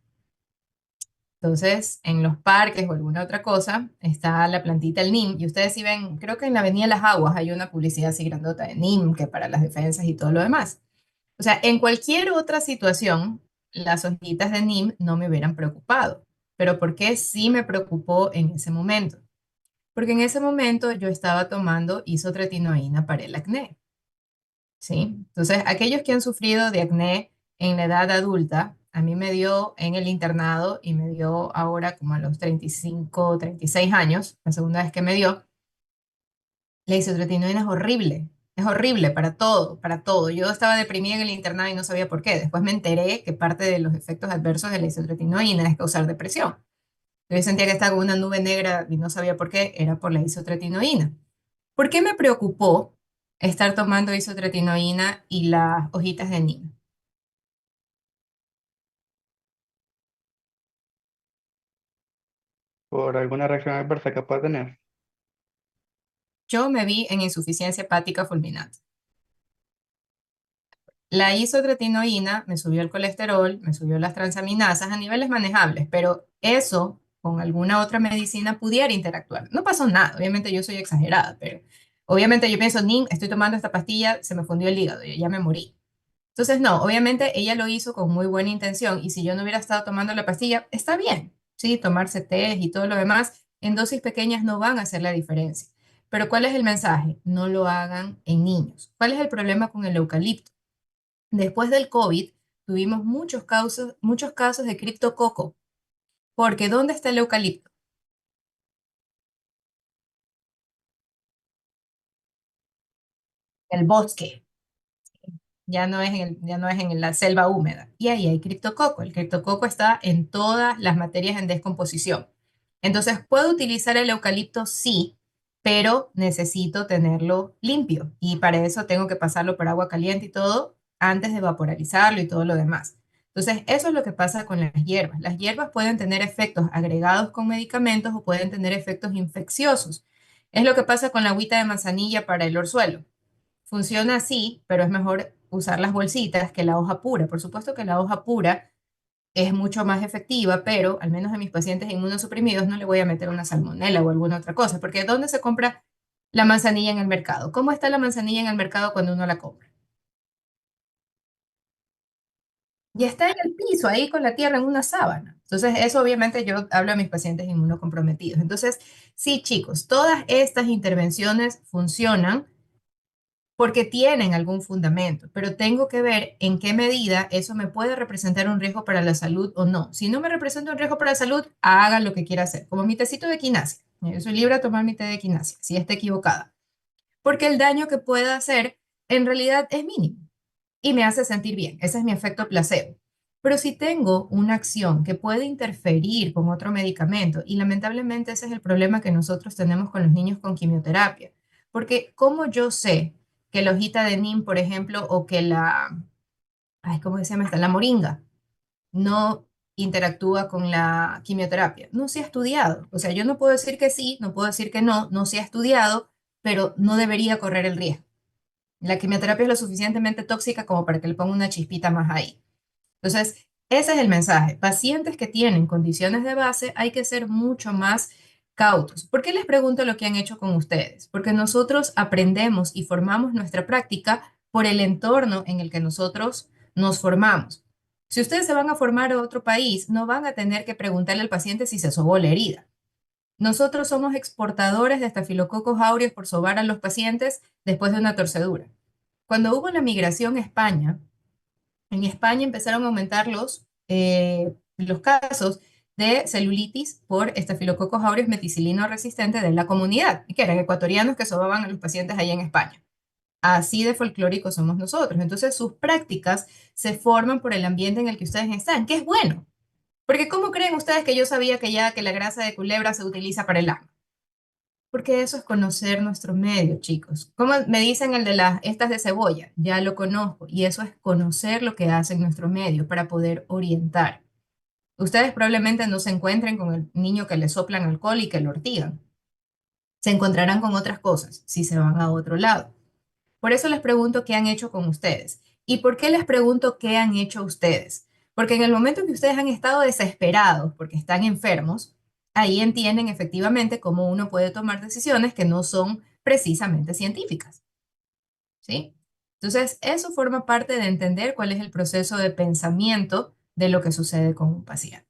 [SPEAKER 1] Entonces, en los parques o alguna otra cosa, está la plantita el neem. Y ustedes si ven, creo que en la Avenida Las Aguas hay una publicidad así grandota de neem, que para las defensas y todo lo demás. O sea, en cualquier otra situación, las hojitas de neem no me hubieran preocupado. Pero ¿por qué sí me preocupó en ese momento? Porque en ese momento yo estaba tomando isotretinoína para el acné. ¿Sí? Entonces, aquellos que han sufrido de acné en la edad adulta, a mí me dio en el internado y me dio ahora como a los 35, 36 años, la segunda vez que me dio, la isotretinoína es horrible para todo, para todo. Yo estaba deprimida en el internado y no sabía por qué. Después me enteré que parte de los efectos adversos de la isotretinoína es causar depresión. Yo sentía que estaba con una nube negra y no sabía por qué, era por la isotretinoína. ¿Por qué me preocupó estar tomando isotretinoína y las hojitas de neem?
[SPEAKER 3] Por alguna reacción adversa que pueda tener.
[SPEAKER 1] Yo me vi en insuficiencia hepática fulminante. La isotretinoína me subió el colesterol, me subió las transaminasas a niveles manejables, pero eso con alguna otra medicina pudiera interactuar. No pasó nada, obviamente yo soy exagerada, pero obviamente yo pienso, Nin, estoy tomando esta pastilla, se me fundió el hígado, yo ya me morí. Entonces, no, obviamente ella lo hizo con muy buena intención y si yo no hubiera estado tomando la pastilla, está bien, sí, tomarse té y todo lo demás, en dosis pequeñas no van a hacer la diferencia. Pero ¿cuál es el mensaje? No lo hagan en niños. ¿Cuál es el problema con el eucalipto? Después del COVID, tuvimos muchos casos de criptococo, porque ¿dónde está el eucalipto? El bosque. Ya no es en la selva húmeda. Y ahí hay criptococo. El criptococo está en todas las materias en descomposición. Entonces, ¿puedo utilizar el eucalipto? Sí, pero necesito tenerlo limpio. Y para eso tengo que pasarlo por agua caliente y todo antes de vaporizarlo y todo lo demás. Entonces, eso es lo que pasa con las hierbas. Las hierbas pueden tener efectos agregados con medicamentos o pueden tener efectos infecciosos. Es lo que pasa con la agüita de manzanilla para el orzuelo. Funciona así, pero es mejor usar las bolsitas que la hoja pura. Por supuesto que la hoja pura es mucho más efectiva, pero al menos a mis pacientes inmunosuprimidos no le voy a meter una salmonela o alguna otra cosa, porque ¿dónde se compra la manzanilla en el mercado? ¿Cómo está la manzanilla en el mercado cuando uno la compra? Y está en el piso, ahí con la tierra en una sábana. Entonces, eso obviamente yo hablo a mis pacientes inmunocomprometidos. Entonces, sí, chicos, todas estas intervenciones funcionan porque tienen algún fundamento, pero tengo que ver en qué medida eso me puede representar un riesgo para la salud o no. Si no me representa un riesgo para la salud, haga lo que quiera hacer, como mi tecito de quinasia. Yo soy libre de tomar mi té de quinasia, si está equivocada, porque el daño que pueda hacer en realidad es mínimo y me hace sentir bien. Ese es mi efecto placebo. Pero si tengo una acción que puede interferir con otro medicamento, y lamentablemente ese es el problema que nosotros tenemos con los niños con quimioterapia, porque ¿cómo yo sé que la hojita de NIM, por ejemplo, o que ay, ¿cómo se llama esta? La moringa no interactúa con la quimioterapia? No se ha estudiado. O sea, yo no puedo decir que sí, no puedo decir que no, no se ha estudiado, pero no debería correr el riesgo. La quimioterapia es lo suficientemente tóxica como para que le ponga una chispita más ahí. Entonces, ese es el mensaje. Pacientes que tienen condiciones de base hay que ser mucho más cautos. ¿Por qué les pregunto lo que han hecho con ustedes? Porque nosotros aprendemos y formamos nuestra práctica por el entorno en el que nosotros nos formamos. Si ustedes se van a formar a otro país, no van a tener que preguntarle al paciente si se sobó la herida. Nosotros somos exportadores de estafilococos aureus por sobar a los pacientes después de una torcedura. Cuando hubo la migración a España, en España empezaron a aumentar los casos de celulitis por estafilococos aureus meticilino resistente de la comunidad, y que eran ecuatorianos que sobaban a los pacientes allá en España. Así de folclóricos somos nosotros. Entonces, sus prácticas se forman por el ambiente en el que ustedes están, que es bueno. Porque ¿cómo creen ustedes que yo sabía que la grasa de culebra se utiliza para el asma? Porque eso es conocer nuestro medio, chicos. Como me dicen el de estas de cebolla, ya lo conozco. Y eso es conocer lo que hace en nuestro medio para poder orientar. Ustedes probablemente no se encuentren con el niño que le soplan alcohol y que lo ortigan. Se encontrarán con otras cosas si se van a otro lado. Por eso les pregunto qué han hecho con ustedes. ¿Y por qué les pregunto qué han hecho ustedes? Porque en el momento que ustedes han estado desesperados porque están enfermos, ahí entienden efectivamente cómo uno puede tomar decisiones que no son precisamente científicas. ¿Sí? Entonces, eso forma parte de entender cuál es el proceso de pensamiento de lo que sucede con un paciente.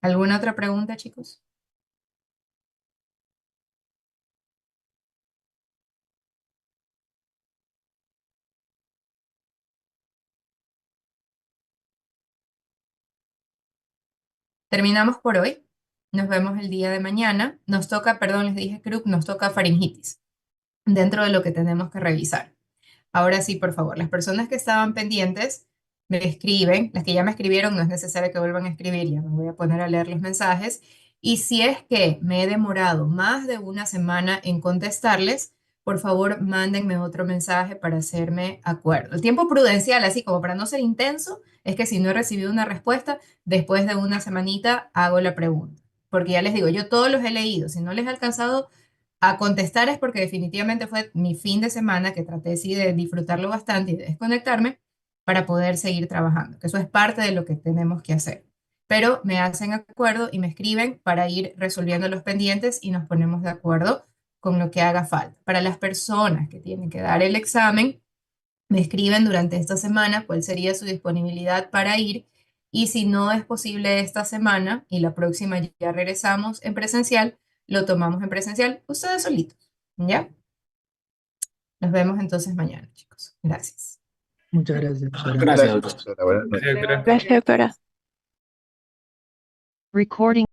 [SPEAKER 1] ¿Alguna otra pregunta, chicos? Terminamos por hoy. Nos vemos el día de mañana. Nos toca, perdón, les dije croup, nos toca faringitis dentro de lo que tenemos que revisar. Ahora sí, por favor, las personas que estaban pendientes me escriben, las que ya me escribieron, no es necesario que vuelvan a escribir, ya me voy a poner a leer los mensajes. Y si es que me he demorado más de una semana en contestarles, por favor, mándenme otro mensaje para hacerme acuerdo. El tiempo prudencial, así como para no ser intenso, es que si no he recibido una respuesta, después de una semanita hago la pregunta. Porque ya les digo, yo todos los he leído. Si no les he alcanzado a contestar es porque definitivamente fue mi fin de semana que traté sí de disfrutarlo bastante y de desconectarme para poder seguir trabajando, que eso es parte de lo que tenemos que hacer. Pero me hacen acuerdo y me escriben para ir resolviendo los pendientes y nos ponemos de acuerdo con lo que haga falta. Para las personas que tienen que dar el examen, me escriben durante esta semana cuál sería su disponibilidad para ir y si no es posible esta semana y la próxima ya regresamos en presencial, lo tomamos en presencial ustedes solitos, ¿ya? Nos vemos entonces mañana, chicos. Gracias.
[SPEAKER 8] Muchas gracias, profesora.
[SPEAKER 10] Gracias,
[SPEAKER 7] Gracias,
[SPEAKER 10] doctor.
[SPEAKER 7] profesora. Buenas noches.
[SPEAKER 9] Gracias, doctora.
[SPEAKER 13] Gracias, doctora. Recording